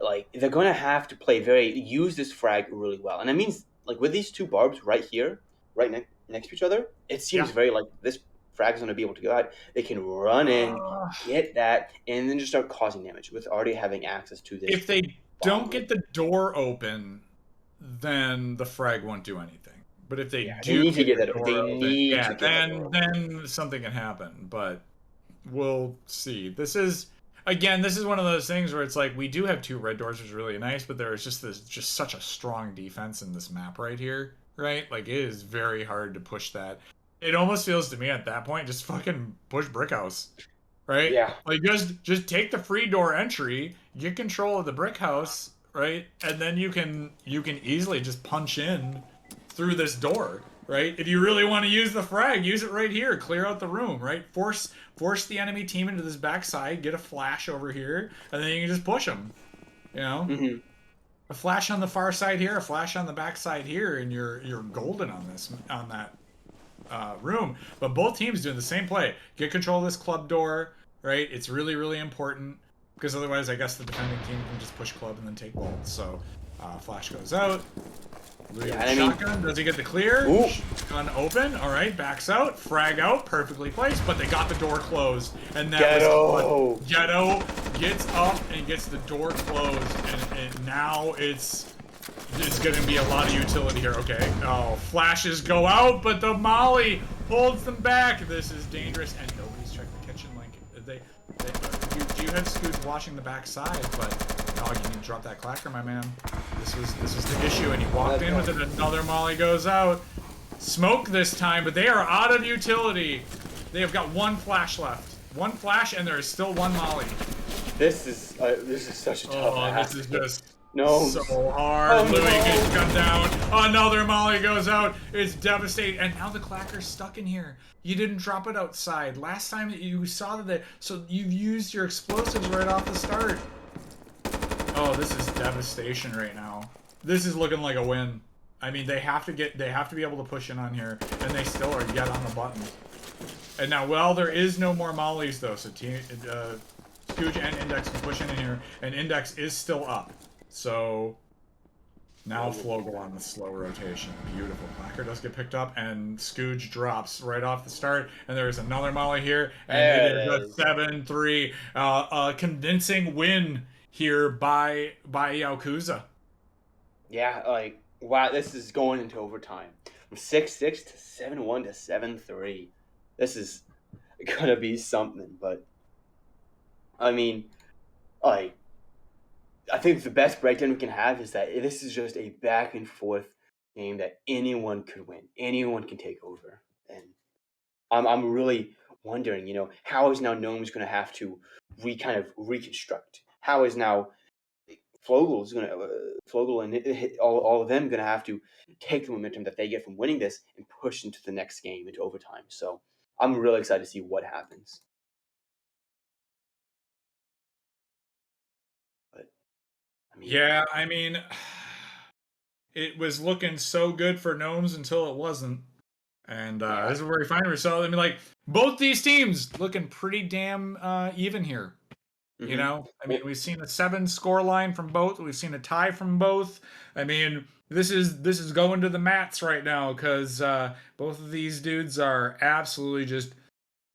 like, they're going to have to use this frag really well. And that means, like, with these two barbs right here, right next to each other, it seems very like this frag is going to be able to go out. They can run in, get that, and then just start causing damage with already having access to this. If they don't get the door open, then the frag won't do anything. But if they do need to get that, then something can happen. But we'll see. This is one of those things where it's like, we do have two red doors, which is really nice, but there is just such a strong defense in this map right here, right? Like, it is very hard to push that. It almost feels to me at that point, just fucking push Brickhouse, right? Yeah. Like, just take the free door entry, get control of the Brickhouse, right? And then you can easily just punch in through this door, right? If you really want to use the frag, use it right here. Clear out the room, right? Force the enemy team into this backside. Get a flash over here, and then you can just push them. Mm-hmm. A flash on the far side here, a flash on the backside here, and you're golden on that room. But both teams doing the same play. Get control of this club door, right? It's really, really important, because otherwise, I guess the defending team can just push club and then take bolt. So flash goes out. Shotgun, does he get the clear? Ooh. Gun open, all right, backs out, frag out, perfectly placed, but they got the door closed, and that Ghetto. Ghetto gets up and gets the door closed, and now it's going to be a lot of utility here. Okay, flashes go out, but the molly holds them back. This is dangerous, and nobody's checked the kitchen link. Do you have Scoots watching the backside, but no, you need to drop that clacker, my man. This was the issue, and he walked in with it. Another molly goes out. Smoke this time, but they are out of utility. They have got one flash left. One flash, and there is still one molly. This is such a tough Oh, this ask. is just so Gnomes. hard. Oh Louis gets no. shut down. Another Molly goes out. It's devastating. And now the Clacker's stuck in here. You didn't drop it outside. Last time that you saw that, so you've used your explosives right off the start. Oh, this is devastation right now. This is looking like a win. I mean, they have to be able to push in on here, and they still are yet on the button. And now, well, there is no more mollies though, so Scooge and Index can push in here, and Index is still up. So now What will be Flogel on the slow rotation. Beautiful. Clacker does get picked up, and Scooge drops right off the start, and there's another molly here, and it There is it a is. 7-3, a convincing win here by Yaokuza. Yeah, like wow, this is going into overtime. From 6-6 to 7-1 to 7-3. This is gonna be something, but I mean, like I think the best breakdown we can have is that this is just a back and forth game that anyone could win. Anyone can take over. And I'm really wondering, how is now Gnome's going to have to kind of reconstruct? How is now Flogel and all of them going to have to take the momentum that they get from winning this and push into the next game, into overtime? So I'm really excited to see what happens. But I mean, Yeah, I mean, it was looking so good for Gnomes until it wasn't. And yeah. this is where we find ourselves. I mean, like, both these teams looking pretty damn even here. You Hmm. know, I mean, Well, we've seen a 7 score line from both. We've seen a tie from both. I mean, this is going to the mats right now because both of these dudes are absolutely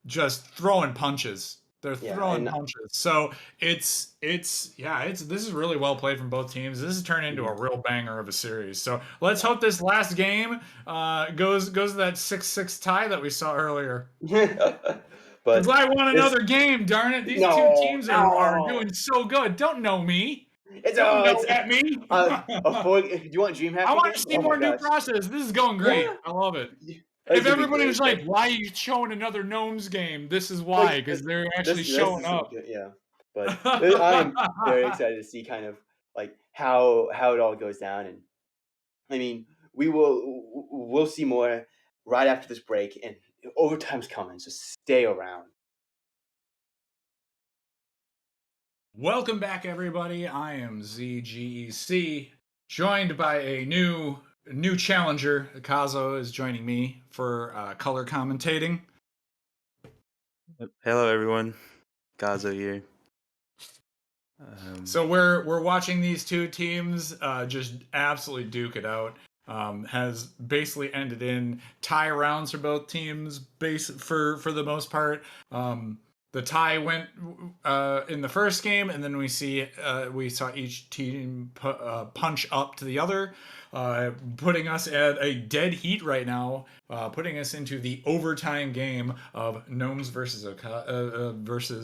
just throwing punches. They're yeah, throwing and punches. So it's this is really well played from both teams. This has turned into a mhm. real banger of a series. So let's Yeah. hope this last game goes to that 6-6 tie that we saw earlier. Because But I want this another game, darn it. These two no, teams are no. doing so good. Don't know me. It's Don't know it's at me. a full. Do you want DreamHack I want to again? see Oh my more new gosh. process. This is going great. Yeah, I love it. it's If gonna be everybody was great. like, But "Why are you showing another Gnomes game?" This is why, like because they're actually this showing is some up. good. Yeah, but I am very excited to see kind of like how it all goes down. And I mean, we'll see more right after this break, and overtime's coming. So stay around. Welcome back, everybody. I am ZGEC, joined by a new challenger. Kazo is joining me for color commentating. Hello, everyone. Gazo here. So we're watching these two teams just absolutely duke it out. Has basically ended in tie rounds for both teams, for the most part. The tie went in the first game, and then we saw each team punch up to the other, putting us at a dead heat right now, putting us into the overtime game of Gnomes versus Yakuza.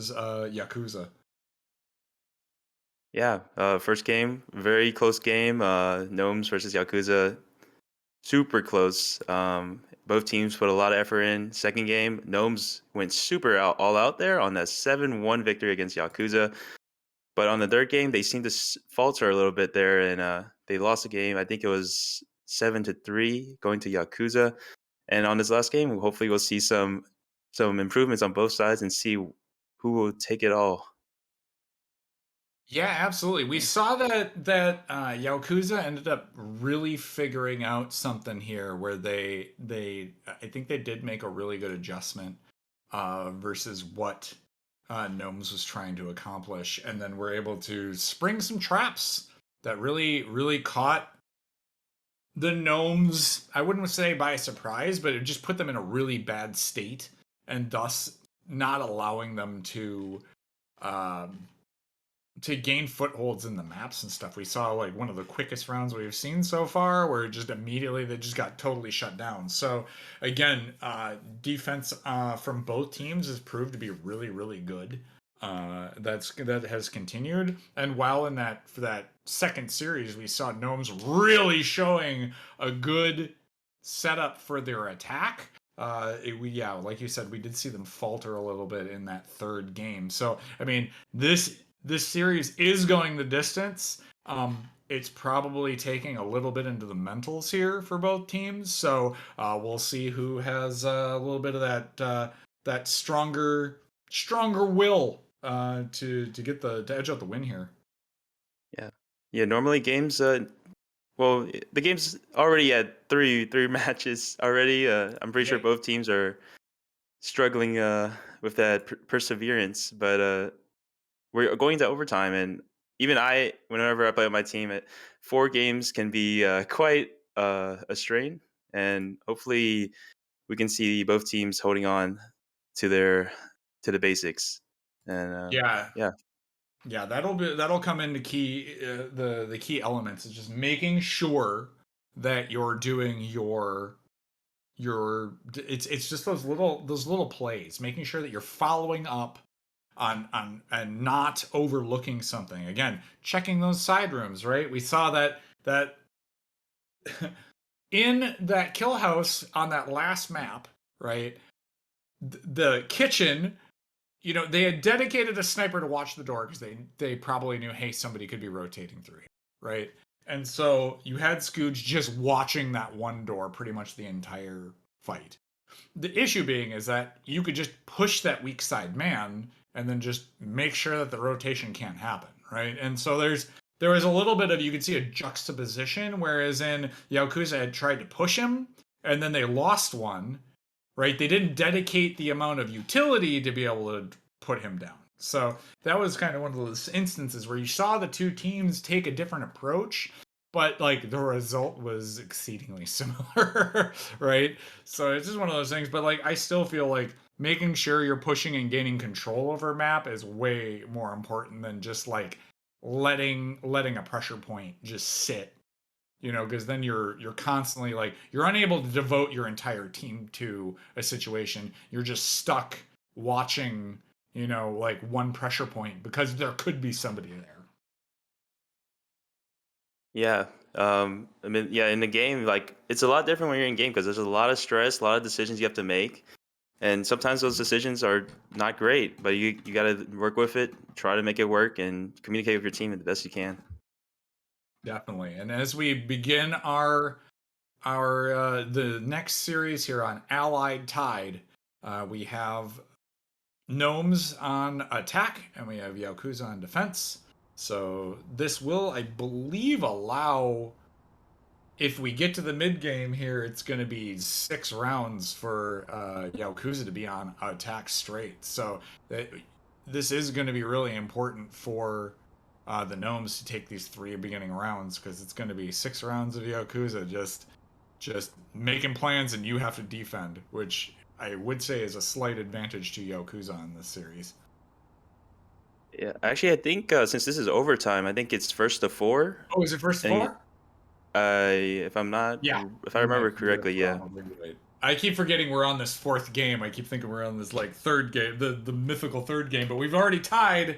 Yeah, first game, very close game. Gnomes versus Yakuza, super close. Both teams put a lot of effort in. Second game, Gnomes went all out there on that 7-1 victory against Yakuza. But on the third game, they seemed to falter a little bit there, and they lost the game. I think it was 7-3 going to Yakuza. And on this last game, hopefully we'll see some improvements on both sides and see who will take it all. Yeah, absolutely. We saw that Yakuza ended up really figuring out something here, where they I think they did make a really good adjustment versus what Gnomes was trying to accomplish, and then we're able to spring some traps that really caught the Gnomes. I wouldn't say by surprise, but it just put them in a really bad state, and thus not allowing them Um, to gain footholds in the maps and stuff. We saw like one of the quickest rounds we've seen so far, where just immediately they just got totally shut down. So again, defense from both teams has proved to be really good. That has continued, and while in that for that second series, we saw Gnomes really showing a good setup for their attack. Yeah, like you said, we did see them falter a little bit in that third game. So I mean, this this series is going the distance. It's probably taking a little bit into the mentals here for both teams. So we'll see who has a little bit of that stronger will to get to edge out the win here. Yeah. Yeah. Normally games. Well, the game's already at three matches already. I'm pretty sure Right. both teams are struggling with that perseverance, but we're going to overtime, and even whenever I play with my team, 4 games can be quite a strain, and hopefully we can see both teams holding on to the basics, and Yeah. yeah, Yeah, that'll come into key the key elements is just making sure that you're doing your it's just those little plays, making sure that you're following up on and not overlooking something. Again, checking those side rooms, right? We saw that in that kill house on that last map, right? The kitchen, they had dedicated a sniper to watch the door because they probably knew, hey, somebody could be rotating through here, right? And so you had Scooge just watching that one door pretty much the entire fight. The issue being is that you could just push that weak side man and then just make sure that the rotation can't happen, right? And so there was a little bit of, you could see a juxtaposition, whereas in Yaokuza had tried to push him and then they lost one, right? They didn't dedicate the amount of utility to be able to put him down. So that was kind of one of those instances where you saw the two teams take a different approach, but like the result was exceedingly similar, right? So it's just one of those things. But like I still feel like making sure you're pushing and gaining control over a map is way more important than just like letting a pressure point just sit, because then you're constantly like you're unable to devote your entire team to a situation. You're just stuck watching, like one pressure point because there could be somebody there. yeah. I mean, yeah, in the game, like it's a lot different when you're in game because there's a lot of stress, a lot of decisions you have to make, and sometimes those decisions are not great, but you got to work with it, try to make it work, and communicate with your team the best you can. Definitely. And as we begin our the next series here on Allied Tide, we have Gnomes on attack and we have Yaokuza on defense. So this will, I believe, allow, if we get to the mid game here, it's going to be 6 rounds for Yaokuza to be on attack straight. So this is going to be really important for the Gnomes to take these 3 beginning rounds, because it's going to be 6 rounds of Yakuza just making plans and you have to defend, which I would say is a slight advantage to Yakuza in this series. Yeah, actually, I think since this is overtime, I think it's first to 4. Oh, is it first And 4? if I'm not, Yeah, if I remember you're correctly, yeah, probably right. I keep forgetting we're on this 4th game. I keep thinking we're on this like 3rd game, the mythical 3rd game, but we've already tied.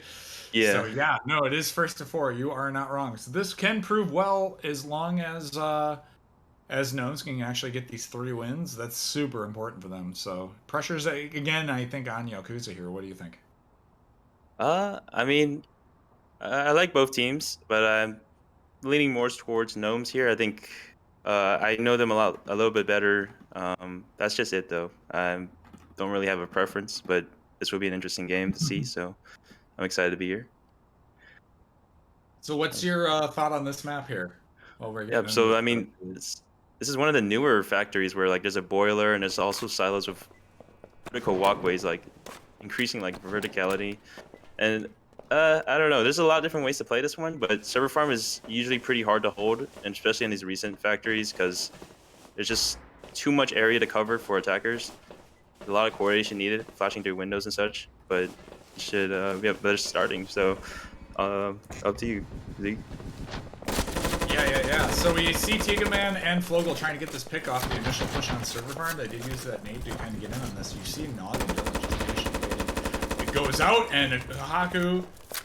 So yeah, yeah, no, it is first to 4. You are not wrong. So this can prove well as long as Gnomes can actually get these 3 wins. That's super important for them. So pressure's again, I think, on Yakuza here. What do you think? I mean, I like both teams, but I'm leaning more towards Gnomes here. I think I know them a little bit better. That's just it, though. I don't really have a preference, but this will be an interesting game to see. So I'm excited to be here. So what's your thought on this map here? Well, we're Yeah. getting into So the I mean, this is one of the newer factories where like there's a boiler and there's also silos with vertical walkways, like increasing like verticality. And I don't know. There's a lot of different ways to play this one, but server farm is usually pretty hard to hold, and especially in these recent factories, because there's just too much area to cover for attackers. A lot of coordination needed, flashing through windows and such. But it should yeah, but it's starting. So up to you, Z. Yeah. So we see Tigaman and Flogel trying to get this pick off the initial push on server farm. They did use that nade to kind of get in on this. You see Nog and Dylan just patiently waiting. It goes out, and Haku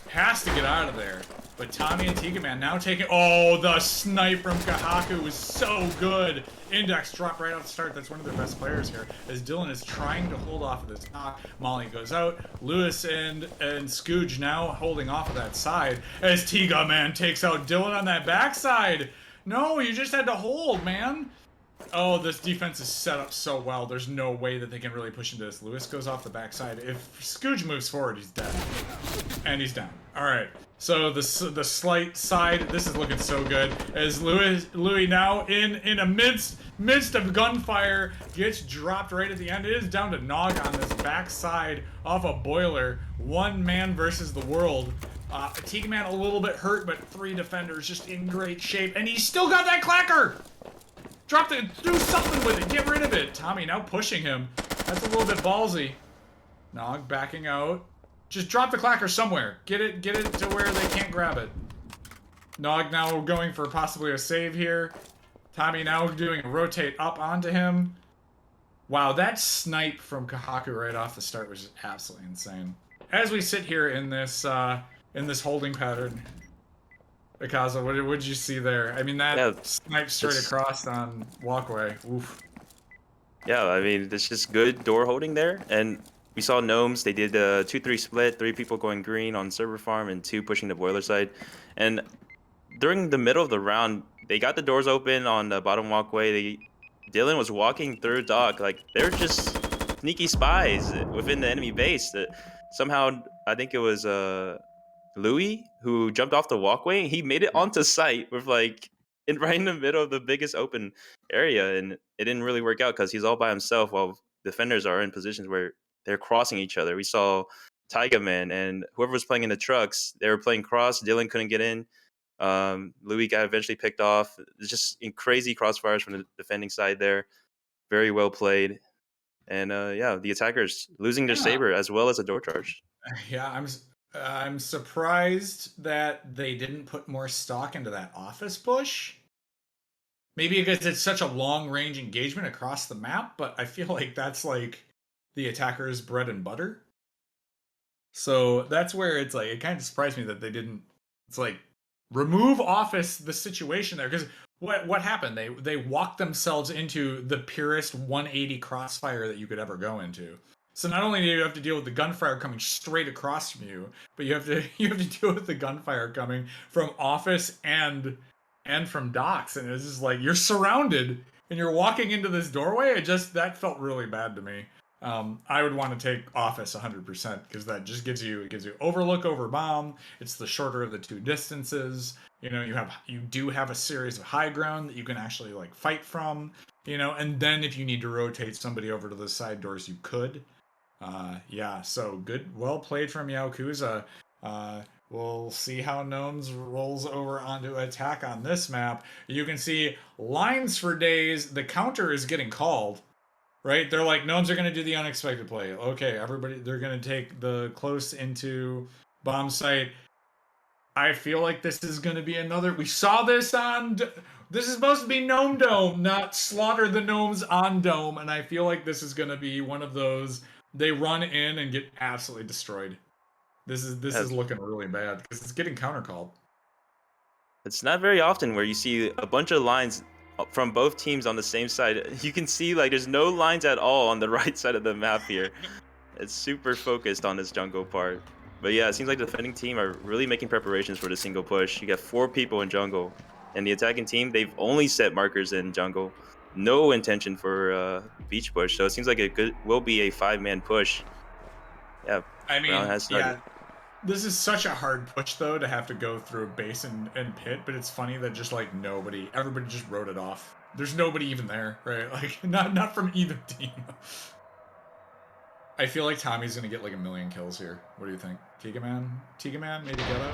Has to get out of there. But Tommy and Tiga Man now taking... Oh, the snipe from Kahaku was so good. Index dropped right off the start. That's one of their best players here. As Dylan is trying to hold off of this knock. Molly goes out. Lewis and Scooge now holding off of that side. As Tiga Man takes out Dylan on that backside. No, you just had to hold, man. Oh, this defense is set up so well. There's no way that they can really push into this. Lewis goes off the backside. If Scooge moves forward, he's dead. And he's down. All right. So the slight side, this is looking so good. As Louis now in a midst of gunfire gets dropped right at the end. It is down to Nog on this backside off a boiler. One man versus the world. Tiga Man a little bit hurt, but 3 defenders just in great shape. And he's still got that clacker! Drop it, do something with it, get rid of it. Tommy now pushing him. That's a little bit ballsy. Nog backing out. Just drop the clacker somewhere. Get it to where they can't grab it. Nog now going for possibly a save here. Tommy now doing a rotate up onto him. Wow, that snipe from Kahaku right off the start was just absolutely insane. As we sit here in this holding pattern, Yaokuza, what did you see there? I mean, that snipe straight across on walkway. Oof. Yeah, I mean, it's just good door holding there. And we saw Gnomes. They did a 2-3 split, 3 people going green on server farm and 2 pushing the boiler side. And during the middle of the round, they got the doors open on the bottom walkway. Dylan was walking through dock. Like, they're just sneaky spies within the enemy base. Somehow, I think it was Louis who jumped off the walkway. He made it onto site with right in the middle of the biggest open area, and it didn't really work out because he's all by himself while defenders are in positions where they're crossing each other. We saw Tiger Man and whoever was playing in the trucks, they were playing cross. Dylan couldn't get in. Louis got eventually picked off. It's just in crazy crossfires from the defending side there. Very well played. And yeah, the attackers losing their saber as well as a door charge. Yeah, I'm surprised that they didn't put more stock into that office push. Maybe because it's such a long-range engagement across the map, but I feel like that's like the attacker's bread and butter. So that's where it's like, it kind of surprised me that they didn't, it's like, remove office the situation there. Because what happened? They walked themselves into the purest 180 crossfire that you could ever go into. So not only do you have to deal with the gunfire coming straight across from you, but you have to deal with the gunfire coming from office and from docks, and it's just like you're surrounded and you're walking into this doorway. That felt really bad to me. I would want to take office 100% because that just gives you overlook over bomb. It's the shorter of the 2 distances. You know, you do have a series of high ground that you can actually like fight from. You know, and then if you need to rotate somebody over to the side doors, you could. Yeah, so good, well played from Yaokuza. We'll see how Gnomes rolls over onto attack on this map. You can see lines for days. The counter is getting called, right? They're like, Gnomes are going to do the unexpected play. Okay, everybody, they're going to take the close into bomb site. I feel like this is going to be another... We saw this on... This is supposed to be Gnome Dome, not Slaughter the Gnomes on Dome. And I feel like this is going to be one of those... They run in and get absolutely destroyed. This is looking really bad because it's getting countercalled. It's not very often where you see a bunch of lines from both teams on the same side. You can see like there's no lines at all on the right side of the map here. It's super focused on this jungle part. But yeah, it seems like the defending team are really making preparations for the single push. You got 4 people in jungle. And the attacking team, they've only set markers in jungle. No intention for beach push. So it seems like it will be a 5-man push. Yeah, I mean, yeah. This is such a hard push, though, to have to go through base and pit, but it's funny that just, like, everybody just wrote it off. There's nobody even there, right? Like, not from either team. I feel like Tommy's gonna get, like, 1 million kills here. What do you think? Tiga Man, maybe Ghetto?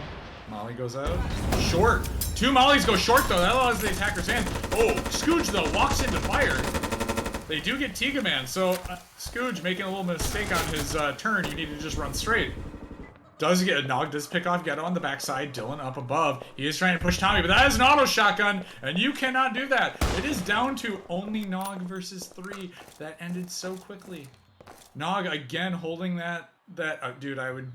Molly goes out. Short! 2 Mollies go short, though. That allows the attacker's hand. Oh, Scooge, though, walks into fire. They do get Tiga Man, so Scooge making a little mistake on his turn. You need to just run straight. Nog does pick off Ghetto on the backside. Dylan up above. He is trying to push Tommy, but that is an auto shotgun, and you cannot do that. It is down to only Nog versus 3. That ended so quickly. Nog again holding that. Dude, I would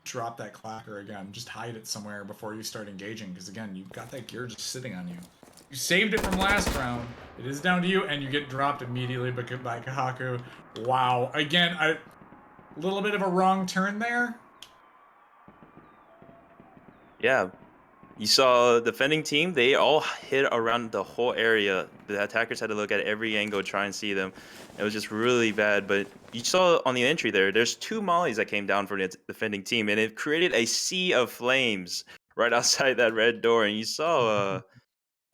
drop that clacker again. Just hide it somewhere before you start engaging, because again, you've got that gear just sitting on you. You saved it from last round. It is down to you, and you get dropped immediately by Kahaku. Wow. Again, a little bit of a wrong turn there. Yeah. You saw the defending team, they all hit around the whole area. The attackers had to look at every angle, try and see them. It was just really bad. But you saw on the entry there's 2 mollies that came down for the defending team, and it created a sea of flames right outside that red door. And you saw,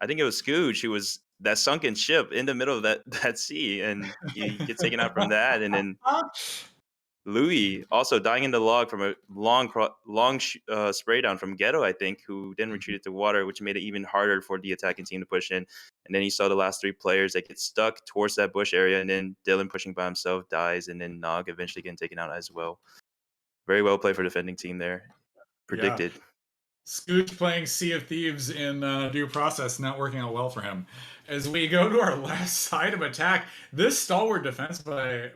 I think it was Scooch, who was that sunken ship in the middle of that sea, and he gets taken out from that. And then Louis also dying in the log from a long spray down from Ghetto, I think, who then retreated to water, which made it even harder for the attacking team to push in. And then you saw the last 3 players that get stuck towards that bush area, and then Dylan pushing by himself dies, and then Nog eventually getting taken out as well. Very well played for defending team there. Predicted. Yeah. Scooch playing Sea of Thieves in due process, not working out well for him. As we go to our last side of attack, this stalwart defense by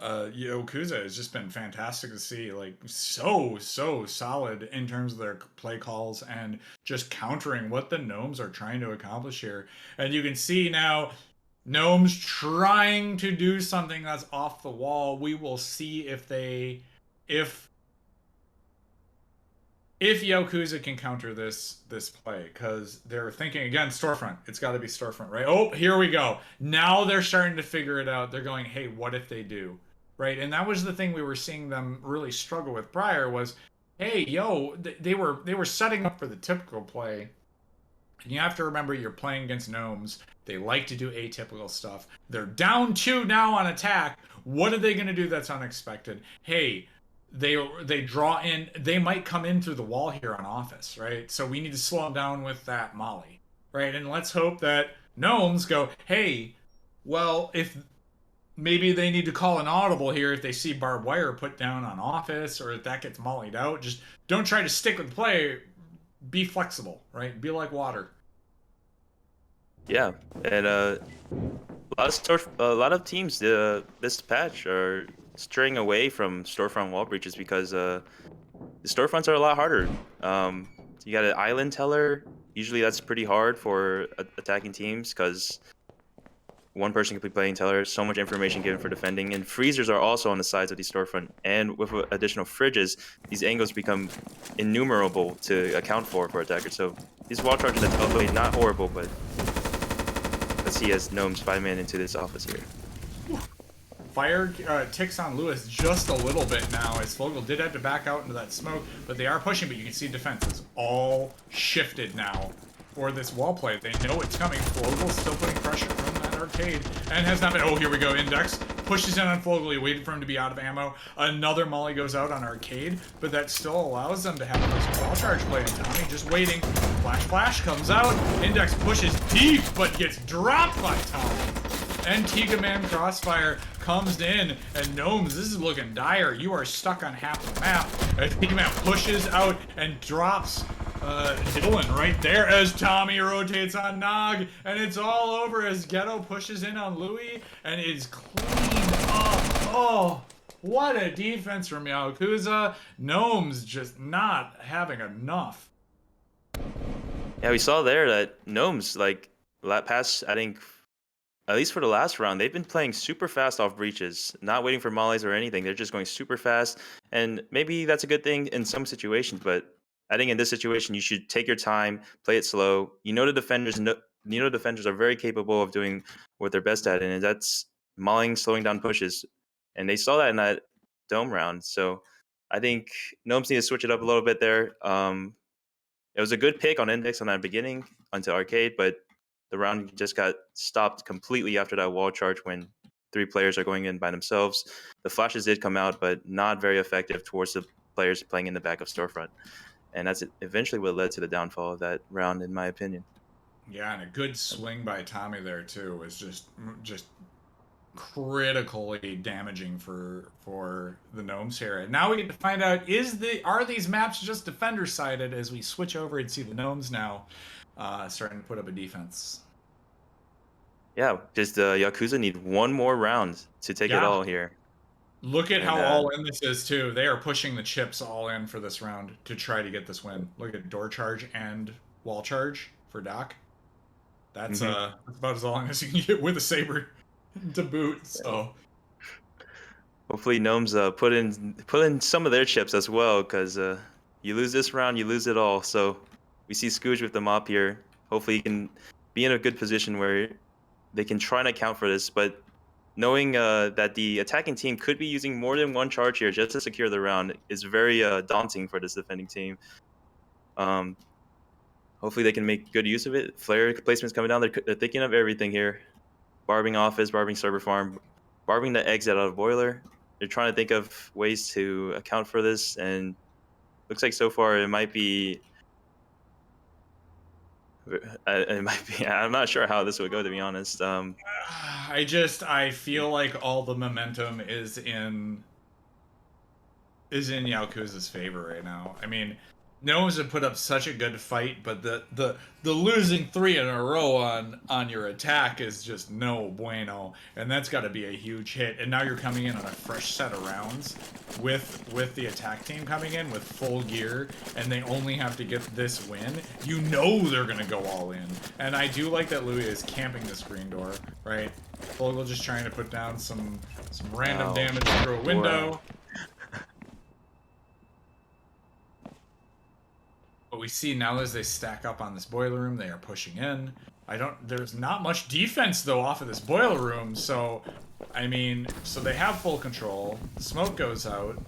Yaokuza has just been fantastic to see. Like so solid in terms of their play calls and just countering what the Gnomes are trying to accomplish here. And you can see now Gnomes trying to do something that's off the wall. We will see if Yaokuza can counter this play, because they're thinking again storefront. It's got to be storefront, right? Oh, here we go. Now they're starting to figure it out. They're going, hey, what if they do, right? And that was the thing we were seeing them really struggle with prior was, hey, they were setting up for the typical play. And you have to remember you're playing against Gnomes. They like to do atypical stuff. They're down 2 now on attack. What are they going to do that's unexpected? Hey, they draw in, they might come in through the wall here on office, right? So we need to slow them down with that molly, right? And let's hope that Gnomes go, hey, well, if maybe they need to call an audible here if they see barbed wire put down on office, or if that gets mollied out, just don't try to stick with the play. Be flexible, right? Be like water. Yeah, and a lot of teams this patch are straying away from storefront wall breaches because the storefronts are a lot harder. You got an island teller. Usually that's pretty hard for attacking teams because one person could be playing teller. So much information given for defending, and freezers are also on the sides of the storefront. And with additional fridges, these angles become innumerable to account for attackers. So these wall charges are totally not horrible, but let's see as Gnomes 5-man into this office here. Fire ticks on Lewis just a little bit now, as Fogel did have to back out into that smoke, but they are pushing, but you can see defense is all shifted now for this wall play. They know it's coming. Fogel's still putting pressure from that arcade, and has not been, oh, here we go, Index pushes in on Fogel, he waited for him to be out of ammo. Another molly goes out on arcade, but that still allows them to have this wall charge play, and Tommy just waiting. Flash comes out, Index pushes deep, but gets dropped by Tommy. And Tiga Man Crossfire comes in, and Gnomes, this is looking dire. You are stuck on half the map. And Tiga Man pushes out and drops Dylan right there as Tommy rotates on Nog, and it's all over as Ghetto pushes in on Louis and is cleaned up. Oh, what a defense from Yaokuza. Gnomes just not having enough. Yeah, we saw there that Gnomes, like, past, I think, at least for the last round, they've been playing super fast off breaches, not waiting for mollies or anything. They're just going super fast, and maybe that's a good thing in some situations, but I think in this situation, you should take your time, play it slow. The defenders are very capable of doing what they're best at, and that's mauling, slowing down pushes. And they saw that in that dome round. So I think Gnomes need to switch it up a little bit there. It was a good pick on Index on that beginning onto Arcade, but the round just got stopped completely after that wall charge when 3 players are going in by themselves. The flashes did come out, but not very effective towards the players playing in the back of Storefront. And that's eventually what led to the downfall of that round, in my opinion. Yeah, and a good swing by Tommy there too was just critically damaging for the Gnomes here. And now we get to find out, are these maps just defender sided, as we switch over and see the Gnomes now starting to put up a defense. Yeah, just Yakuza need one more round to take it all here. Look at And how all in this is too. They are pushing the chips all in for this round to try to get this win. Look at door charge and wall charge for Doc. mhm. That's about as long as you can get with a saber to boot. So Hopefully Gnomes put in some of their chips as well, because you lose this round, you lose it all. So we see Scooge with the mop here. Hopefully he can be in a good position where they can try and account for this, but knowing that the attacking team could be using more than one charge here just to secure the round is very daunting for this defending team. Um, Hopefully they can make good use of it. Flare placements coming down. They're thinking of everything here. Barbing office, barbing server farm, barbing the exit out of boiler. They're trying to think of ways to account for this, and looks like so far it might be. It might be. I'm not sure how this would go, to be honest. I feel like all the momentum is in Yakuza's favor right now. I mean, Gnomes have put up such a good fight, but the losing three in a row on your attack is just no bueno, and that's got to be a huge hit. And now you're coming in on a fresh set of rounds with the attack team coming in with full gear, and they only have to get this win. You know they're gonna go all in, and I do like that Louis is camping this green door, right? Vogel just trying to put down some random Wow. damage through a window. Wow. What we see now as they stack up on this boiler room, they are pushing in. There's not much defense though off of this boiler room, so I mean, so they have full control. The smoke goes out.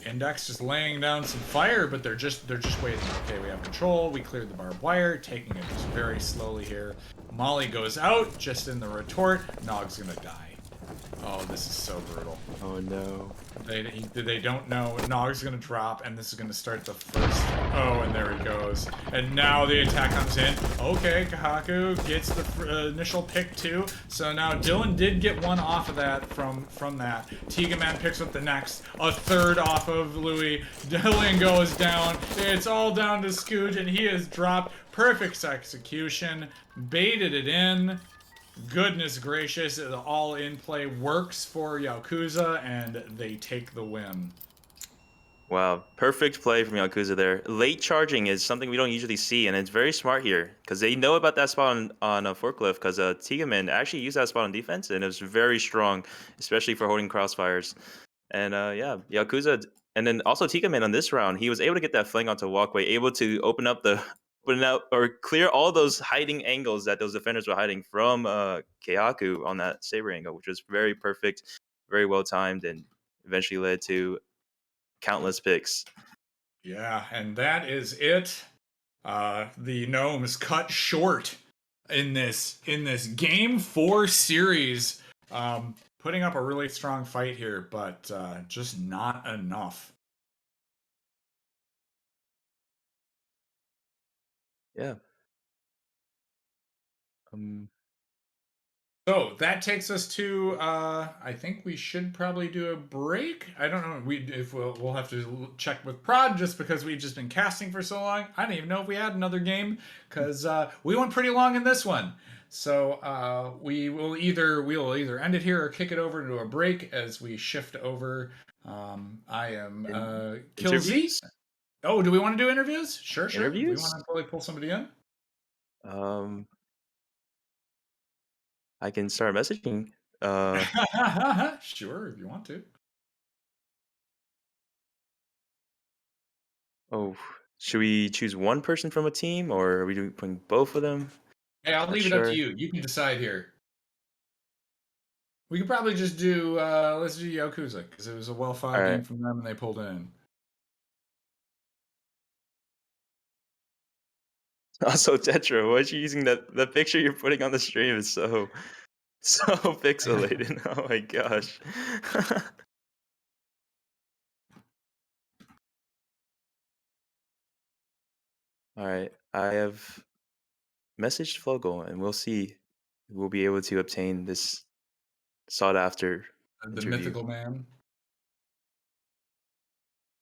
Index just laying down some fire, but they're just waiting. Okay, we have control. We cleared the barbed wire, taking it just very slowly here. Molly goes out just in the retort. Nog's gonna die. Oh, this is so brutal. Oh no. They don't know. Nog's gonna drop, and this is gonna start the first. Oh, and there he goes. And now the attack comes in. Okay, Kahaku gets the initial pick too. So now Dylan did get one off of that from that. Tigaman picks up the next. A third off of Louis. Dylan goes down. It's all down to Scooge, and he has dropped. Perfect execution. Baited it in. Goodness gracious, the all-in play works for Yakuza, and they take the win. Wow, perfect play from Yakuza there. Late charging is something we don't usually see, and it's very smart here because they know about that spot on a forklift. Because Tigaman actually used that spot on defense, and it was very strong, especially for holding crossfires. And yeah, Yakuza, and then also Tigaman on this round, he was able to get that flank onto walkway, able to open out or clear all those hiding angles that those defenders were hiding from Keihaku on that saber angle, which was very perfect, very well timed, and eventually led to countless picks. Yeah, and that is it. The Gnomes cut short in this game 4 series. Putting up a really strong fight here, but just not enough. Yeah. Um, So that takes us to. I think we should probably do a break. I don't know. If we'll have to check with Prod just because we've just been casting for so long. I don't even know if we had another game because we went pretty long in this one. So we will either end it here or kick it over to a break as we shift over. I am Killzy. Interviews? Oh, do we want to do interviews? Sure. Do we Interviews? want to probably pull somebody in? Um, I can start messaging. Sure, if you want to. Oh, should we choose one person from a team, or are we putting both of them? Hey, I'll Not leave it up to sure. you. You can decide here. We could probably just do let's do Yakuza because it was a well All fought game right. from them and they pulled in. Also, Tetra, why are you using that? The picture you're putting on the stream is so pixelated. Oh my gosh. All right, I have messaged Fogel, and we'll see if we'll be able to obtain this sought after The interview. mythical man,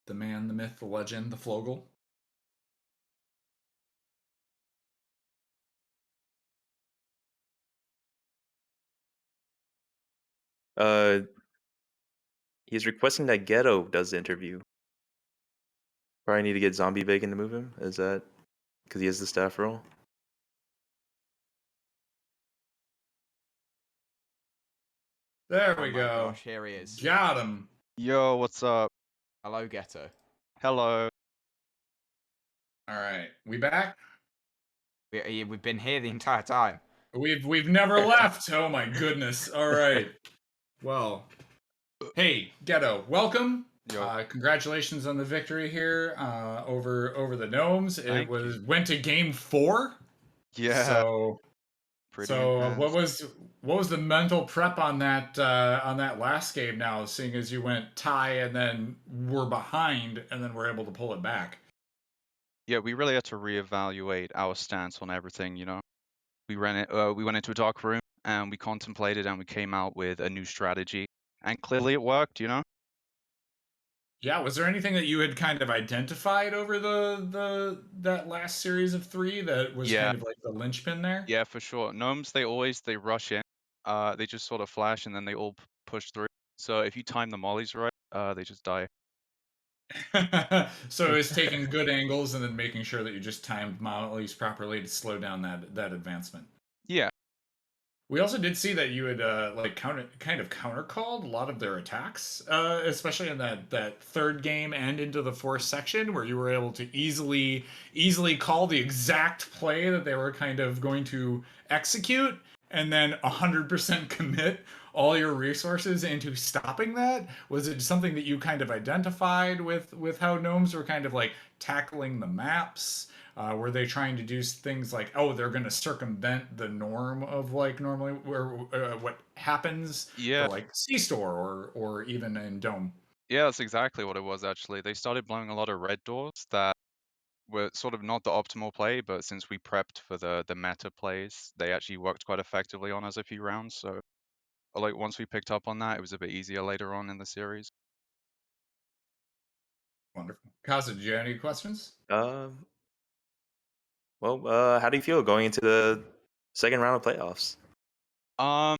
the man, the myth, the legend, the Flogel. Uh, he's requesting that Ghetto does the interview. Probably need to get Zombie Bacon to move him. Is that because he has the staff role? There Oh we my go. gosh, here he is. Got him. Yo, what's up? Hello, Ghetto. Hello. All right, we back. We've been here the entire time. We've never left. Oh my goodness. All right. Well, hey, Ghetto, welcome. Yo. Congratulations on the victory here over the Gnomes. It Thank you. went to game 4. Yeah, So pretty what intense. was the mental prep on that last game? Now, seeing as you went tie and then were behind and then were able to pull it back. Yeah, we really had to reevaluate our stance on everything, you know. We went into a dark room and we contemplated and we came out with a new strategy. And clearly it worked, you know? Yeah, was there anything that you had kind of identified over that last series of 3 that was Yeah, kind of like the linchpin there? yeah, for sure. Gnomes, they rush in. They just sort of flash and then they all push through. So if you time the mollies right, they just die. So it's taking good angles and then making sure that you just timed mollies properly to slow down that advancement. Yeah, We also did see that you had like kind of counter called a lot of their attacks, especially in that third game and into the fourth section, where you were able to easily call the exact play that they were kind of going to execute, and then 100% commit all your resources into stopping that. Was it something that you kind of identified with how gnomes were kind of like tackling the maps? Were they trying to do things like, oh, they're going to circumvent the norm of like normally where what happens for yeah. like C store or even in Dome? Yeah, that's exactly what it was actually. They started blowing a lot of red doors that were sort of not the optimal play, but since we prepped for the meta plays, they actually worked quite effectively on us a few rounds. So like once we picked up on that, it was a bit easier later on in the series. Wonderful. Kaza, did you have any questions? Um, how do you feel going into the second round of playoffs? Um,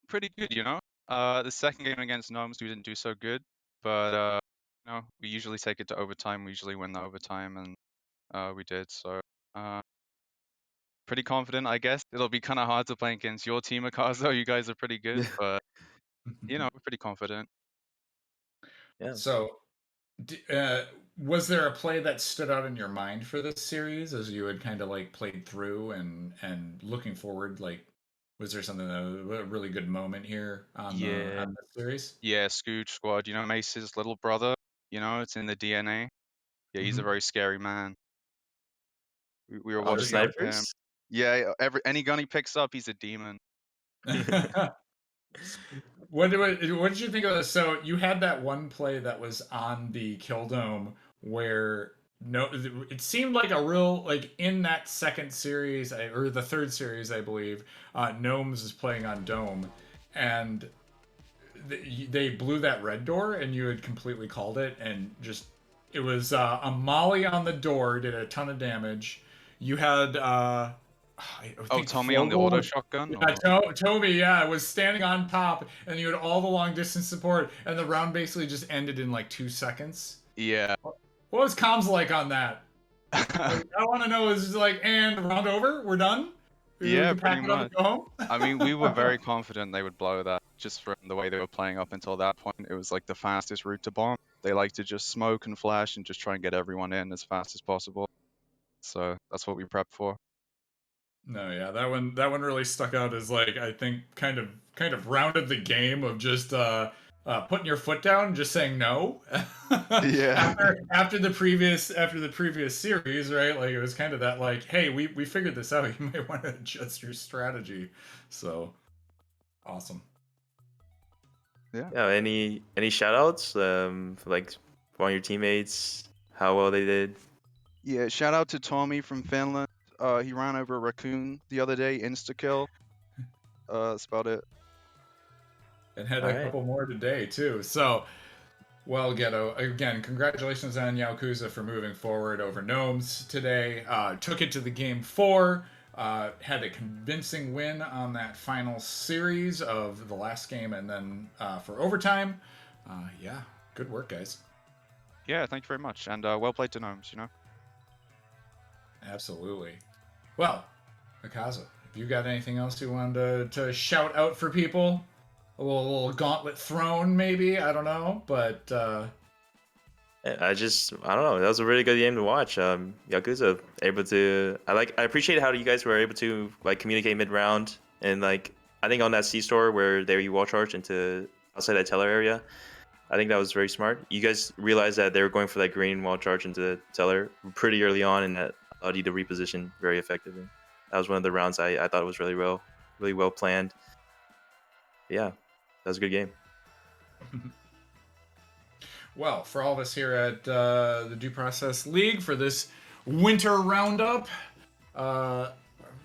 pretty good, you know. The second game against Gnomes, we didn't do so good, but you know, we usually take it to overtime. We usually win the overtime, and we did. So pretty confident, I guess. It'll be kind of hard to play against your team, Akazo. You guys are pretty good, but you know, we're pretty confident. Yeah. So, was there a play that stood out in your mind for this series as you had kind of like played through and looking forward? Like, was there something that a really good moment here Yeah, on the series? yeah, Scooch Squad. You know, Mace's little brother. You know, it's in the DNA. Yeah, he's a Mhm. very scary man. We were Oh, the There you watching go. out for him. snipers. Yeah, any gun he picks up, he's a demon. What did you think of this? So you had that one play that was on the kill dome where no, it seemed like a real like in that second series or the third series, I believe. Gnomes is playing on dome, and they blew that red door, and you had completely called it, and just it was a molly on the door did a ton of damage. You had I Oh, think Tommy on the auto Fogel. shotgun, Yeah, or Toby, yeah, was standing on top, and you had all the long distance support, and the round basically just ended in like 2 seconds. yeah. What was comms like on that? Like, I want to know is like, and round over, we're done. We Yeah, can pretty pack it up much. and go home. I mean, we were very confident they would blow that just from the way they were playing up until that point. It was like the fastest route to bomb. They like to just smoke and flash and just try and get everyone in as fast as possible. So that's what we prepped for. No, yeah, that one really stuck out as like I think kind of rounded the game of just putting your foot down, just saying no. Yeah. after the previous series, right? Like it was kind of that like, hey, we figured this out. You might want to adjust your strategy. So awesome. Yeah. Yeah. Any shout outs? Like on your teammates, how well they did. Yeah, shout out to Tommy from Finland. He ran over a raccoon the other day, insta kill. That's about it. And had All a right. couple more today too. So well, Ghetto, again, congratulations on Yaokuza for moving forward over Gnomes today. Took it to the game 4. had a convincing win on that final series of the last game, and then for overtime. Yeah, good work, guys. Yeah, thank you very much, and well played to Gnomes. You know. Absolutely. Well, Akaza, have you got anything else you wanted to shout out for people? A little gauntlet thrown, maybe? I don't know, but I don't know. That was a really good game to watch. Yakuza able to. I appreciate how you guys were able to like communicate mid round and like I think on that C store where there you wall charge into outside that teller area. I think that was very smart. You guys realized that they were going for that green wall charge into the teller pretty early on, and that allowed you to reposition very effectively. That was one of the rounds I thought was really well planned. Yeah, that was a good game. well, for all of us here at the Due Process League for this winter roundup,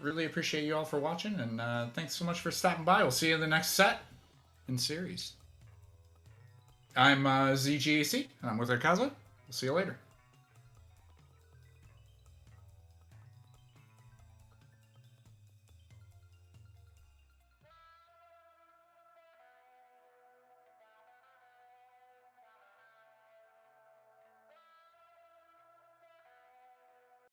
really appreciate you all for watching, and thanks so much for stopping by. We'll see you in the next set and series. I'm ZGAC, and I'm with Akaza. We'll see you later.